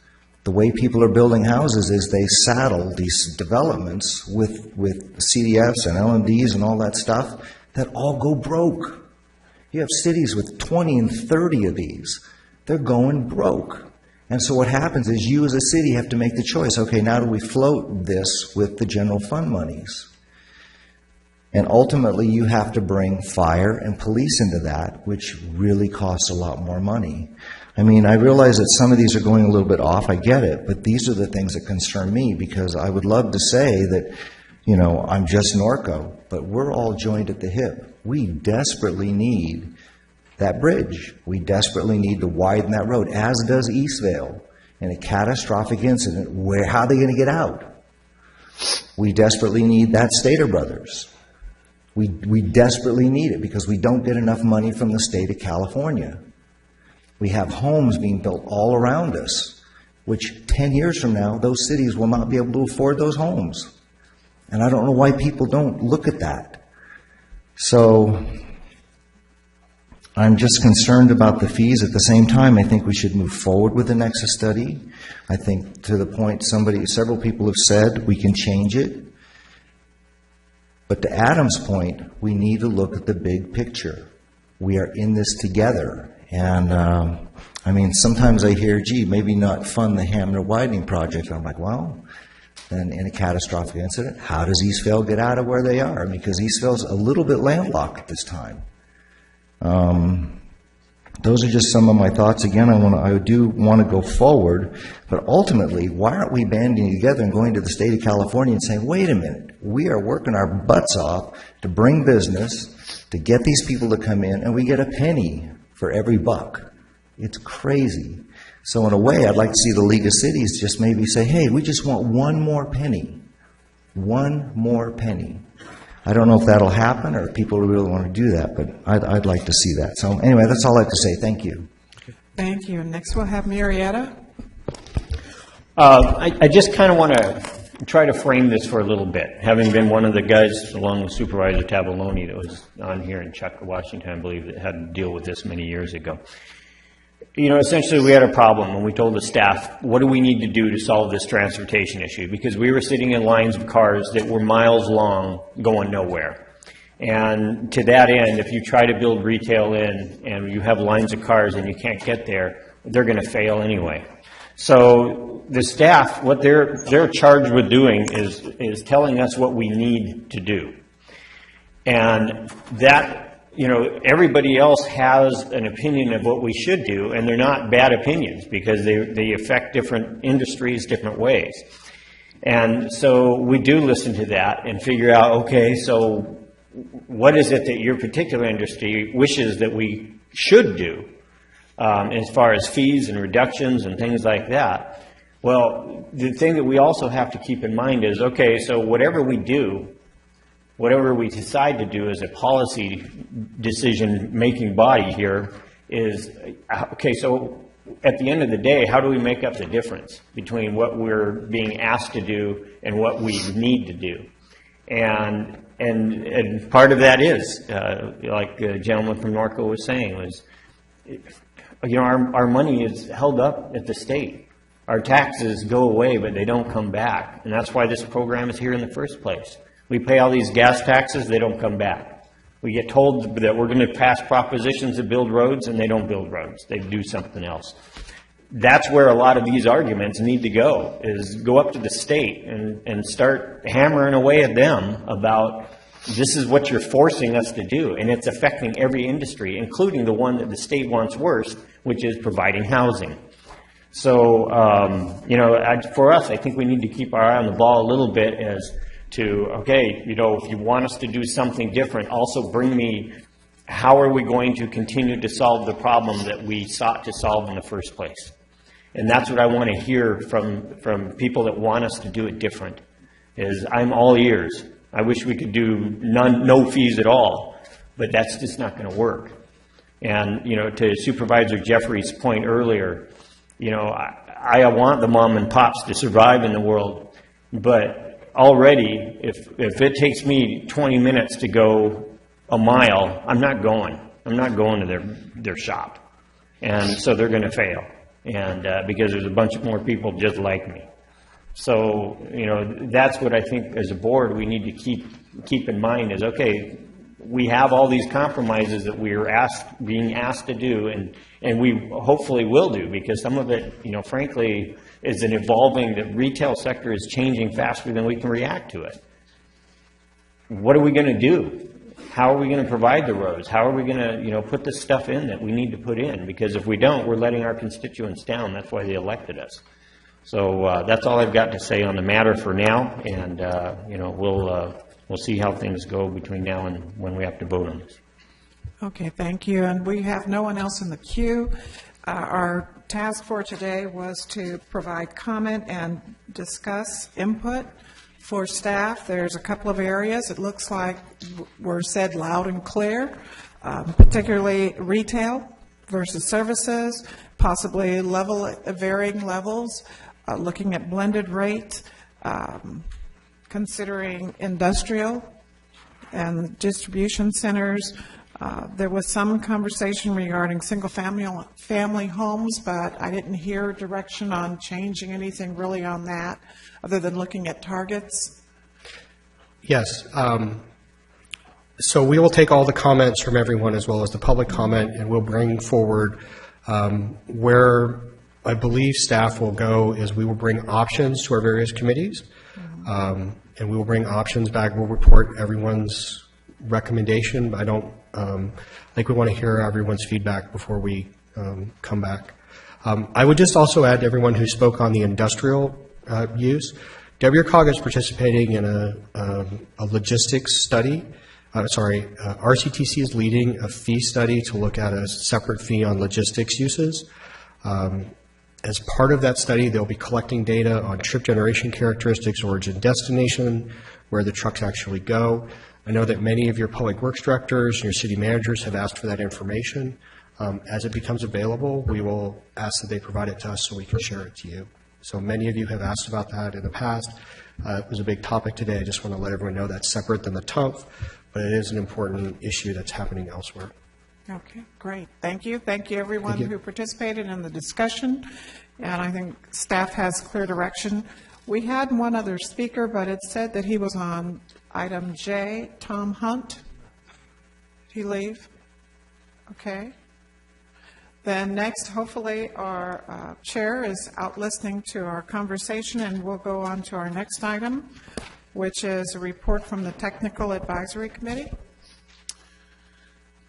The way people are building houses is they saddle these developments with CDFs and LMDs and all that stuff that all go broke. You have cities with 20 and 30 of these. They're going broke. And so what happens is you as a city have to make the choice, okay, now do we float this with the general fund monies? And ultimately you have to bring fire and police into that, which really costs a lot more money. I mean, I realize that some of these are going a little bit off, I get it, but these are the things that concern me, because I would love to say that, you know, I'm just Norco, but we're all joined at the hip. We desperately need that bridge. We desperately need to widen that road, as does Eastvale. In a catastrophic incident, how are they going to get out? We desperately need that Stater Brothers. We desperately need it because we don't get enough money from the state of California. We have homes being built all around us, which 10 years from now, those cities will not be able to afford those homes. And I don't know why people don't look at that. So I'm just concerned about the fees. At the same time, I think we should move forward with the Nexus study. I think to the point several people have said, we can change it. But to Adam's point, we need to look at the big picture. We are in this together. And I mean, sometimes I hear, gee, maybe not fund the Hamner widening project. And I'm like, well, then in a catastrophic incident, how does Eastvale get out of where they are? Because Eastvale's a little bit landlocked at this time. Those are just some of my thoughts. Again, I do want to go forward, but ultimately, why aren't we banding together and going to the state of California and saying, wait a minute, we are working our butts off to bring business, to get these people to come in, and we get a penny for every buck. It's crazy. So in a way, I'd like to see the League of Cities just maybe say, hey, we just want one more penny. One more penny. I don't know if that'll happen or if people really want to do that, but I'd like to see that. So anyway, that's all I have to say. Thank you. Thank you. Next we'll have Marietta. I just kind of want to try to frame this for a little bit, having been one of the guys along with Supervisor Tabelloni that was on here in Chuck, Washington, I believe, that had to deal with this many years ago. You know, essentially we had a problem when we told the staff, what do we need to do to solve this transportation issue? Because we were sitting in lines of cars that were miles long going nowhere. And to that end, if you try to build retail in and you have lines of cars and you can't get there, they're going to fail anyway. So the staff, what they're charged with doing is telling us what we need to do. And that, you know, everybody else has an opinion of what we should do, and they're not bad opinions because they affect different industries different ways. And so we do listen to that and figure out, okay, so what is it that your particular industry wishes that we should do as far as fees and reductions and things like that? Well, the thing that we also have to keep in mind is, okay, so whatever we do, whatever we decide to do as a policy decision-making body here is, okay, so at the end of the day, how do we make up the difference between what we're being asked to do and what we need to do? And part of that is, like the gentleman from Norco was saying, was, you know, our money is held up at the state. Our taxes go away, but they don't come back. And that's why this program is here in the first place. We pay all these gas taxes, they don't come back. We get told that we're going to pass propositions to build roads, and they don't build roads. They do something else. That's where a lot of these arguments need to go, is go up to the state and start hammering away at them about this is what you're forcing us to do, and it's affecting every industry, including the one that the state wants worst, which is providing housing. So, you know, for us, I think we need to keep our eye on the ball a little bit as to, okay, you know, if you want us to do something different, also bring me, how are we going to continue to solve the problem that we sought to solve in the first place? And that's what I want to hear from people that want us to do it different, is I'm all ears. I wish we could do no fees at all, but that's just not going to work. And, you know, to Supervisor Jeffrey's point earlier, you know, I want the mom and pops to survive in the world, but already, if it takes me 20 minutes to go a mile, I'm not going. I'm not going to their shop. And so they're going to fail. and because there's a bunch more people just like me. So, you know, that's what I think as a board we need to keep in mind is, okay, we have all these compromises that we are being asked to do, and we hopefully will do, because some of it, you know, frankly, is an evolving, the retail sector is changing faster than we can react to it. What are we going to do? How are we going to provide the roads? How are we going to, you know, put the stuff in that we need to put in? Because if we don't, we're letting our constituents down. That's why they elected us. So that's all I've got to say on the matter for now, and you know, we'll see how things go between now and when we have to vote on this. Okay, thank you. And we have no one else in the queue. Our task for today was to provide comment and discuss input for staff. There's a couple of areas it looks like were said loud and clear, particularly retail versus services, possibly varying levels, looking at blended rates, considering industrial and distribution centers. There was some conversation regarding single-family homes, but I didn't hear direction on changing anything really on that, other than looking at targets. Yes. So we will take all the comments from everyone as well as the public comment, and we'll bring forward where I believe staff will go is we will bring options to our various committees, and we will bring options back. We'll report everyone's recommendation. I don't think we want to hear everyone's feedback before we come back. I would just also add to everyone who spoke on the industrial use, WRCOG is participating in a logistics study. RCTC is leading a fee study to look at a separate fee on logistics uses. As part of that study, they'll be collecting data on trip generation characteristics, origin, destination, where the trucks actually go. I know that many of your public works directors and your city managers have asked for that information. As it becomes available, we will ask that they provide it to us so we can share it to you. So many of you have asked about that in the past. It was a big topic today. I just want to let everyone know that's separate than the TUMF, but it is an important issue that's happening elsewhere. Okay, great. Thank you. Thank you, everyone who participated in the discussion. And I think staff has clear direction. We had one other speaker, but it said that he was on item J, Tom Hunt. Did he leave? Okay. Then next, hopefully, our chair is out listening to our conversation, and we'll go on to our next item, which is a report from the Technical Advisory Committee.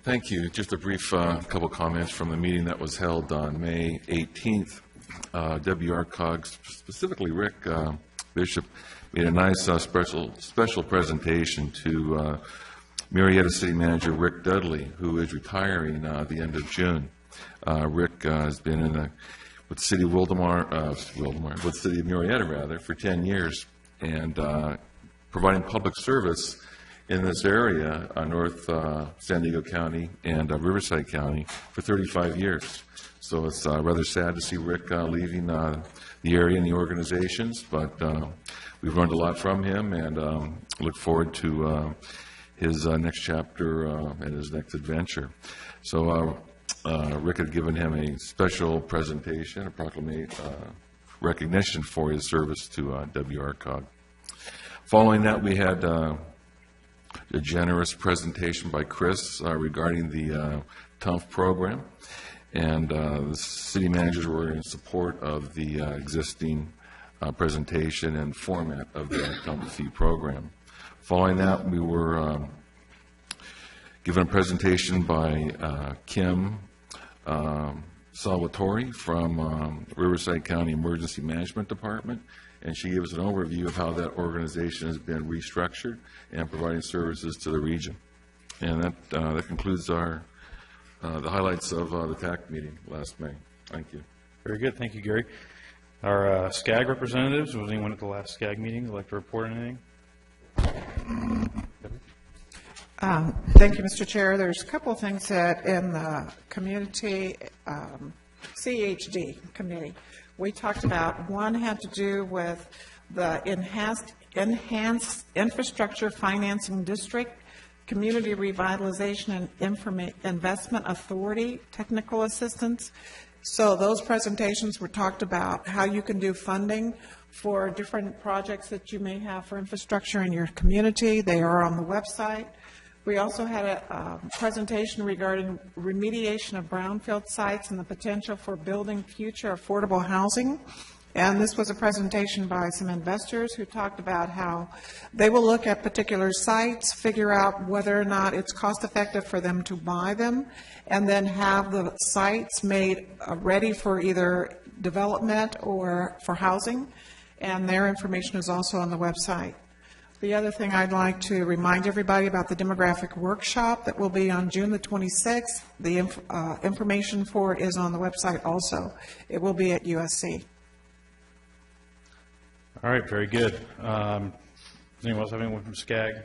Thank you. Just a brief couple comments from the meeting that was held on May 18th. WRCOG, specifically Rick Bishop, made a nice special presentation to Marietta City Manager Rick Dudley, who is retiring at the end of June. Rick has been with the City of with the City of Marietta rather, for 10 years, and providing public service in this area, North San Diego County and Riverside County, for 35 years. So it's rather sad to see Rick leaving the area and the organizations, but we've learned a lot from him, and look forward to his next chapter and his next adventure. So Rick had given him a special presentation, a recognition for his service to WRCOG. Following that, we had a generous presentation by Chris regarding the TUMF program, and the city managers were in support of the existing presentation and format of the TUMF fee program. Following that, we were given a presentation by Kim Salvatore from Riverside County Emergency Management Department, and she gave us an overview of how that organization has been restructured and providing services to the region. And that concludes our the highlights of the TAC meeting last May. Thank you. Very good. Thank you, Gary. Our SCAG representatives, was anyone at the last SCAG meeting would like to report anything? Thank you, Mr. Chair. There's a couple of things that in the community CHD committee we talked about. One had to do with the enhanced infrastructure financing district, community revitalization and investment authority, technical assistance, So those presentations were talked about how you can do funding for different projects that you may have for infrastructure in your community. They are on the website. We also had a presentation regarding remediation of brownfield sites and the potential for building future affordable housing. And this was a presentation by some investors who talked about how they will look at particular sites, figure out whether or not it's cost effective for them to buy them, and then have the sites made ready for either development or for housing. And their information is also on the website. The other thing I'd like to remind everybody about the demographic workshop that will be on June the 26th. The information for it is on the website also. It will be at USC. All right, very good. Does anyone else have anyone from SCAG?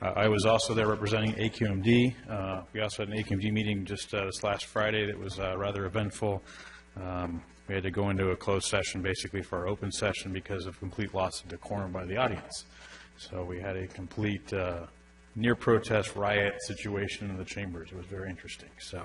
I was also there representing AQMD. We also had an AQMD meeting just this last Friday that was rather eventful. We had to go into a closed session basically for our open session because of complete loss of decorum by the audience. So we had a complete near-protest riot situation in the chambers. It was very interesting. So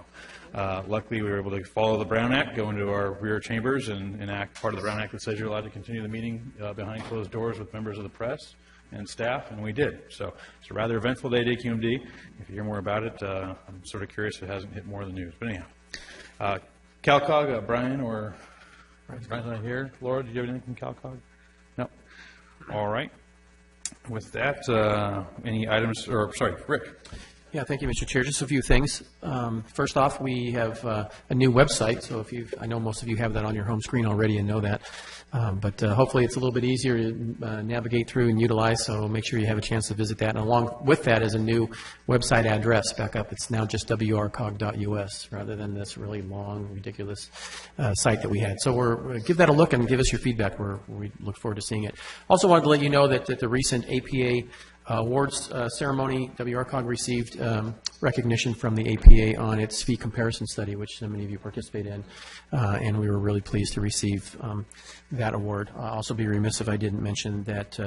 luckily we were able to follow the Brown Act, go into our rear chambers and enact part of the Brown Act that says you're allowed to continue the meeting behind closed doors with members of the press and staff, and we did. So it's a rather eventful day at AQMD. If you hear more about it, I'm sort of curious if it hasn't hit more of the news. But anyhow, CalCog, Brian or Brian's not here. Laura, do you have anything from CalCog? No. All right. With that, any items, or sorry, Rick. Yeah, thank you, Mr. Chair. Just a few things. First off, we have a new website, so if you, I know most of you have that on your home screen already and know that, but hopefully it's a little bit easier to navigate through and utilize, so make sure you have a chance to visit that. And along with that is a new website address back up. It's now just wrcog.us rather than this really long, ridiculous site that we had. So give that a look and give us your feedback. We look forward to seeing it. Also wanted to let you know that the recent APA awards ceremony, WRCOG received recognition from the APA on its fee comparison study, which so many of you participate in, and we were really pleased to receive that award. I'll also be remiss if I didn't mention that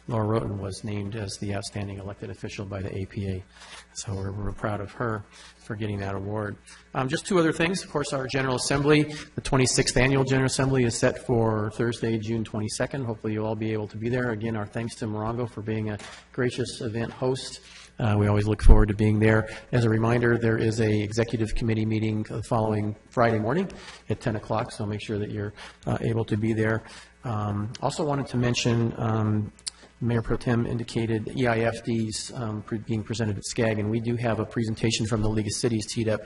Laura Roten was named as the outstanding elected official by the APA, so we're proud of her for getting that award. Just two other things. Of course, our General Assembly, the 26th Annual General Assembly is set for Thursday, June 22nd. Hopefully you'll all be able to be there. Again, our thanks to Morongo for being a gracious event host. We always look forward to being there. As a reminder, there is a executive committee meeting the following Friday morning at 10 o'clock, so make sure that you're able to be there. Also wanted to mention Mayor Pro Tem indicated EIFDs being presented at SCAG, and we do have a presentation from the League of Cities teed up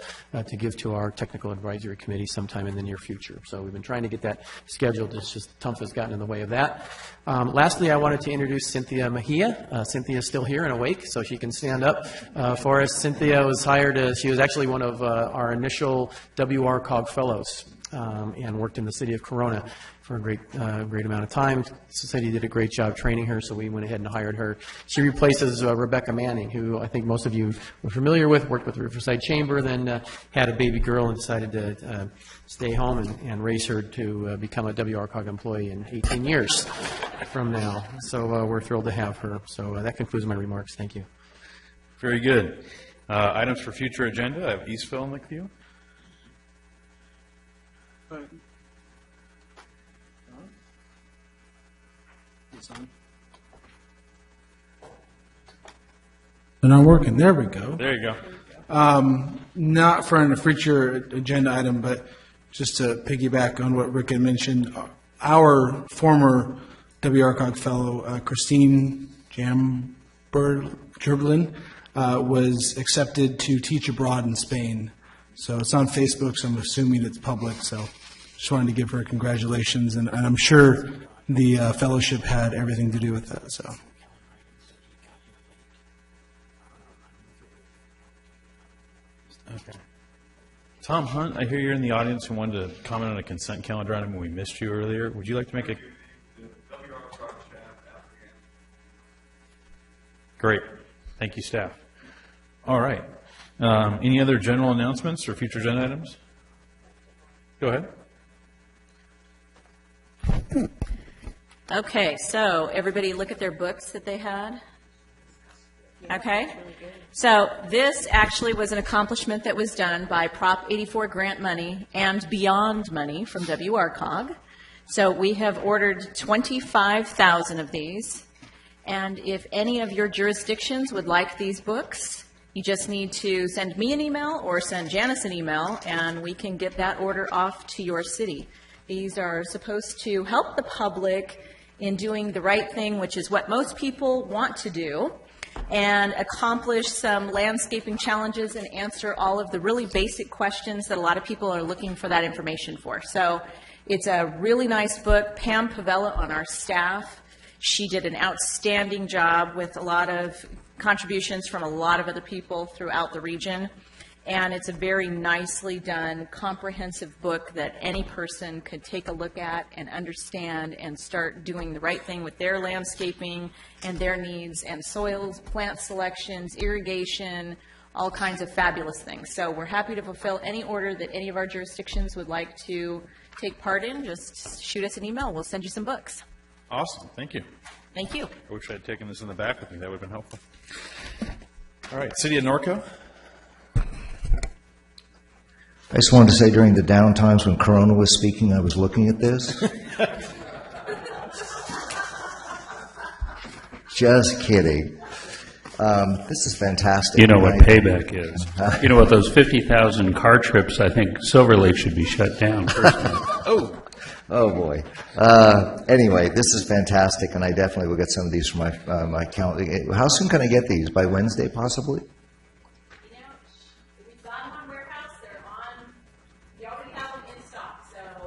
to give to our Technical Advisory Committee sometime in the near future. So we've been trying to get that scheduled. It's just TUMF has gotten in the way of that. Lastly, I wanted to introduce Cynthia Mejia. Cynthia is still here and awake, so she can stand up for us. Cynthia was hired she was actually one of our initial WRCOG fellows and worked in the city of Corona for a great amount of time. Society did a great job training her, so we went ahead and hired her. She replaces Rebecca Manning, who I think most of you were familiar with, worked with the Riverside Chamber, then had a baby girl and decided to stay home and raise her to become a WRCOG employee in 18 years from now. So we're thrilled to have her. So that concludes my remarks. Thank you. Very good. Items for future agenda. I have Eastville in the queue. They're not working. There we go. There you go. Not for a future agenda item, but just to piggyback on what Rick had mentioned, our former WRCOG fellow, Christine Gerblin, was accepted to teach abroad in Spain. So it's on Facebook, so I'm assuming it's public. So just wanted to give her congratulations, and I'm sure the fellowship had everything to do with that. So. Okay. Tom Hunt, I hear you're in the audience and wanted to comment on a consent calendar item when we missed you earlier. Would you like to make a... Great. Thank you, staff. All right. Any other general announcements or future agenda items? Go ahead. Okay, so everybody look at their books that they had. Okay? So this actually was an accomplishment that was done by Prop 84 grant money and beyond money from WRCOG. So we have ordered 25,000 of these. And if any of your jurisdictions would like these books, you just need to send me an email or send Janice an email, and we can get that order off to your city. These are supposed to help the public in doing the right thing, which is what most people want to do, and accomplish some landscaping challenges and answer all of the really basic questions that a lot of people are looking for that information for. So it's a really nice book. Pam Pavella on our staff, she did an outstanding job with a lot of contributions from a lot of other people throughout the region. And it's a very nicely done, comprehensive book that any person could take a look at and understand and start doing the right thing with their landscaping and their needs and soils, plant selections, irrigation, all kinds of fabulous things. So we're happy to fulfill any order that any of our jurisdictions would like to take part in. Just shoot us an email. We'll send you some books. Awesome, thank you. Thank you. I wish I had taken this in the back with me. That would have been helpful. All right, City of Norco. I just wanted to say during the down times when Corona was speaking, I was looking at this. Just kidding. This is fantastic. You know what payback is. You know what, those 50,000 car trips, I think Silver Lake should be shut down first time. Oh, boy. Anyway, this is fantastic, and I definitely will get some of these from my account. How soon can I get these? By Wednesday, possibly?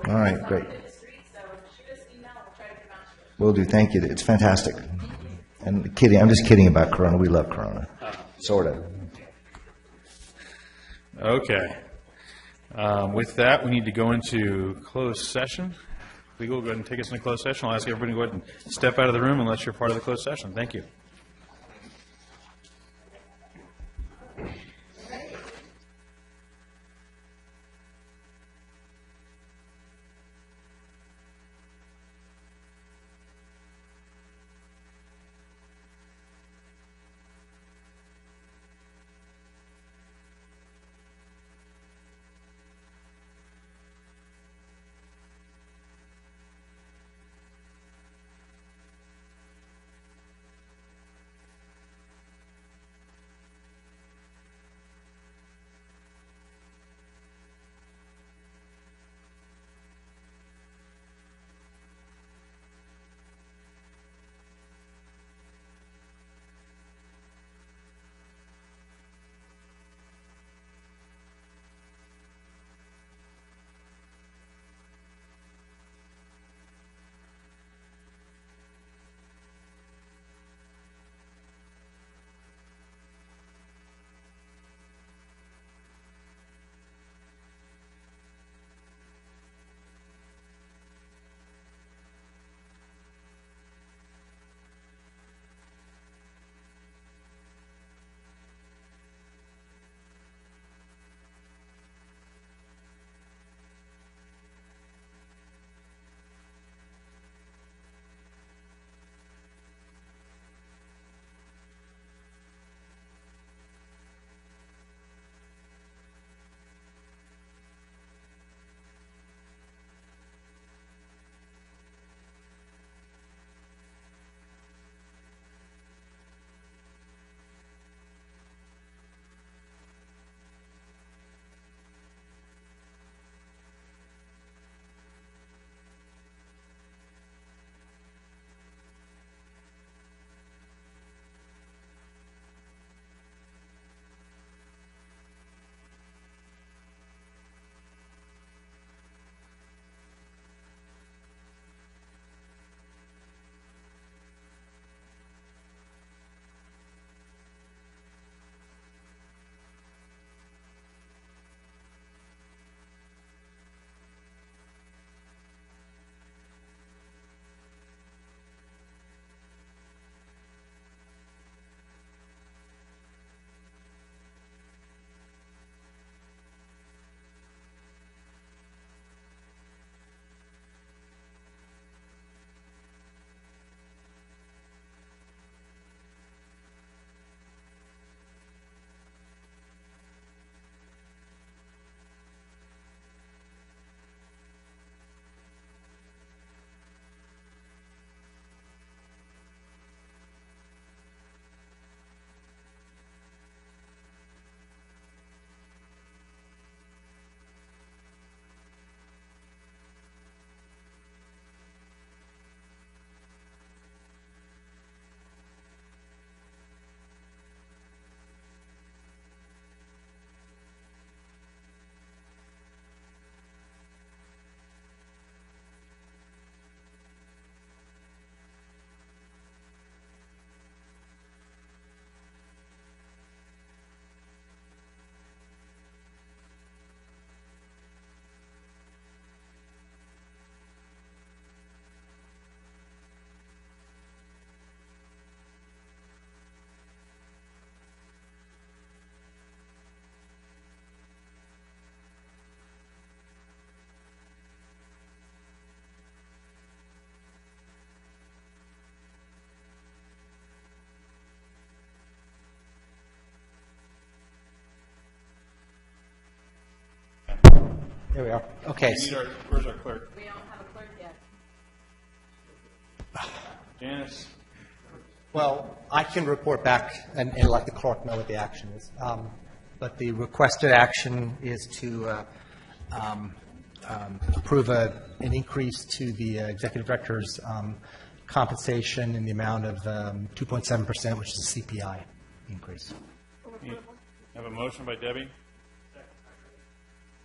All right, great. Will do. Thank you. It's fantastic. And kidding, I'm just kidding about Corona. We love Corona. Sort of. Okay. With that, we need to go into closed session. Legal, go ahead and take us into closed session. I'll ask everybody to go ahead and step out of the room unless you're part of the closed session. Thank you. Here we are. Okay. Where's our clerk? We don't have a clerk yet. Janice? Well, I can report back and let the clerk know what the action is. But the requested action is to approve an increase to the executive director's compensation in the amount of 2.7%, which is a CPI increase. Have a motion by Debbie.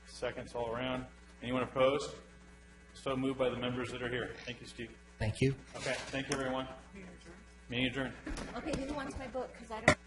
Seconds all around. Anyone opposed? So moved by the members that are here. Thank you, Steve. Thank you. Okay, thank you, everyone. Meeting adjourned. Okay, who wants my book? Because I don't.